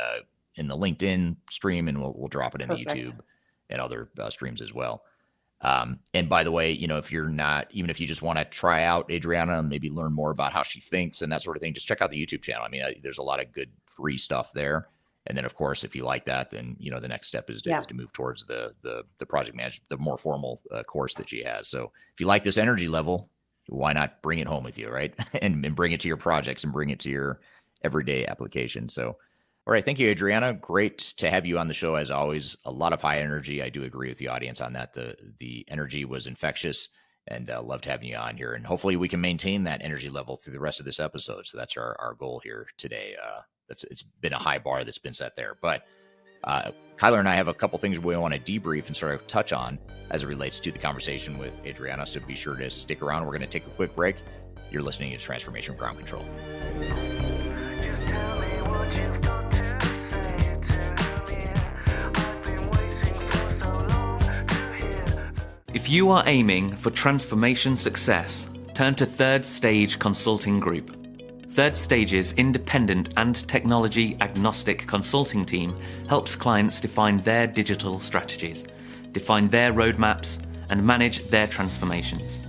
LinkedIn stream, and we'll drop it in Perfect. the YouTube and other streams as well. And by the way, if you're not, even if you just want to try out Adriana and maybe learn more about how she thinks and that sort of thing, just check out the YouTube channel. I mean, there's a lot of good free stuff there. And then, of course, if you like that, then the next step is to move towards the project management, the more formal course that she has. So if you like this energy level, why not bring it home with you, right? and bring it to your projects and bring it to your everyday application. So, all right. Thank you, Adriana. Great to have you on the show as always. A lot of high energy. I do agree with the audience on that. The energy was infectious, and loved having you on here. And hopefully we can maintain that energy level through the rest of this episode. So that's our goal here today. It's been a high bar that's been set there. But Kyler and I have a couple things we want to debrief and sort of touch on as it relates to the conversation with Adriana. So be sure to stick around. We're going to take a quick break. You're listening to Transformation Ground Control. Just tell me what you've got to say to me. I've been waiting for so long to hear. If you are aiming for transformation success, turn to Third Stage Consulting Group. Third Stage's independent and technology agnostic consulting team helps clients define their digital strategies, define their roadmaps, and manage their transformations.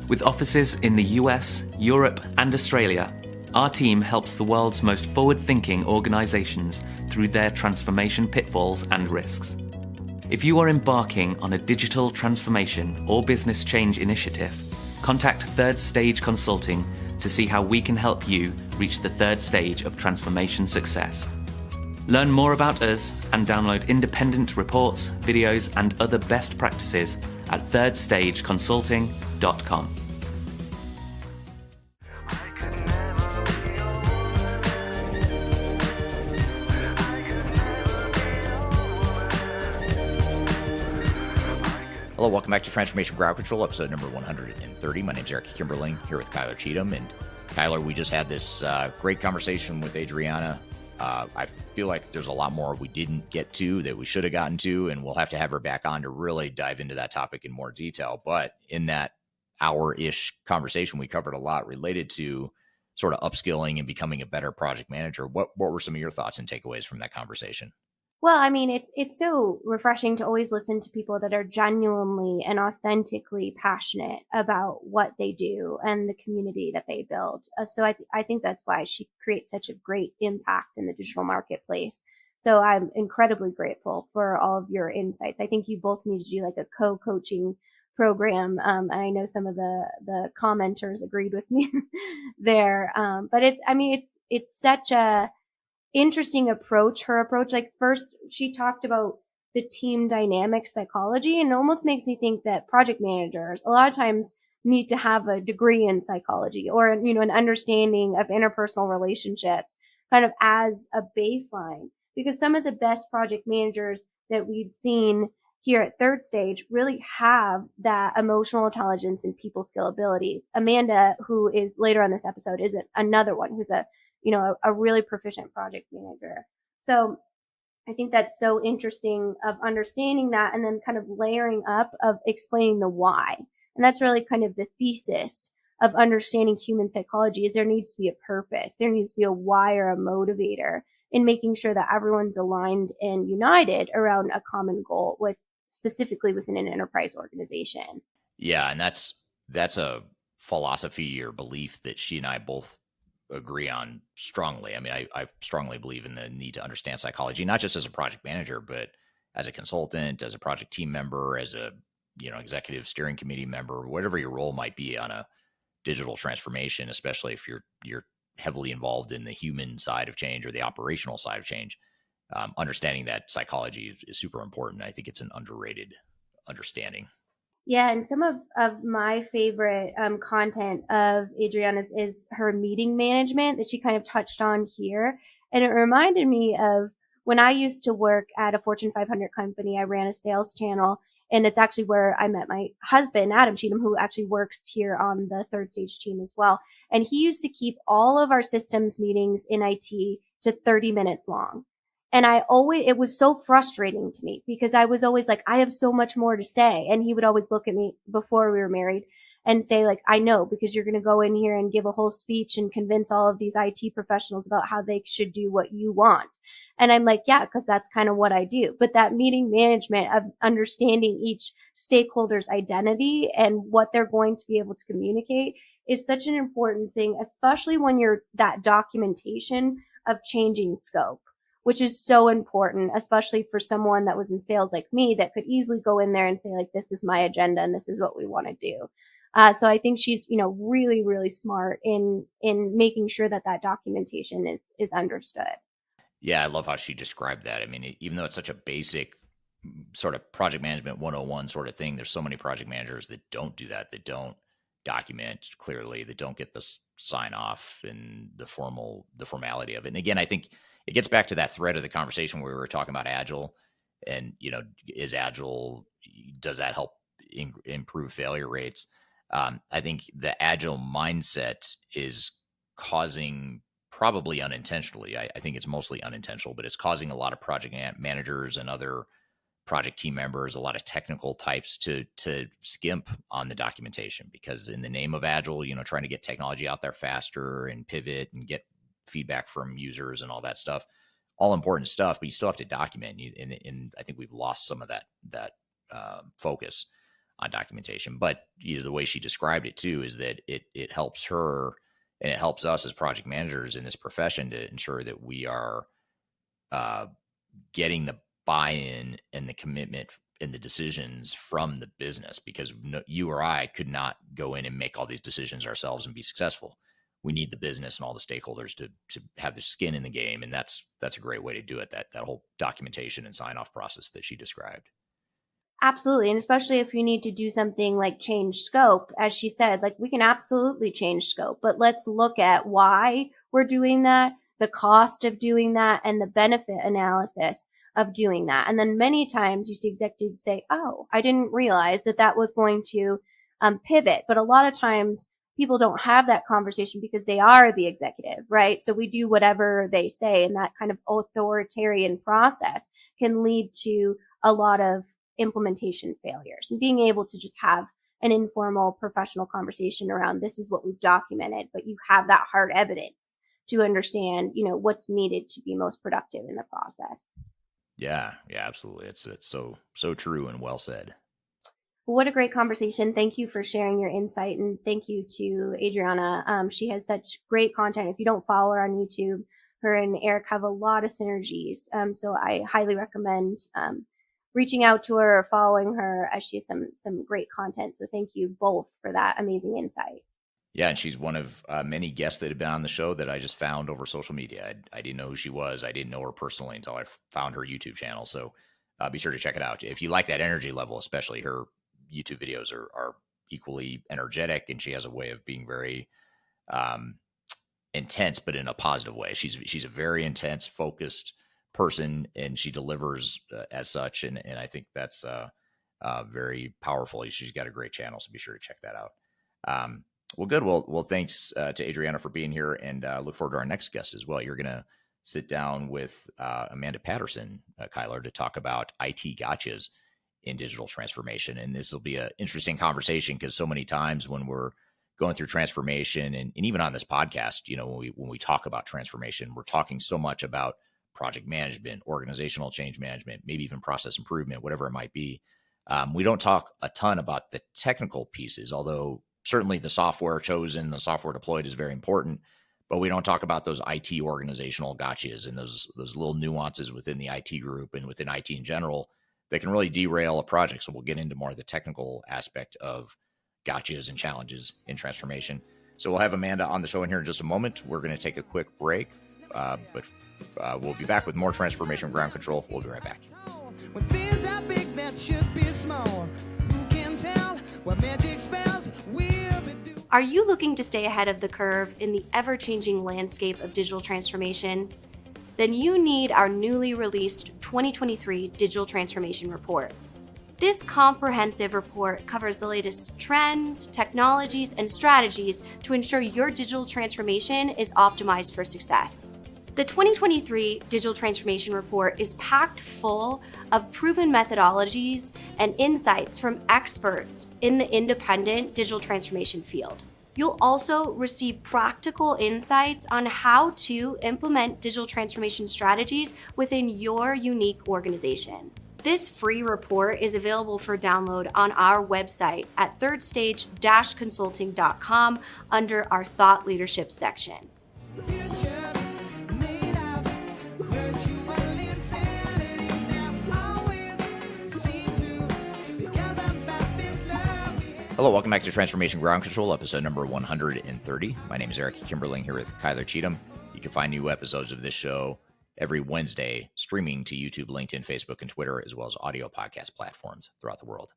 With offices in the US, Europe, and Australia, our team helps the world's most forward-thinking organizations through their transformation pitfalls and risks. If you are embarking on a digital transformation or business change initiative, contact Third Stage Consulting to see how we can help you reach the third stage of transformation success. Learn more about us and download independent reports, videos, and other best practices at thirdstageconsulting.com. Hello, welcome back to Transformation Ground Control, episode number 130. My name's Eric Kimberling, here with Kyler Cheatham. And Kyler, we just had this great conversation with Adriana. I feel like there's a lot more we didn't get to that we should have gotten to, and we'll have to have her back on to really dive into that topic in more detail. But in that hour-ish conversation, we covered a lot related to sort of upskilling and becoming a better project manager. What were some of your thoughts and takeaways from that conversation? Well, I mean, it's so refreshing to always listen to people that are genuinely and authentically passionate about what they do and the community that they build. So I think that's why she creates such a great impact in the digital marketplace. So I'm incredibly grateful for all of your insights. I think you both need to do like a co-coaching program. And I know some of the commenters agreed with me there. But it's such a interesting approach. Her approach, like first she talked about the team dynamic psychology, and it almost makes me think that project managers a lot of times need to have a degree in psychology or, an understanding of interpersonal relationships kind of as a baseline, because some of the best project managers that we've seen here at Third Stage really have that emotional intelligence and people skill abilities. Amanda, who is later on this episode, is another one who's a really proficient project manager. So I think that's so interesting of understanding that and then kind of layering up of explaining the why. And that's really kind of the thesis of understanding human psychology is there needs to be a purpose. There needs to be a why or a motivator in making sure that everyone's aligned and united around a common goal specifically within an enterprise organization. Yeah. And that's a philosophy or belief that she and I both agree on strongly. I mean, I strongly believe in the need to understand psychology, not just as a project manager, but as a consultant, as a project team member, as a, executive steering committee member, whatever your role might be on a digital transformation, especially if you're heavily involved in the human side of change or the operational side of change. Understanding that psychology is super important. I think it's an underrated understanding. Yeah, and some of my favorite content of Adriana's is her meeting management that she kind of touched on here. And it reminded me of when I used to work at a Fortune 500 company. I ran a sales channel, and it's actually where I met my husband, Adam Cheatham, who actually works here on the Third Stage team as well. And he used to keep all of our systems meetings in IT to 30 minutes long. And it was so frustrating to me because I was always like, I have so much more to say. And he would always look at me before we were married and say like, I know, because you're going to go in here and give a whole speech and convince all of these IT professionals about how they should do what you want. And I'm like, yeah, because that's kind of what I do. But that meeting management of understanding each stakeholder's identity and what they're going to be able to communicate is such an important thing, especially when you're that documentation of changing scope, which is so important, especially for someone that was in sales like me that could easily go in there and say like, this is my agenda and this is what we want to do. So I think she's, really, really smart in making sure that documentation is understood. Yeah, I love how she described that. I mean, even though it's such a basic sort of project management 101 sort of thing, there's so many project managers that don't do that don't document clearly, that don't get the sign off and the formality of it. And again, I think it gets back to that thread of the conversation where we were talking about Agile and, is Agile, does that help improve failure rates? I think the Agile mindset is causing, probably unintentionally, I think it's mostly unintentional, but it's causing a lot of project managers and other project team members, a lot of technical types to skimp on the documentation, because in the name of Agile, trying to get technology out there faster and pivot and get feedback from users and all that stuff, all important stuff, but you still have to document. And I think we've lost some of that focus on documentation. But the way she described it too is that it helps her and it helps us as project managers in this profession to ensure that we are getting the buy-in and the commitment and the decisions from the business, because you or I could not go in and make all these decisions ourselves and be successful. We need the business and all the stakeholders to have the skin in the game. And that's a great way to do it. That whole documentation and sign-off process that she described. Absolutely. And especially if you need to do something like change scope, as she said, like we can absolutely change scope, but let's look at why we're doing that, the cost of doing that, and the benefit analysis of doing that. And then many times you see executives say, oh, I didn't realize that was going to pivot. But a lot of times people don't have that conversation because they are the executive, right? So we do whatever they say, and that kind of authoritarian process can lead to a lot of implementation failures. And being able to just have an informal professional conversation around, this is what we've documented, but you have that hard evidence to understand, what's needed to be most productive in the process. Yeah, absolutely. It's so true and well said. What a great conversation. Thank you for sharing your insight, and thank you to Adriana. She has such great content. If you don't follow her on YouTube, her and Eric have a lot of synergies. So I highly recommend reaching out to her or following her, as she has some great content. So thank you both for that amazing insight. Yeah, and she's one of many guests that have been on the show that I just found over social media. I didn't know who she was. I didn't know her personally until I found her YouTube channel. So be sure to check it out. If you like that energy level, especially, her YouTube videos are equally energetic, and she has a way of being very intense, but in a positive way. She's a very intense, focused person, and she delivers as such. And I think that's very powerful. She's got a great channel, so be sure to check that out. Well, good. Well, thanks to Adriana for being here, and look forward to our next guest as well. You're going to sit down with Amanda Patterson, Kyler, to talk about IT gotchas in digital transformation. And this will be an interesting conversation, because so many times when we're going through transformation, and even on this podcast, when we talk about transformation, we're talking so much about project management, organizational change management, maybe even process improvement, whatever it might be. We don't talk a ton about the technical pieces, although certainly the software chosen, the software deployed is very important, but we don't talk about those IT organizational gotchas and those little nuances within the IT group and within IT in general that can really derail a project. So we'll get into more of the technical aspect of gotchas and challenges in transformation. So we'll have Amanda on the show in here in just a moment. We're going to take a quick break, but we'll be back with more Transformation Ground Control. We'll be right back. When things are big that should be small, who can tell what magic spells will be doing? Are you looking to stay ahead of the curve in the ever-changing landscape of digital transformation? Then you need our newly released 2023 Digital Transformation Report. This comprehensive report covers the latest trends, technologies, and strategies to ensure your digital transformation is optimized for success. The 2023 Digital Transformation Report is packed full of proven methodologies and insights from experts in the independent digital transformation field. You'll also receive practical insights on how to implement digital transformation strategies within your unique organization. This free report is available for download on our website at thirdstage-consulting.com under our Thought Leadership section. Hello, welcome back to Transformation Ground Control, episode number 130. My name is Eric Kimberling here with Kyler Cheatham. You can find new episodes of this show every Wednesday, streaming to YouTube, LinkedIn, Facebook, and Twitter, as well as audio podcast platforms throughout the world.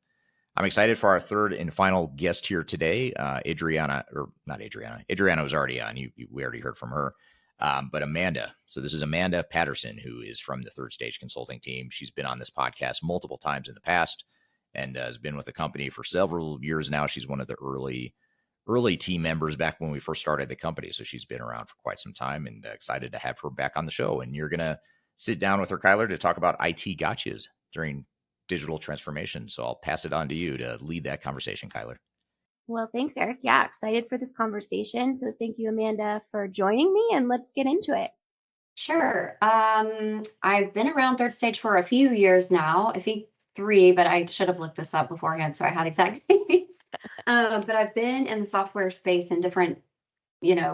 I'm excited for our third and final guest here today, Adriana was already on. We already heard from her, but Amanda. So this is Amanda Patterson, who is from the Third Stage Consulting team. She's been on this podcast multiple times in the past and has been with the company for several years now. She's one of the early team members back when we first started the company. So she's been around for quite some time, and excited to have her back on the show. And you're going to sit down with her, Kyler, to talk about IT gotchas during digital transformation. So I'll pass it on to you to lead that conversation, Kyler. Well, thanks, Eric. Yeah, excited for this conversation. So thank you, Amanda, for joining me, and let's get into it. Sure. I've been around Third Stage for a few years now. I think 3, but I should have looked this up beforehand, so I had exact names. But I've been in the software space in different,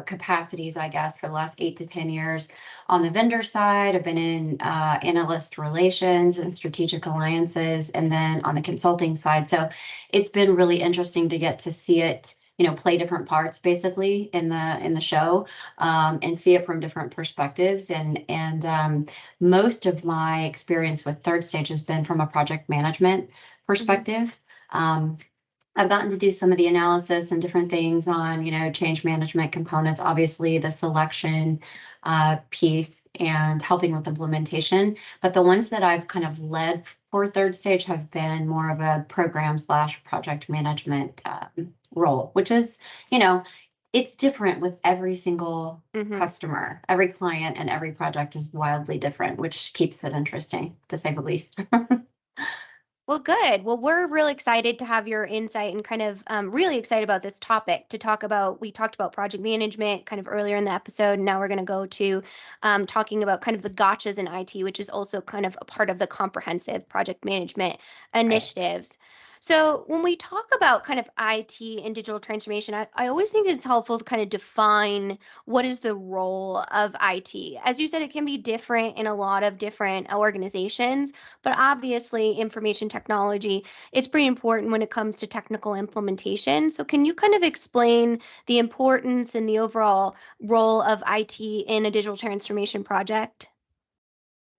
capacities, I guess, for the last 8 to 10 years. On the vendor side, I've been in analyst relations and strategic alliances, and then on the consulting side. So it's been really interesting to get to see it, play different parts basically in the show, and see it from different perspectives. And most of my experience with Third Stage has been from a project management perspective. I've gotten to do some of the analysis and different things on, change management components, obviously the selection piece and helping with implementation. But the ones that I've kind of led for Third Stage have been more of a program/project management role, which is, it's different with every single customer. Every client and every project is wildly different, which keeps it interesting, to say the least. Well, good. Well, we're really excited to have your insight and kind of really excited about this topic to talk about. We talked about project management kind of earlier in the episode. And now we're going to go to talking about kind of the gotchas in IT, which is also kind of a part of the comprehensive project management initiatives. So when we talk about kind of IT and digital transformation, I always think it's helpful to kind of define what is the role of IT. As you said, it can be different in a lot of different organizations, but obviously information technology, it's pretty important when it comes to technical implementation. So can you kind of explain the importance and the overall role of IT in a digital transformation project?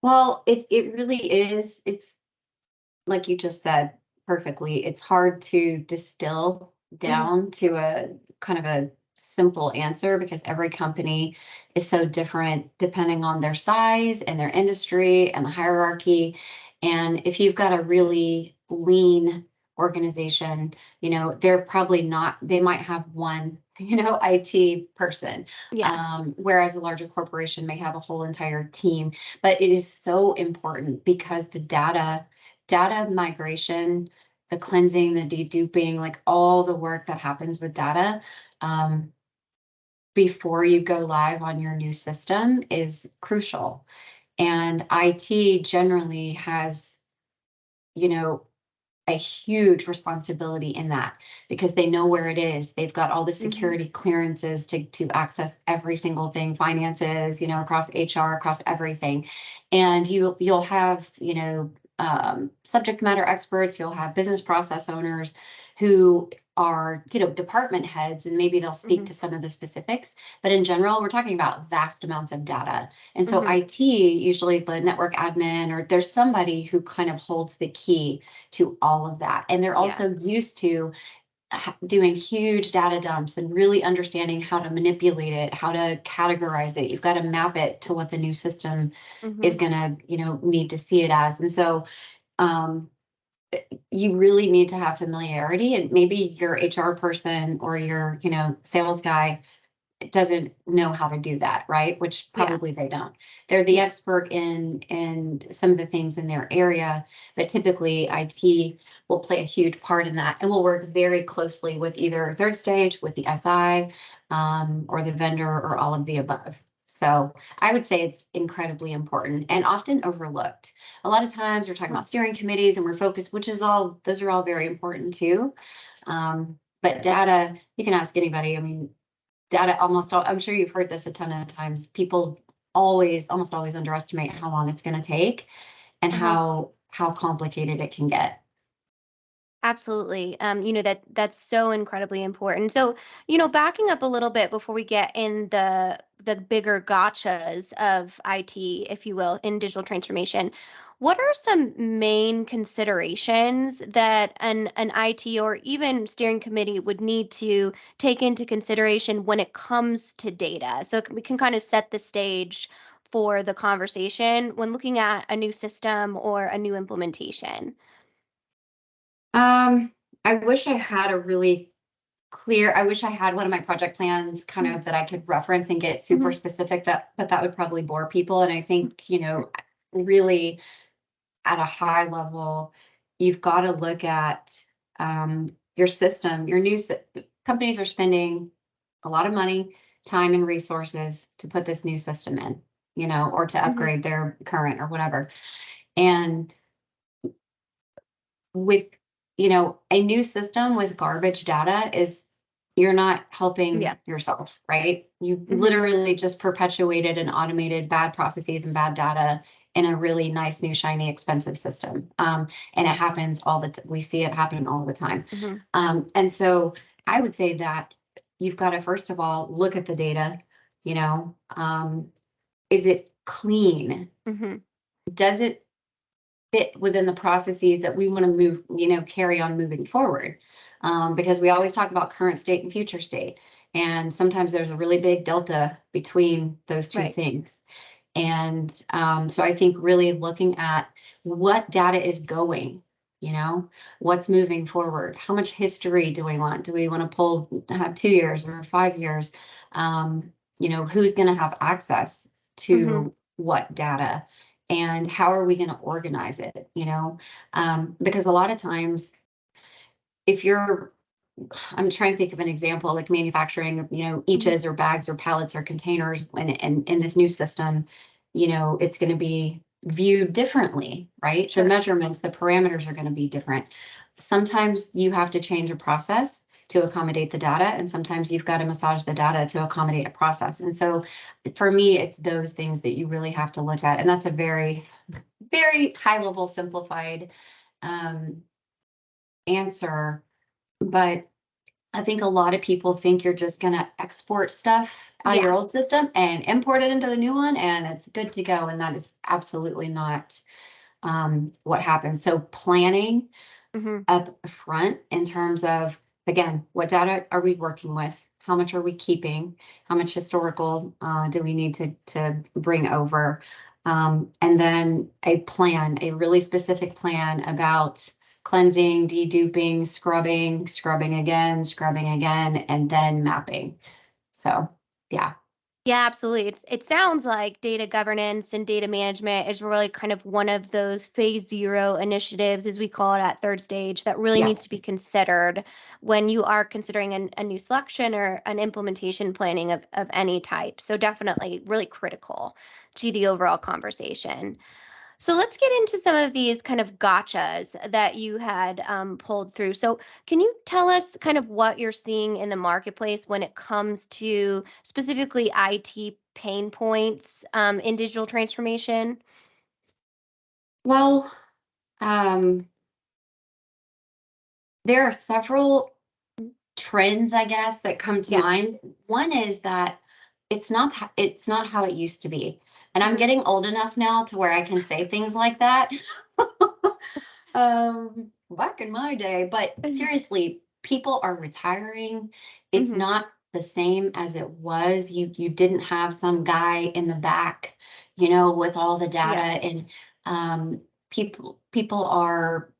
Well, it really is. It's like you just said perfectly. It's hard to distill down to a kind of a simple answer because every company is so different depending on their size and their industry and the hierarchy. And if you've got a really lean organization, they're probably not, they might have one, IT person. Whereas a larger corporation may have a whole entire team. But it is so important because the data migration, the cleansing, the deduping, like all the work that happens with data before you go live on your new system is crucial. And IT generally has, a huge responsibility in that because they know where it is. They've got all the security clearances to access every single thing, finances, across HR, across everything. And you'll have, subject matter experts, you'll have business process owners who are, department heads, and maybe they'll speak to some of the specifics. But in general, we're talking about vast amounts of data. And so IT, usually the network admin, or there's somebody who kind of holds the key to all of that. And they're also used to doing huge data dumps and really understanding how to manipulate it, how to categorize it. You've got to map it to what the new system is going to, need to see it as. And so you really need to have familiarity, and maybe your HR person or your, sales guy doesn't know how to do that, right? Which Yeah. probably they don't. They're the expert in some of the things in their area, but typically IT will play a huge part in that, and will work very closely with either third stage, with the SI, or the vendor, or all of the above. So I would say it's incredibly important and often overlooked. A lot of times we're talking about steering committees and we're focused, those are all very important too. But data, you can ask anybody. I mean, data I'm sure you've heard this a ton of times. People almost always underestimate how long it's going to take and how complicated it can get. Absolutely. That's so incredibly important. So, backing up a little bit before we get in the bigger gotchas of IT, if you will, in digital transformation, what are some main considerations that an IT or even steering committee would need to take into consideration when it comes to data? So we can kind of set the stage for the conversation when looking at a new system or a new implementation. I wish I had a really I wish I had one of my project plans kind of that I could reference and get super specific, but that would probably bore people. And I think, really at a high level, you've got to look at your system. Companies are spending a lot of money, time, and resources to put this new system in, or to upgrade their current or whatever. And with, a new system with garbage data you're not helping yourself, right? You literally just perpetuated and automated bad processes and bad data in a really nice, new, shiny, expensive system. And it happens we see it happen all the time. And so I would say that you've got to, first of all, look at the data, is it clean? Does it fit within the processes that we want to move, carry on moving forward? Because we always talk about current state and future state. And sometimes there's a really big delta between those two things. And so I think really looking at what data is going, what's moving forward, how much history do we want? Do we want to have 2 years or 5 years? Who's going to have access to what data? And how are we going to organize it? Because a lot of times, I'm trying to think of an example, like manufacturing, eaches or bags or pallets or containers, and in this new system, it's going to be viewed differently, right? The measurements, the parameters are going to be different. Sometimes you have to change a process to accommodate the data, and sometimes you've got to massage the data to accommodate a process. And so for me, it's those things that you really have to look at. And that's a very, very high level simplified answer. But I think a lot of people think you're just going to export stuff out of your old system and import it into the new one, and it's good to go. And that is absolutely not what happens. So planning up front in terms of, again, what data are we working with? How much are we keeping? How much historical do we need to bring over? And then a really specific plan about cleansing, deduping, scrubbing again, and then mapping. So, yeah. Yeah, absolutely. It sounds like data governance and data management is really kind of one of those phase 0 initiatives, as we call it at third stage, that really needs to be considered when you are considering a new selection or an implementation planning of any type. So definitely really critical to the overall conversation. So let's get into some of these kind of gotchas that you had pulled through. So can you tell us kind of what you're seeing in the marketplace when it comes to specifically IT pain points in digital transformation? Well, there are several trends, I guess, that come to mind. One is that it's not how it used to be. And I'm getting old enough now to where I can say things like that. Back in my day, but seriously, people are retiring. It's not the same as it was. You didn't have some guy in the back, with all the data, and people are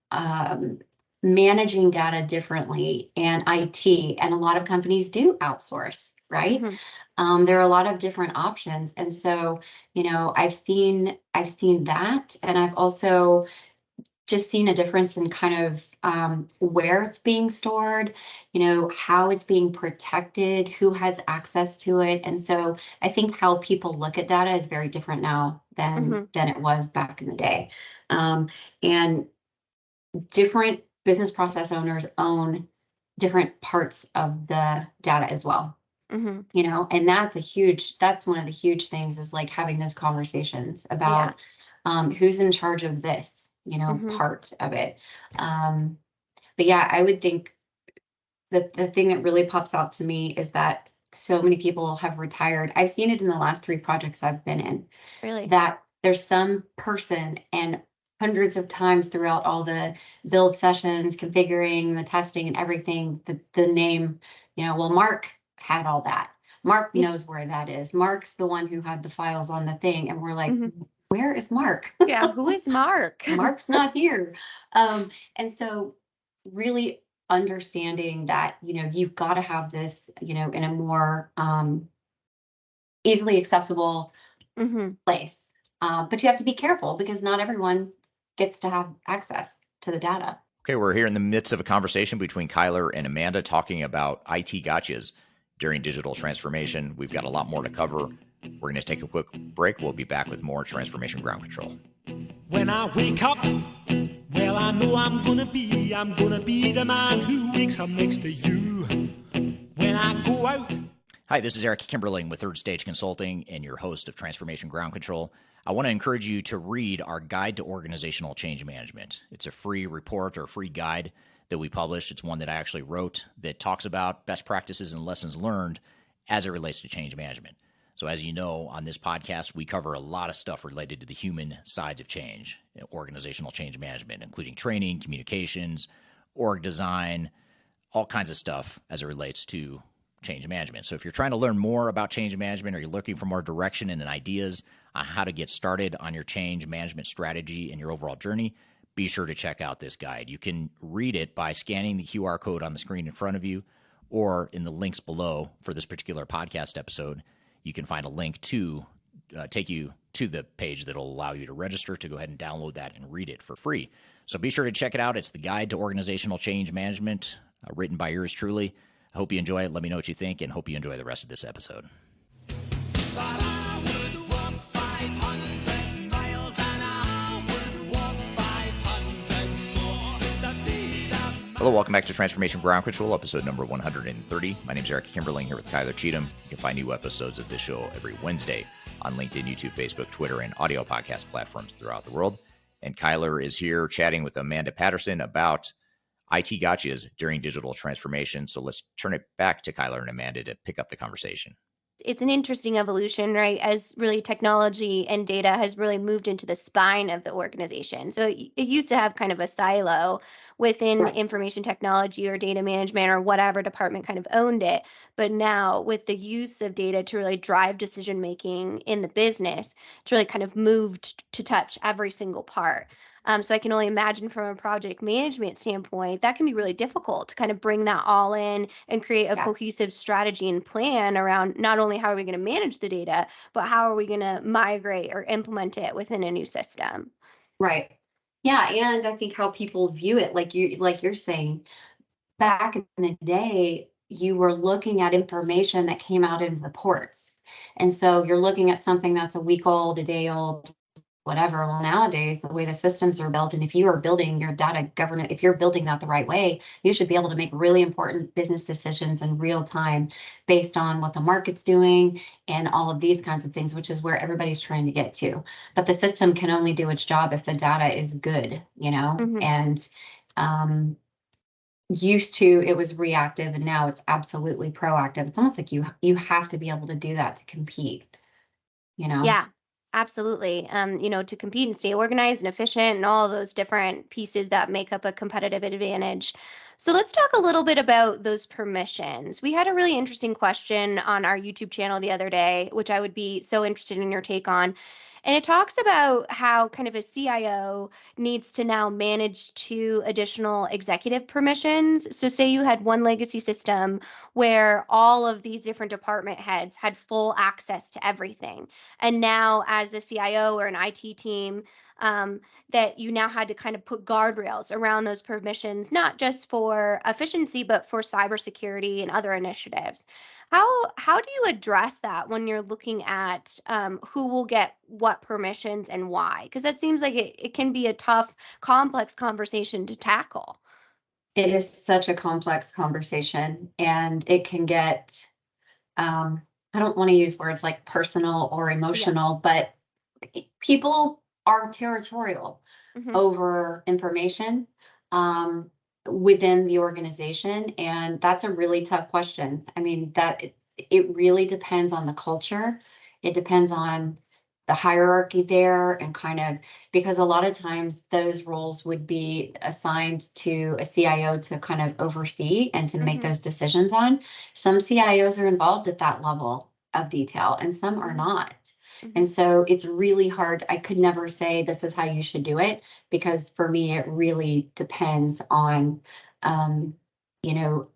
managing data differently and IT, and a lot of companies do outsource, right? There are a lot of different options. And so, I've seen that, and I've also just seen a difference in kind of where it's being stored, how it's being protected, who has access to it. And so I think how people look at data is very different now than it was back in the day. And different business process owners own different parts of the data as well. And that's one of the huge things, is like having those conversations about who's in charge of this, part of it. But yeah, I would think that the thing that really pops out to me is that so many people have retired. I've seen it in the last 3 projects I've been in. Really? That there's some person, and hundreds of times throughout all the build sessions, configuring, the testing and everything, the name, well, Mark had all that. Mark knows where that is. Mark's the one who had the files on the thing. And we're like, where is Mark? Yeah, who is Mark? Mark's not here. And so really understanding that, you've got to have this, in a more easily accessible place. But you have to be careful, because not everyone gets to have access to the data. Okay, we're here in the midst of a conversation between Kyler and Amanda talking about IT gotchas during digital transformation. We've got a lot more to cover. We're going to take a quick break. We'll be back with more Transformation Ground Control. When I wake up, well, I know I'm gonna be the man who wakes up next to you. When I go out. Hi, this is Eric Kimberling with Third Stage Consulting and your host of Transformation Ground Control. I want to encourage you to read our Guide to Organizational Change Management. It's a free report or free guide that we published. It's one that I actually wrote that talks about best practices and lessons learned as it relates to change management. So as you know, on this podcast, we cover a lot of stuff related to the human sides of change, organizational change management, including training, communications, org design, all kinds of stuff as it relates to change management. So if you're trying to learn more about change management, or you're looking for more direction and ideas on how to get started on your change management strategy and your overall journey, be sure to check out this guide. You can read it by scanning the QR code on the screen in front of you, or in the links below for this particular podcast episode. You can find a link to take you to the page that will allow you to register to go ahead and download that and read it for free. So be sure to check it out. It's the Guide to Organizational Change Management, written by yours truly. I hope you enjoy it. Let me know what you think, and hope you enjoy the rest of this episode. Hello, welcome back to Transformation Ground Control, episode number 130. My name is Eric Kimberling, here with Kyler Cheatham. You can find new episodes of this show every Wednesday on LinkedIn, YouTube, Facebook, Twitter, and audio podcast platforms throughout the world. And Kyler is here chatting with Amanda Patterson about IT gotchas during digital transformation. So let's turn it back to Kyler and Amanda to pick up the conversation. It's an interesting evolution, right? As really technology and data has really moved into the spine of the organization. So it used to have kind of a silo within information technology or data management or whatever department kind of owned it. But now with the use of data to really drive decision making in the business, it's really kind of moved to touch every single part. So I can only imagine from a project management standpoint, that can be really difficult to kind of bring that all in and create a cohesive strategy and plan around not only how are we going to manage the data, but how are we going to migrate or implement it within a new system. Right. Yeah. And I think how people view it, like you're saying, back in the day, you were looking at information that came out in reports. And so you're looking at something that's a week old, a day old, whatever. Well, nowadays, the way the systems are built, and if you are building your data governance, if you're building that the right way, you should be able to make really important business decisions in real time based on what the market's doing and all of these kinds of things, which is where everybody's trying to get to. But the system can only do its job if the data is good, and used to it was reactive, and now it's absolutely proactive. It's almost like you have to be able to do that to compete, Yeah. Absolutely. To compete and stay organized and efficient and all those different pieces that make up a competitive advantage. So let's talk a little bit about those permissions. We had a really interesting question on our YouTube channel the other day, which I would be so interested in your take on. And it talks about how kind of a CIO needs to now manage 2 additional executive permissions. So say you had one legacy system where all of these different department heads had full access to everything. And now as a CIO or an IT team, that you now had to kind of put guardrails around those permissions, not just for efficiency, but for cybersecurity and other initiatives. How do you address that when you're looking at who will get what permissions and why? Because that seems like it can be a tough, complex conversation to tackle. It is such a complex conversation, and it can get, I don't want to use words like personal or emotional, but people are territorial Mhm. over information within the organization, and that's a really tough question. I mean, it really depends on the culture. It depends on the hierarchy there, and kind of, because a lot of times those roles would be assigned to a CIO to kind of oversee and to make Mhm. those decisions on. Some CIOs are involved at that level of detail, and some are Mhm. not. Mhm. And so it's really hard. I could never say this is how you should do it, because for me, it really depends on,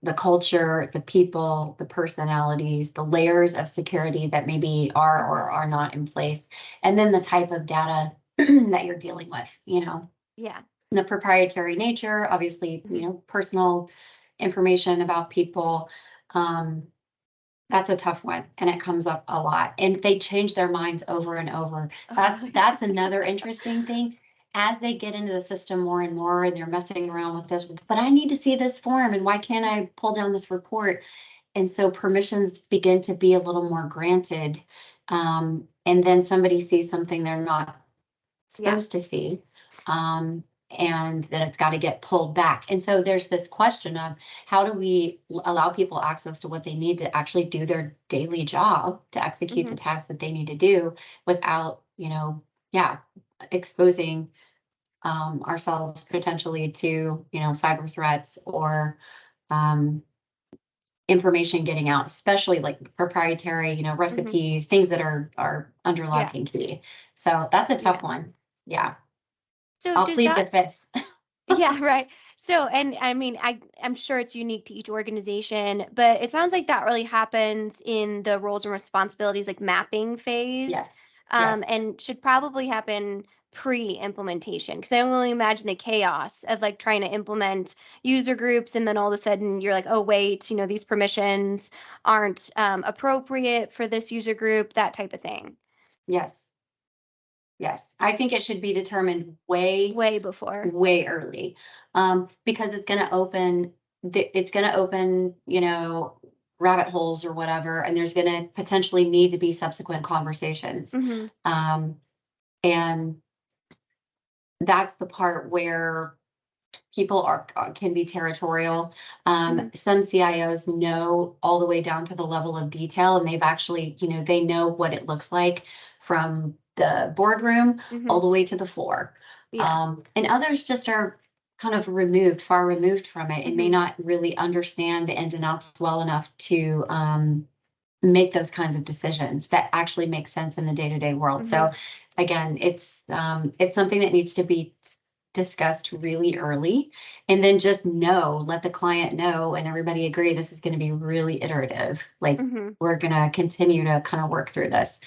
the culture, the people, the personalities, the layers of security that maybe are or are not in place, and then the type of data that you're dealing with, Yeah. the proprietary nature, obviously, Mhm. personal information about people. Um, that's a tough one, and it comes up a lot, and they change their minds over and over. That's another interesting thing. As they get into the system more and more, and they're messing around with this, but I need to see this form, and why can't I pull down this report? And so permissions begin to be a little more granted. And then somebody sees something they're not Yeah. supposed to see. And then it's got to get pulled back. And so there's this question of, how do we allow people access to what they need to actually do their daily job, to execute the Mhm. tasks that they need to do, without, yeah, exposing ourselves potentially to, cyber threats, or um, information getting out, especially like proprietary, Mhm. recipes, things that are under lock Yeah. and key. So that's a tough Yeah. one. Yeah. So I'll does plead the that fifth. Yeah, right. So, and I mean, I'm sure it's unique to each organization, but it sounds like that really happens in the roles and responsibilities like mapping phase, Yes. Yes. and should probably happen pre-implementation, because I only imagine the chaos of like trying to implement user groups and then all of a sudden you're like, oh wait, these permissions aren't appropriate for this user group, that type of thing, Yes. Yes. I think it should be determined way, way before. way early. Because it's gonna open, rabbit holes or whatever, and there's gonna potentially need to be subsequent conversations. Hmm. Um, and that's the part where people can be territorial. Hmm. Some CIOs know all the way down to the level of detail, and they've actually, they know what it looks like from the boardroom Hmm. all the way to the floor. Yeah. And others just are kind of far removed from it, and may Hmm. not really understand the ins and outs well enough to make those kinds of decisions that actually make sense in the day-to-day world. Hmm. So again, it's something that needs to be discussed really early, and then just let the client know and everybody agree this is going to be really iterative. Like, Hmm. we're going to continue to kind of work through this.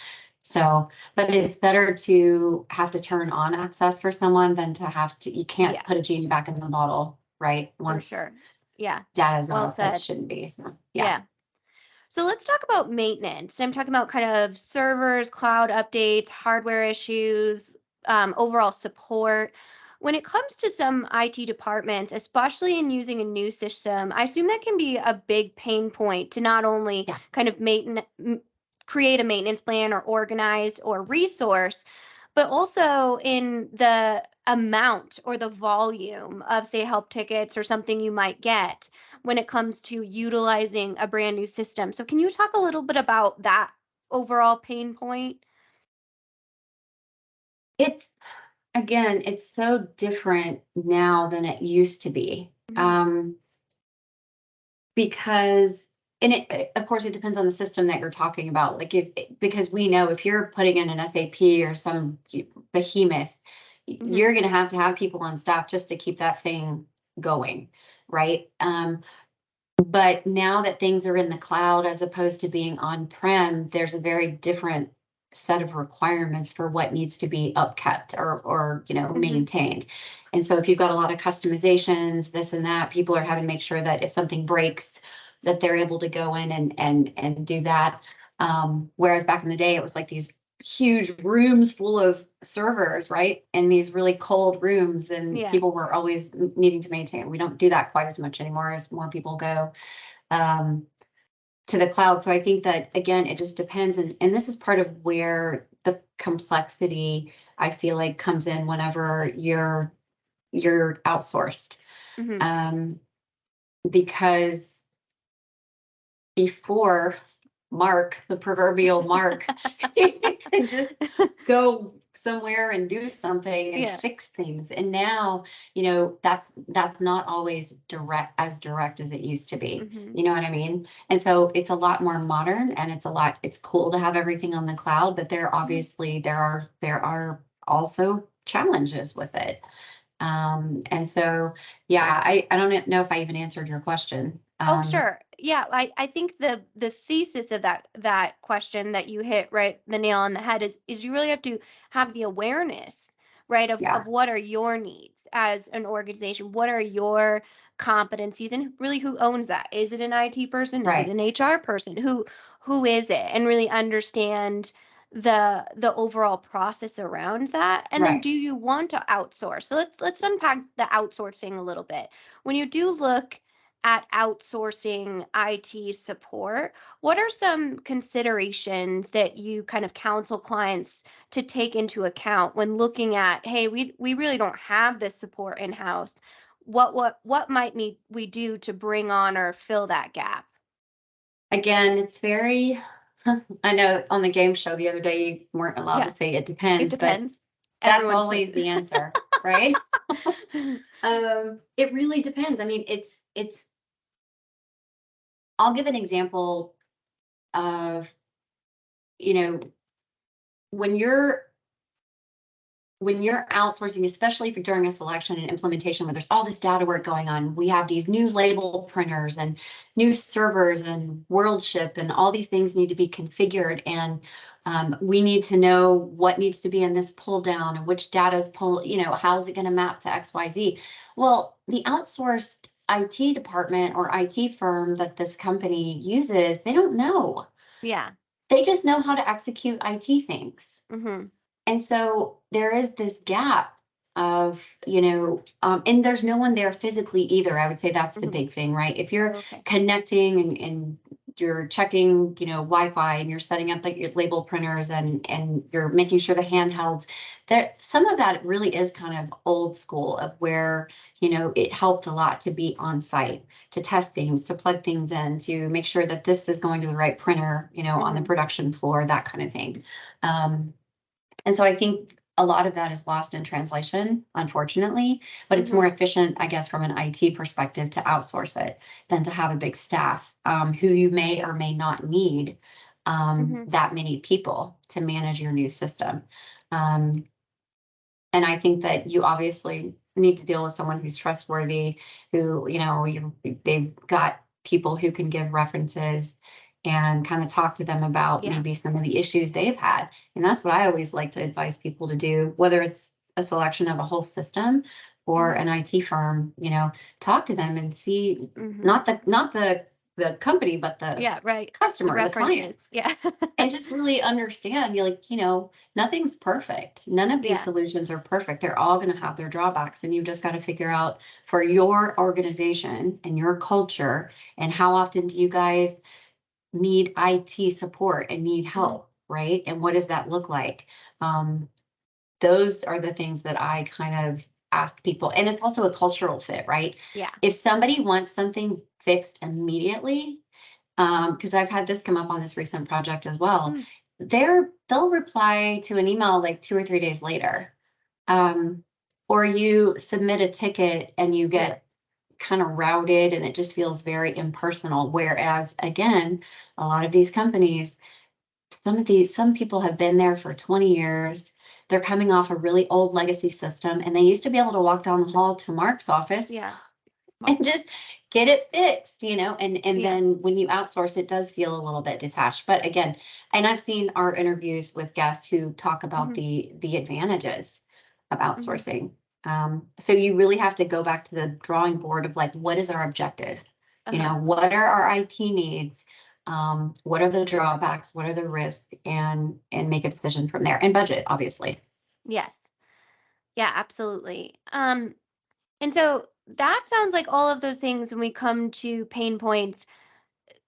So, but it's better to have to turn on access for someone than to you can't Yeah. put a genie back in the bottle, right? For Once sure. Yeah. data's Well out, that said. shouldn't be. So, yeah. Yeah. So let's talk about maintenance. I'm talking about kind of servers, cloud updates, hardware issues, overall support. When it comes to some IT departments, especially in using a new system, I assume that can be a big pain point to not only Yeah. kind of create a maintenance plan or organize or resource, but also in the amount or the volume of, say, help tickets or something you might get when it comes to utilizing a brand new system. So can you talk a little bit about that overall pain point? It's Again, it's so different now than it used to be. Mhm. Because and it, of course, it depends on the system that you're talking about. Like because we know if you're putting in an SAP or some behemoth, you're going to have people on staff just to keep that thing going, right? But now that things are in the cloud as opposed to being on-prem, there's a very different set of requirements for what needs to be upkept or maintained. And so if you've got a lot of customizations, this and that, people are having to make sure that if something breaks, that they're able to go in and do that. Whereas back in the day, it was like these huge rooms full of servers, right? And these really cold rooms, and people were always needing to maintain. We don't do that quite as much anymore as more people go to the cloud. So I think that, again, it just depends. And this is part of where the complexity, I feel like, comes in whenever you're outsourced. Because before Mark, the proverbial Mark, can just go somewhere and do something and fix things. And now, that's not always direct as it used to be. You know what I mean? And so it's a lot more modern, and it's cool to have everything on the cloud, but there are also challenges with it. And so, I don't know if I even answered your question. Oh, sure. Yeah, I think the thesis of that question that you hit right the nail on the head is you really have to have the awareness, right, of what are your needs as an organization, what are your competencies, and really who owns that? Is it an IT person? Is it an HR person? Who is it? And really understand the overall process around that. And then, do you want to outsource? So let's unpack the outsourcing a little bit. When you do look at outsourcing IT support, what are some considerations that you kind of counsel clients to take into account when looking at, hey, we really don't have this support in-house? What might we do to bring on or fill that gap? Again, it's very, I know on the game show the other day, you weren't allowed to say it depends, but that's always the answer, right? It really depends. I mean, it's, I'll give an example of, when you're outsourcing, especially during a selection and implementation where there's all this data work going on, we have these new label printers and new servers and WorldShip, and all these things need to be configured. And we need to know what needs to be in this pull down and which data is how is it going to map to XYZ? Well, the outsourced IT department or IT firm that this company uses, they don't know. Yeah. They just know how to execute IT things. And so there is this gap of, and there's no one there physically either. I would say that's the big thing, right? If you're connecting and you're checking, Wi-Fi, and you're setting up like your label printers and you're making sure the handhelds, some of that really is kind of old school of where, it helped a lot to be on site, to test things, to plug things in, to make sure that this is going to the right printer, on the production floor, that kind of thing. And so I think a lot of that is lost in translation, unfortunately, but it's more efficient, I guess, from an IT perspective to outsource it than to have a big staff who you may or may not need that many people to manage your new system. And I think that you obviously need to deal with someone who's trustworthy, who, they've got people who can give references and kind of talk to them about maybe some of the issues they've had. And that's what I always like to advise people to do, whether it's a selection of a whole system or an IT firm, talk to them and see not the company, but the customer, the client. And just really understand, you're like, nothing's perfect. None of these solutions are perfect. They're all going to have their drawbacks. And you've just got to figure out for your organization and your culture, and how often do you guys need IT support and need help, right? And what does that look like? Those are the things that I kind of ask people. And it's also a cultural fit, right? Yeah. If somebody wants something fixed immediately, because I've had this come up on this recent project as well, they'll reply to an email like 2 or 3 days later. Or you submit a ticket and you get kind of routed and it just feels very impersonal. Whereas again, a lot of these companies, some people have been there for 20 years. They're coming off a really old legacy system, and they used to be able to walk down the hall to Mark's office Yeah. and just get it fixed, and Yeah. then when you outsource, it does feel a little bit detached. But again, and I've seen our interviews with guests who talk about the advantages of outsourcing. So you really have to go back to the drawing board of like, what is our objective? What are our IT needs? What are the drawbacks? What are the risks? And make a decision from there, and budget, obviously. Yes. Yeah, absolutely. And so that sounds like all of those things when we come to pain points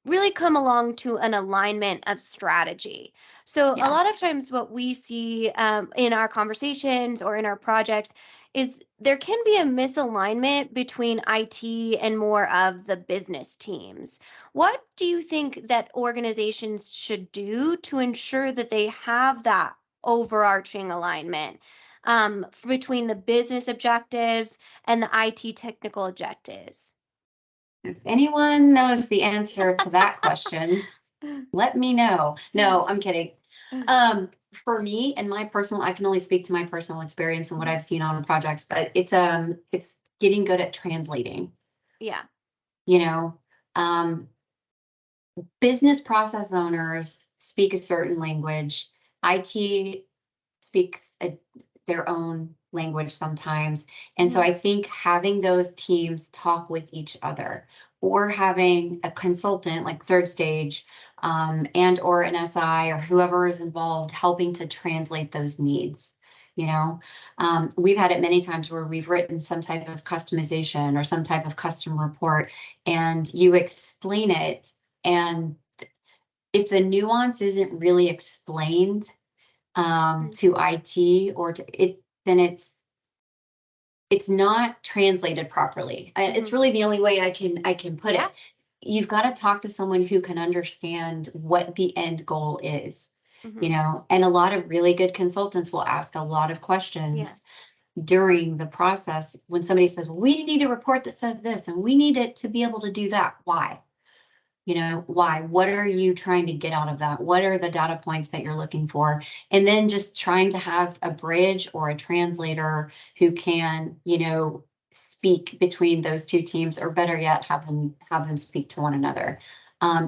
really come along to an alignment of strategy. So a Yeah. lot of times what we see in our conversations or in our projects is there can be a misalignment between IT and more of the business teams. What do you think that organizations should do to ensure that they have that overarching alignment between the business objectives and the IT technical objectives? If anyone knows the answer to that question, let me know. No, I'm kidding. For me and my personal, I can only speak to my personal experience and what I've seen on projects, but it's getting good at translating. Yeah. Business process owners speak a certain language. IT speaks their own language sometimes. And so I think having those teams talk with each other, or having a consultant like Third Stage and or an SI or whoever is involved helping to translate those needs. We've had it many times where we've written some type of customization or some type of custom report, and you explain it, and if the nuance isn't really explained to IT or to it, then it's not translated properly. It's really the only way I can put it. You've got to talk to someone who can understand what the end goal is. And a lot of really good consultants will ask a lot of questions during the process. When somebody says, well, we need a report that says this and we need it to be able to do that. Why? Why? What are you trying to get out of that? What are the data points that you're looking for? And then just trying to have a bridge or a translator who can, speak between those two teams, or better yet, have them speak to one another,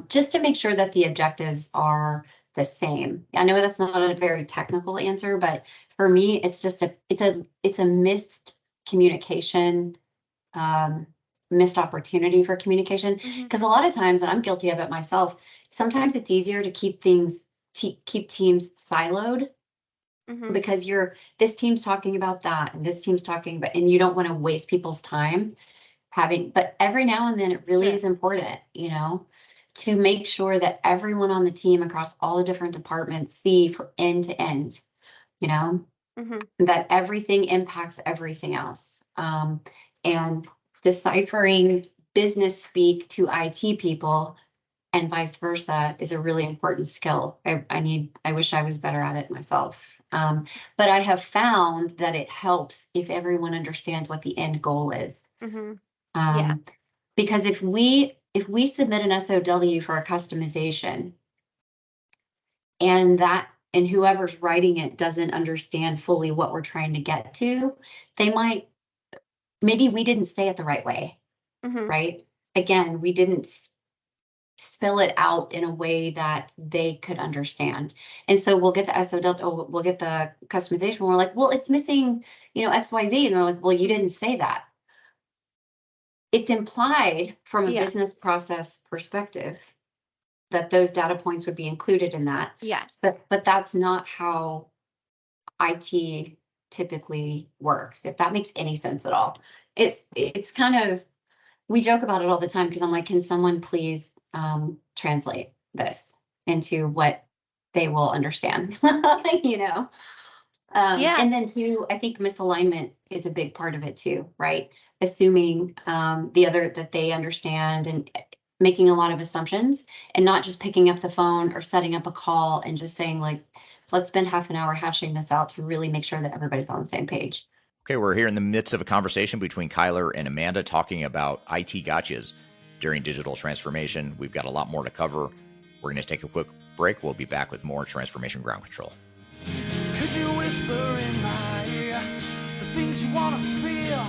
just to make sure that the objectives are the same. I know that's not a very technical answer, but for me, it's just it's a missed communication, missed opportunity for communication. Because a lot of times, and I'm guilty of it myself, sometimes it's easier to keep teams siloed, because this team's talking about that and this team's talking about, and you don't want to waste people's time but every now and then it really is important, to make sure that everyone on the team across all the different departments see for end to end, that everything impacts everything else. And deciphering business speak to IT people and vice versa is a really important skill. I wish I was better at it myself. But I have found that it helps if everyone understands what the end goal is. Because if we submit an SOW for a customization, and whoever's writing it doesn't understand fully what we're trying to get to, maybe we didn't say it the right way, right? Again, we didn't spill it out in a way that they could understand. And so we'll get the SOW, or we'll get the customization. We're like, well, it's missing, XYZ. And they're like, well, you didn't say that. It's implied from a business process perspective that those data points would be included in that. Yes. But that's not how IT typically works, if that makes any sense at all. It's kind of, we joke about it all the time, because I'm like, can someone please translate this into what they will understand? And then too, I think misalignment is a big part of it too, right? Assuming that they understand, and making a lot of assumptions, and not just picking up the phone or setting up a call and just saying like, let's spend half an hour hashing this out to really make sure that everybody's on the same page. Okay, we're here in the midst of a conversation between Kyler and Amanda talking about IT gotchas during digital transformation. We've got a lot more to cover. We're going to take a quick break. We'll be back with more Transformation Ground Control. Could you whisper in my ear the things you want to feel?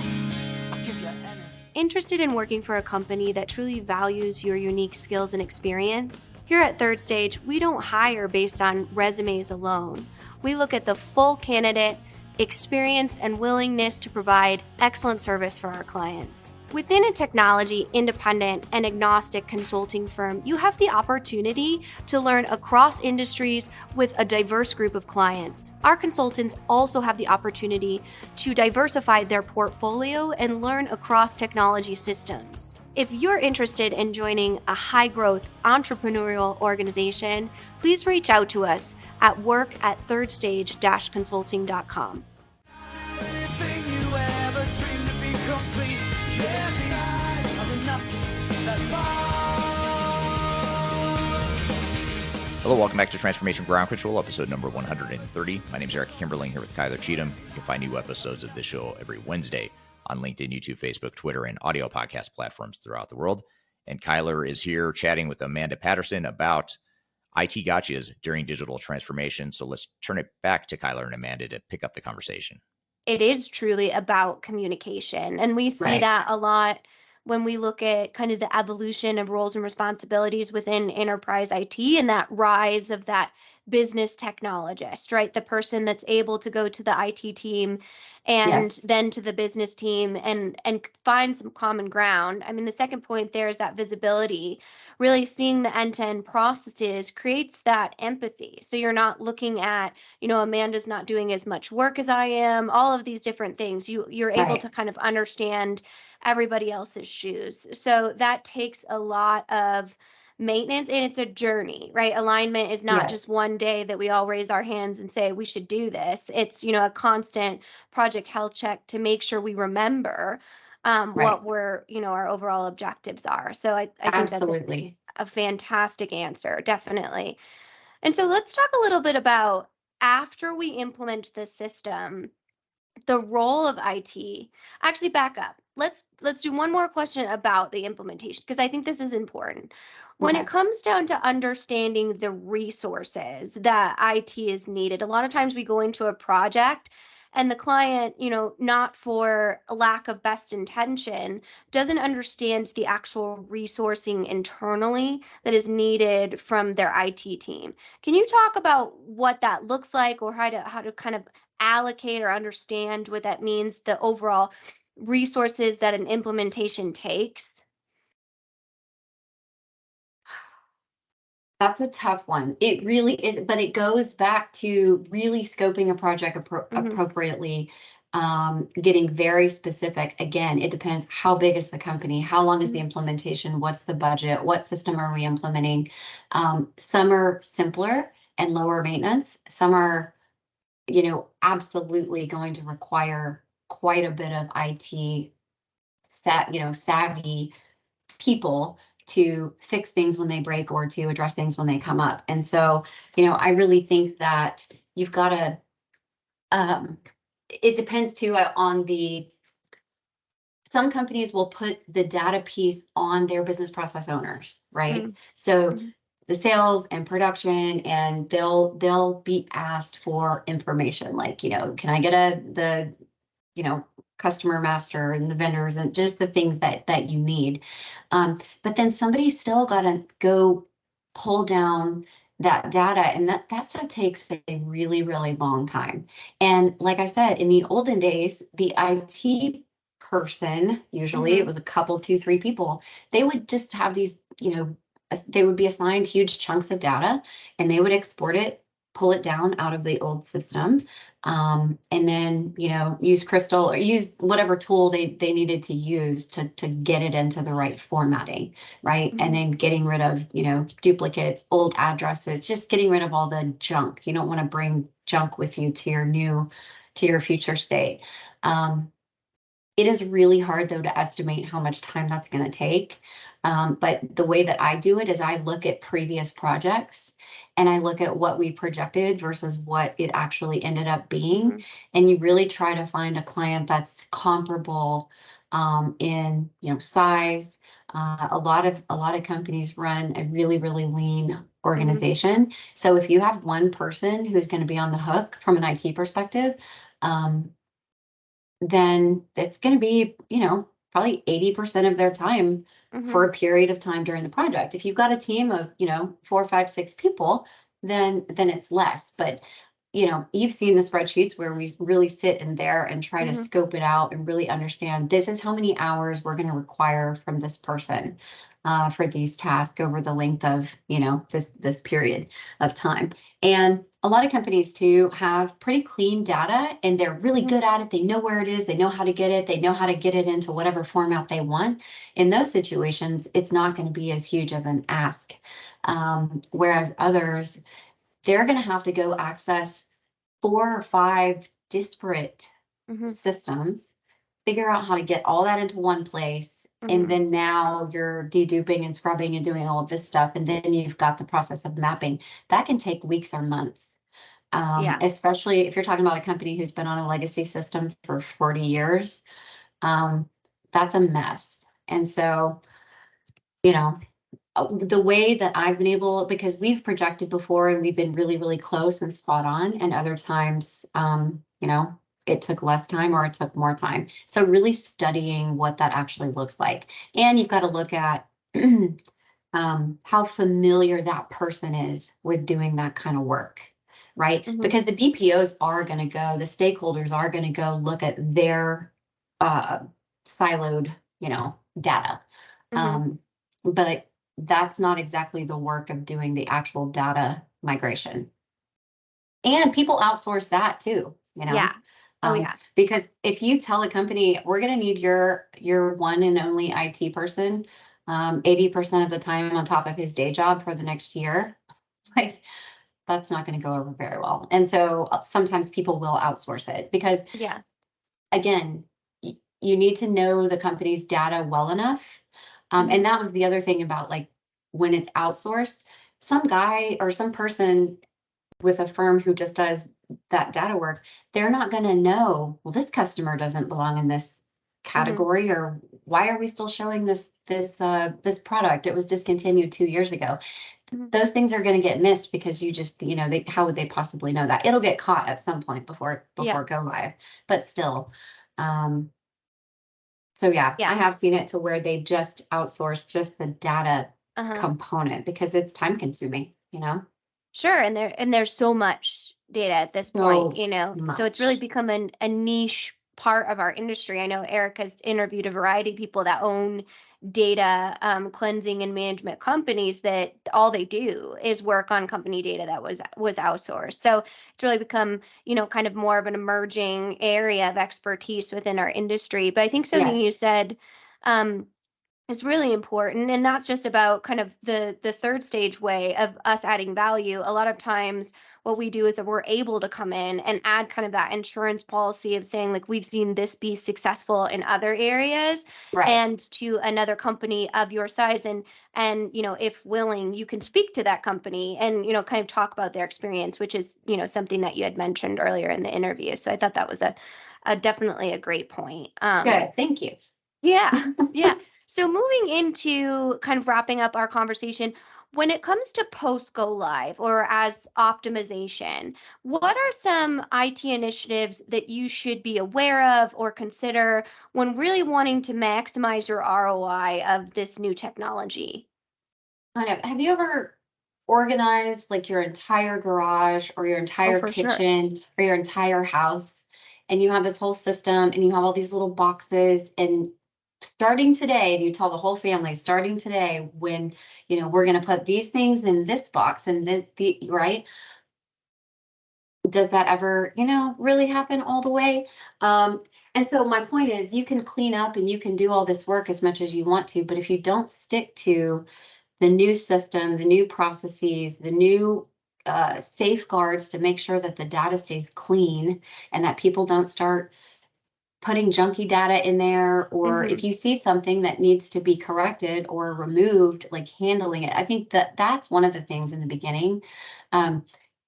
I'll give you anything. Interested in working for a company that truly values your unique skills and experience? Here at Third Stage, we don't hire based on resumes alone. We look at the full candidate, experience, and willingness to provide excellent service for our clients. Within a technology, independent, and agnostic consulting firm, you have the opportunity to learn across industries with a diverse group of clients. Our consultants also have the opportunity to diversify their portfolio and learn across technology systems. If you're interested in joining a high-growth entrepreneurial organization, please reach out to us at work@thirdstage-consulting.com. Anything you ever dreamed to be complete. Yes, I of nothing that's all. Hello, welcome back to Transformation Ground Control, episode number 130. My name is Eric Kimberling here with Kyler Cheatham. You can find new episodes of this show every Wednesday on LinkedIn, YouTube, Facebook, Twitter, and audio podcast platforms throughout the world. And Kyler is here chatting with Amanda Patterson about IT gotchas during digital transformation. So let's turn it back to Kyler and Amanda to pick up the conversation. It is truly about communication. And we see Right. that a lot when we look at kind of the evolution of roles and responsibilities within enterprise IT and that rise of that business technologist, right? The person that's able to go to the IT team and Yes. then to the business team and find some common ground. I mean, the second point there is that visibility. Really seeing the end-to-end processes creates that empathy. So you're not looking at, Amanda's not doing as much work as I am, all of these different things. You're able Right. to kind of understand everybody else's shoes. So that takes a lot of maintenance, and it's a journey, right? Alignment is not just Yes. one day that we all raise our hands and say we should do this. It's, a constant project health check to make sure we remember Right. what our overall objectives are. So I think that's Absolutely. a fantastic answer, definitely. And so let's talk a little bit about after we implement the system, the role of IT. Actually, back up. Let's do one more question about the implementation because I think this is important. When Okay. it comes down to understanding the resources that IT is needed, a lot of times we go into a project and the client, not for a lack of best intention, doesn't understand the actual resourcing internally that is needed from their IT team. Can you talk about what that looks like or how to kind of allocate or understand what that means, the overall resources that an implementation takes? That's a tough one. It really is, but it goes back to really scoping a project appropriately, getting very specific. Again, it depends how big is the company, how long is the implementation, what's the budget, what system are we implementing. Some are simpler and lower maintenance. Some are, absolutely going to require quite a bit of IT savvy people to fix things when they break or to address things when they come up. And so, I really think that you've got to, it depends too on some companies will put the data piece on their business process owners, right? So the sales and production, and they'll be asked for information like, can I get the customer master and the vendors and just the things that you need. But then somebody's still got to go pull down that data, and that stuff takes a really, really long time. And like I said, in the olden days, the IT person, usually it was a couple, 2-3 people, they would just have these, they would be assigned huge chunks of data and they would export it, pull it down out of the old system. And then, use Crystal or use whatever tool they needed to use to get it into the right formatting, right? And then getting rid of, duplicates, old addresses, just getting rid of all the junk. You don't want to bring junk with you to your future state. It is really hard though to estimate how much time that's going to take. But the way that I do it is I look at previous projects and I look at what we projected versus what it actually ended up being. And you really try to find a client that's comparable in, size. A lot of companies run a really, really lean organization. So if you have one person who's going to be on the hook from an IT perspective, then it's going to be, probably 80% of their time for a period of time during the project. If you've got a team of, 4, 5, 6 people, then it's less. But, you've seen the spreadsheets where we really sit in there and try to scope it out and really understand this is how many hours we're going to require from this person for these tasks over the length of, this period of time. And a lot of companies too have pretty clean data and they're really good at it. They know where it is. They know how to get it. They know how to get it into whatever format they want. In those situations, it's not going to be as huge of an ask. Whereas others, they're going to have to go access 4 or 5 disparate systems, figure out how to get all that into one place. And then now you're deduping and scrubbing and doing all of this stuff. And then you've got the process of mapping. That can take weeks or months. Especially if you're talking about a company who's been on a legacy system for 40 years, that's a mess. And so, the way that I've been able, because we've projected before and we've been really, really close and spot on, and other times, it took less time or it took more time. So really studying what that actually looks like. And you've got to look at how familiar that person is with doing that kind of work, right? Because the BPOs are going to go, the stakeholders are going to go look at their siloed, data. But that's not exactly the work of doing the actual data migration. And people outsource that too, Yeah. Because if you tell a company, we're going to need your one and only IT person 80% of the time on top of his day job for the next year, like that's not going to go over very well. And so sometimes people will outsource it because, again, you need to know the company's data well enough. And that was the other thing about like when it's outsourced, some guy or some person with a firm who just does that data work, they're not going to know, well, this customer doesn't belong in this category, or why are we still showing this product? It was discontinued 2 years ago. Those things are going to get missed because you just, how would they possibly know that? It'll get caught at some point before go live, but still. So I have seen it to where they just outsource just the data component because it's time consuming, Sure, and there's so much data at this point, so it's really become a niche part of our industry. I know Eric has interviewed a variety of people that own data cleansing and management companies that all they do is work on company data that was outsourced. So it's really become, kind of more of an emerging area of expertise within our industry. But I think something you said is really important, and that's just about kind of the third stage way of us adding value. A lot of times what we do is that we're able to come in and add kind of that insurance policy of saying like we've seen this be successful in other areas, and to another company of your size, and if willing, you can speak to that company and kind of talk about their experience, which is something that you had mentioned earlier in the interview. So I thought that was a definitely a great point. Good, thank you. Yeah. So moving into kind of wrapping up our conversation, when it comes to post go live or as optimization, what are some IT initiatives that you should be aware of or consider when really wanting to maximize your ROI of this new technology? Have you ever organized like your entire garage or your entire kitchen or your entire house, and you have this whole system and you have all these little boxes, and starting today, and you tell the whole family starting today when we're going to put these things in this box and the right? Does that ever really happen all the way? And so my point is, you can clean up and you can do all this work as much as you want to, but if you don't stick to the new system, the new processes, the new safeguards to make sure that the data stays clean and that people don't start putting junky data in there, or if you see something that needs to be corrected or removed, like handling it. I think that that's one of the things in the beginning.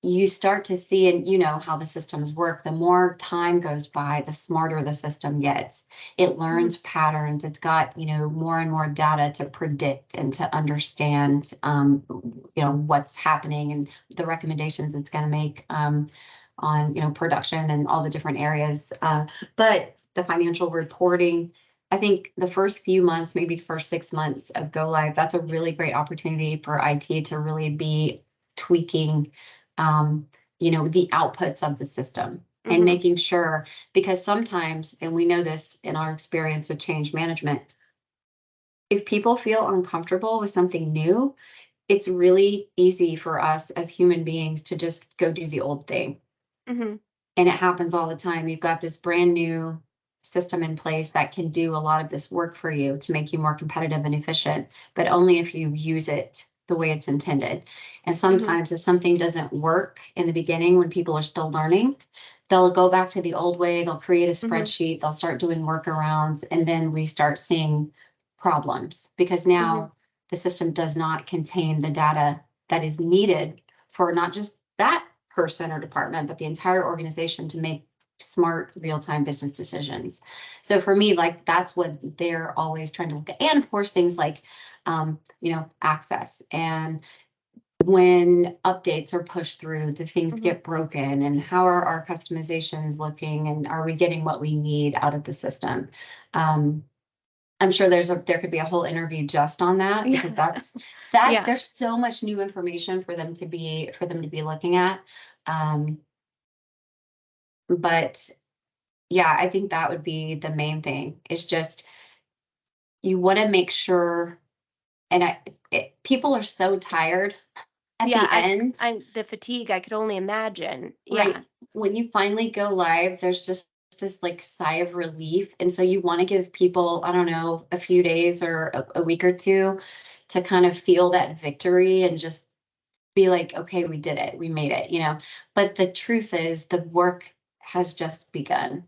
You start to see, and you know how the systems work, the more time goes by, the smarter the system gets. It learns patterns. It's got, you know, more and more data to predict and to understand, you know, what's happening and the recommendations it's going to make on, you know, production and all the different areas. But the financial reporting, I think the first few months, maybe the first 6 months of go live, that's a really great opportunity for IT to really be tweaking, you know, the outputs of the system and making sure, because sometimes, and we know this in our experience with change management, if people feel uncomfortable with something new, it's really easy for us as human beings to just go do the old thing. And it happens all the time. You've got this brand new system in place that can do a lot of this work for you to make you more competitive and efficient, but only if you use it the way it's intended. And sometimes if something doesn't work in the beginning when people are still learning, they'll go back to the old way, they'll create a spreadsheet, they'll start doing workarounds, and then we start seeing problems because now the system does not contain the data that is needed for not just that person or department, but the entire organization to make smart real-time business decisions. So for me, like, that's what they're always trying to look at. And of course, things like, you know, access, and when updates are pushed through, do things get broken, and how are our customizations looking, and are we getting what we need out of the system? I'm sure there could be a whole interview just on that, because there's so much new information for them to be looking at. But yeah, I think that would be the main thing. It's just, you want to make sure, and people are so tired at the end. The fatigue, I could only imagine. Right. When you finally go live, there's just this like sigh of relief. And so you want to give people, I don't know, a few days or a week or two to kind of feel that victory and just be like, okay, we did it. We made it, you know. But the truth is, the work has just begun.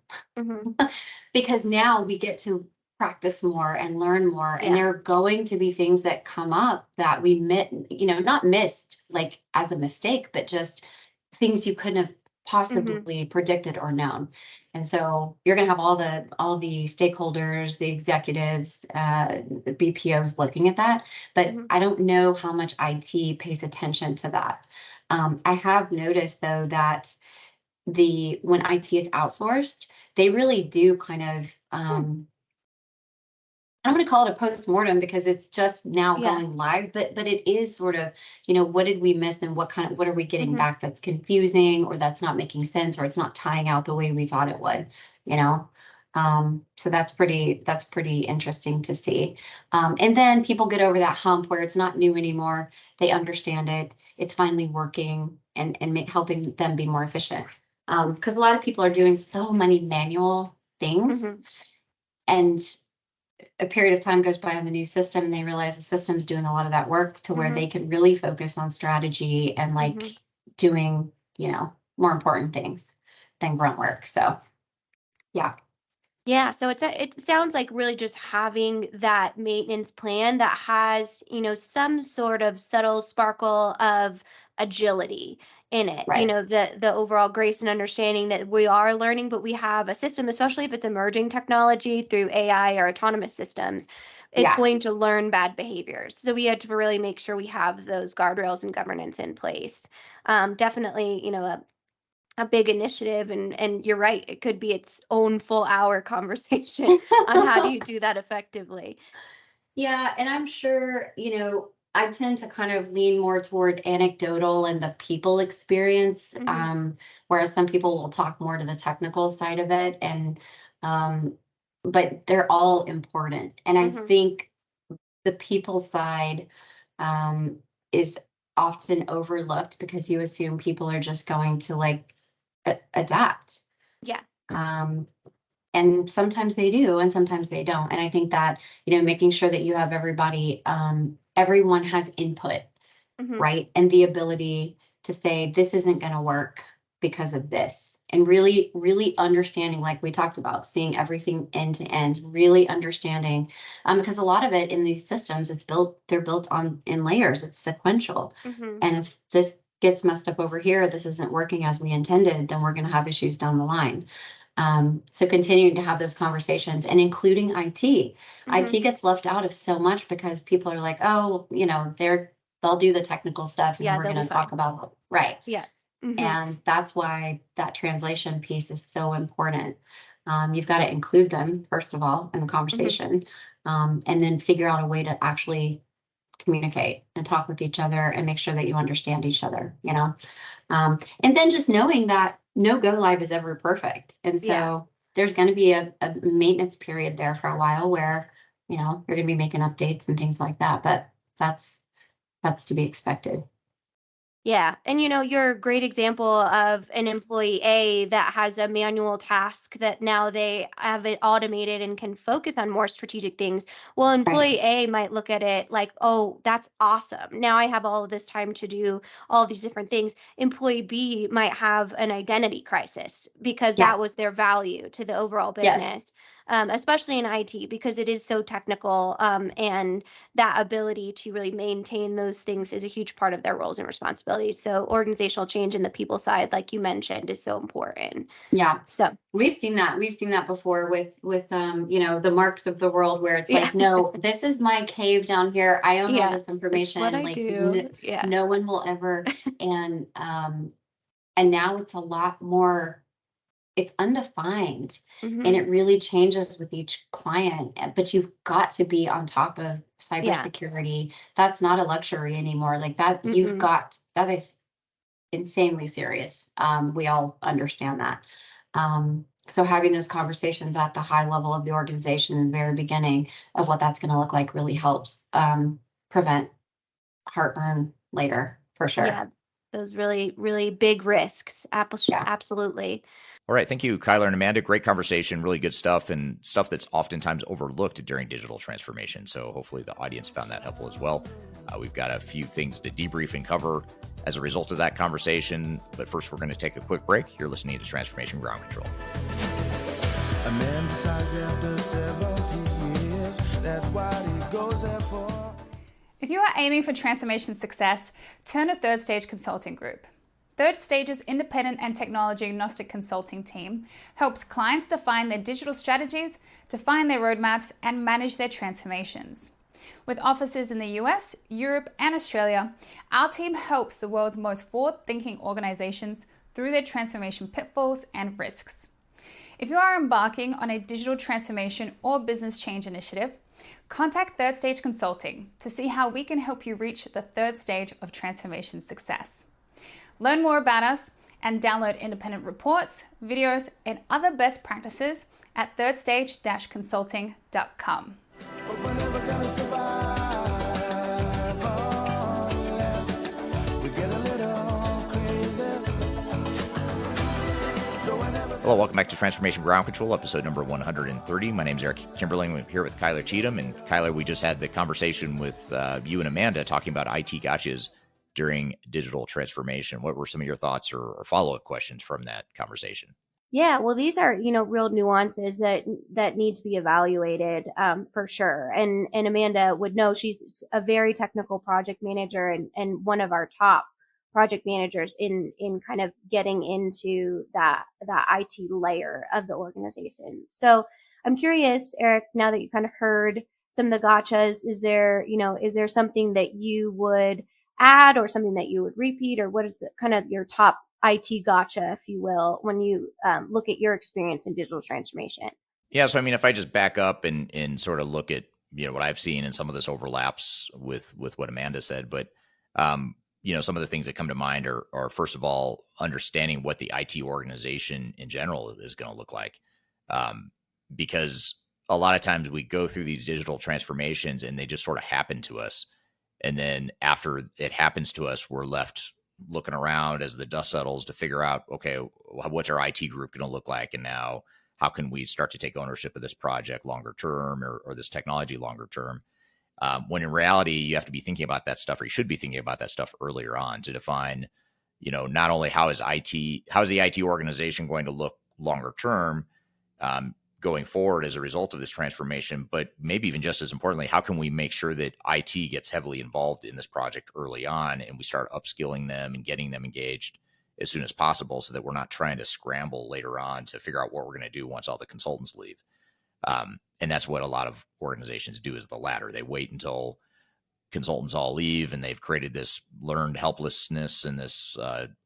Because now we get to practice more and learn more, and there are going to be things that come up that we not missed like as a mistake, but just things you couldn't have possibly predicted or known. And so you're going to have all the stakeholders, the executives, the BPOs looking at that, but I don't know how much IT pays attention to that. I have noticed though that when IT is outsourced, they really do kind of, I'm going to call it a post-mortem because it's just now going live, but it is sort of, you know, what did we miss, and what are we getting back that's confusing, or that's not making sense, or it's not tying out the way we thought it would, you know? So that's pretty interesting to see. And then people get over that hump where it's not new anymore. They understand it. It's finally working and helping them be more efficient. Because a lot of people are doing so many manual things, and a period of time goes by on the new system and they realize the system's doing a lot of that work to where they can really focus on strategy and like doing, you know, more important things than grunt work. So yeah, so it sounds like really just having that maintenance plan that has, you know, some sort of subtle sparkle of agility in it. You know, the overall grace and understanding that we are learning, but we have a system, especially if it's emerging technology through AI or autonomous systems, it's going to learn bad behaviors. So we have to really make sure we have those guardrails and governance in place. Definitely, you know, a big initiative, and you're right, it could be its own full hour conversation on how do you do that effectively. Yeah, and I'm sure, you know, I tend to kind of lean more toward anecdotal and the people experience, whereas some people will talk more to the technical side of it, and but they're all important. And I think the people side is often overlooked because you assume people are just going to like adapt. And sometimes they do, and sometimes they don't. And I think that, you know, making sure that you have everybody, everyone has input, right? And the ability to say, this isn't going to work. because of this, and really, really understanding, like we talked about, seeing everything end to end, really understanding, because a lot of it in these systems, they're built on in layers, it's sequential. Mhm. And if this gets messed up over here, this isn't working as we intended, then we're going to have issues down the line. So continuing to have those conversations and including IT. Mhm. IT gets left out of so much because people are like, oh, they'll do the technical stuff and Yeah, we're they'll going be to talk fine. about right. Yeah. Mhm. And that's why that translation piece is so important. You've got to include them, first of all, in the Mhm. conversation, and then figure out a way to actually communicate and talk with each other and make sure that you understand each other, and then just knowing that no go live is ever perfect. And Yeah. so there's going to be a maintenance period there for a while where, you're going to be making updates and things like that. But that's to be expected. Yeah. And you're a great example of an employee A that has a manual task that now they have it automated and can focus on more strategic things. Well, Right. employee A might look at it like, oh, that's awesome. Now I have all of this time to do all these different things. Employee B might have an identity crisis because Yeah. that was their value to the overall Yes. business, especially in IT because it is so technical, and that ability to really maintain those things is a huge part of their roles and responsibilities. So organizational change in the people side, like you mentioned, is so important. Yeah. So We've seen that. We've seen that before with the marks of the world where it's yeah, like, no, this is my cave down here. I own all yeah, this this is what information. I Like do. Yeah. no one will ever. And now it's a lot more, it's undefined, and Hmm. it really changes with each client. But you've got to be on top of Yeah. cybersecurity. That's not a luxury anymore. Like that, Mm-mm. that is insanely serious. We all understand that. So having those conversations at the high level of the organization in the very beginning of what that's going to look like really helps prevent heartburn later, for sure. Yeah. Those really, really big risks. Yeah. Absolutely. All right. Thank you, Kyler and Amanda. Great conversation, really good stuff, and stuff that's oftentimes overlooked during digital transformation. So hopefully the audience found that helpful as well. We've got a few things to debrief and cover as a result of that conversation. But first, we're going to take a quick break. You're listening to Transformation Ground Control. A man decides after 70 years, that's what he goes there for. If you are aiming for transformation success, turn to Third Stage Consulting Group. Third Stage's independent and technology agnostic consulting team helps clients define their digital strategies, define their roadmaps, and manage their transformations. With offices in the US, Europe, and Australia, our team helps the world's most forward-thinking organizations through their transformation pitfalls and risks. If you are embarking on a digital transformation or business change initiative, contact Third Stage Consulting to see how we can help you reach the third stage of transformation success. Learn more about us and download independent reports, videos, and other best practices at thirdstage-consulting.com. But we're never gonna survive unless we get a little crazy. So we're never Hello, welcome back to Transformation Ground Control, episode number 130. My name is Eric Kimberling. I'm here with Kyler Cheatham. And Kyler, we just had the conversation with you and Amanda talking about IT gotchas during digital transformation. What were some of your thoughts or follow-up questions from that conversation? Yeah, well, these are real nuances that need to be evaluated, for sure. And Amanda would know she's a very technical project manager and one of our top project managers in kind of getting into that IT layer of the organization. So I'm curious, Eric, now that you kind of heard some of the gotchas, is there something that you would add or something that you would repeat, or what is kind of your top IT gotcha, if you will, when you look at your experience in digital transformation? Yeah, so I mean, if I just back up and sort of look at what I've seen, and some of this overlaps with what Amanda said, but some of the things that come to mind are first of all understanding what the IT organization in general is going to look like, because a lot of times we go through these digital transformations and they just sort of happen to us, and then after it happens to us, we're left looking around as the dust settles to figure out, okay, what's our IT group going to look like? And now how can we start to take ownership of this project longer term or this technology longer term? When in reality, you have to be thinking about that stuff, or you should be thinking about that stuff earlier on to define, not only how's the IT organization going to look longer term, going forward as a result of this transformation, but maybe even just as importantly, how can we make sure that IT gets heavily involved in this project early on and we start upskilling them and getting them engaged as soon as possible so that we're not trying to scramble later on to figure out what we're going to do once all the consultants leave. And that's what a lot of organizations do, is the latter. They wait until consultants all leave and they've created this learned helplessness and this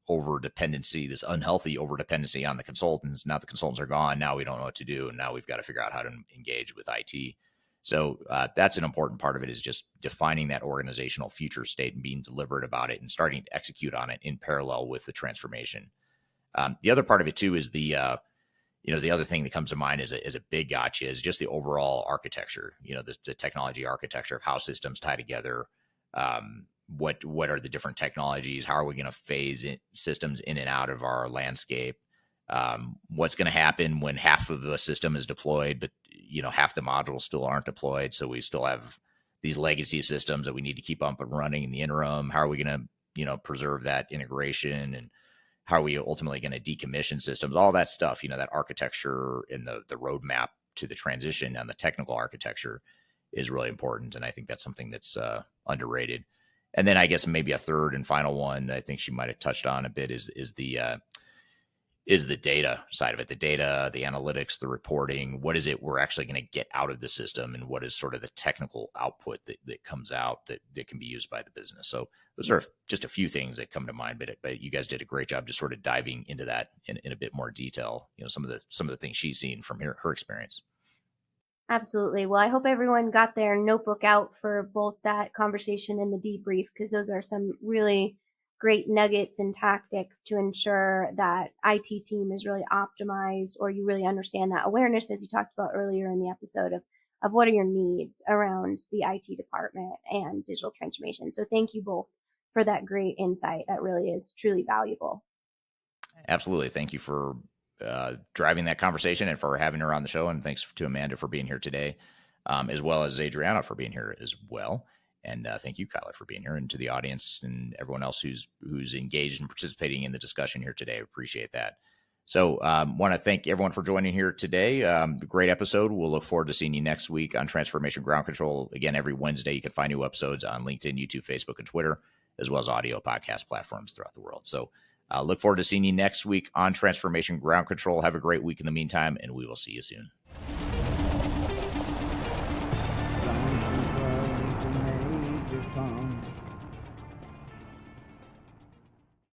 over dependency, this unhealthy over dependency on the consultants. Now the consultants are gone. Now we don't know what to do. And now we've got to figure out how to engage with IT. So that's an important part of it, is just defining that organizational future state and being deliberate about it and starting to execute on it in parallel with the transformation. The other part of it too is the other thing that comes to mind as a big gotcha is just the overall architecture, the technology architecture of how systems tie together. What are the different technologies? How are we going to phase systems in and out of our landscape? What's going to happen when half of the system is deployed, but half the modules still aren't deployed? So we still have these legacy systems that we need to keep up and running in the interim. How are we going to, preserve that integration, and how are we ultimately going to decommission systems? All that stuff, that architecture and the roadmap to the transition on the technical architecture is really important. And I think that's something that's underrated. And then I guess maybe a third and final one I think she might have touched on a bit is the data side of it, the data, the analytics, the reporting. What is it we're actually going to get out of the system, and what is sort of the technical output that comes out that can be used by the business? So those are just a few things that come to mind, but you guys did a great job just sort of diving into that in a bit more detail. Some of the things she's seen from her experience. Absolutely. Well, I hope everyone got their notebook out for both that conversation and the debrief, because those are some really great nuggets and tactics to ensure that IT team is really optimized, or you really understand that awareness, as you talked about earlier in the episode, of what are your needs around the IT department and digital transformation. So thank you both for that great insight. That really is truly valuable. Absolutely. Thank you for driving that conversation and for having her on the show. And thanks to Amanda for being here today, as well as Adriana for being here as well. And thank you, Kyla, for being here, and to the audience and everyone else who's engaged and participating in the discussion here today. I appreciate that. So want to thank everyone for joining here today. Great episode. We'll look forward to seeing you next week on Transformation Ground Control. Again, every Wednesday, you can find new episodes on LinkedIn, YouTube, Facebook, and Twitter, as well as audio podcast platforms throughout the world. So look forward to seeing you next week on Transformation Ground Control. Have a great week in the meantime, and we will see you soon.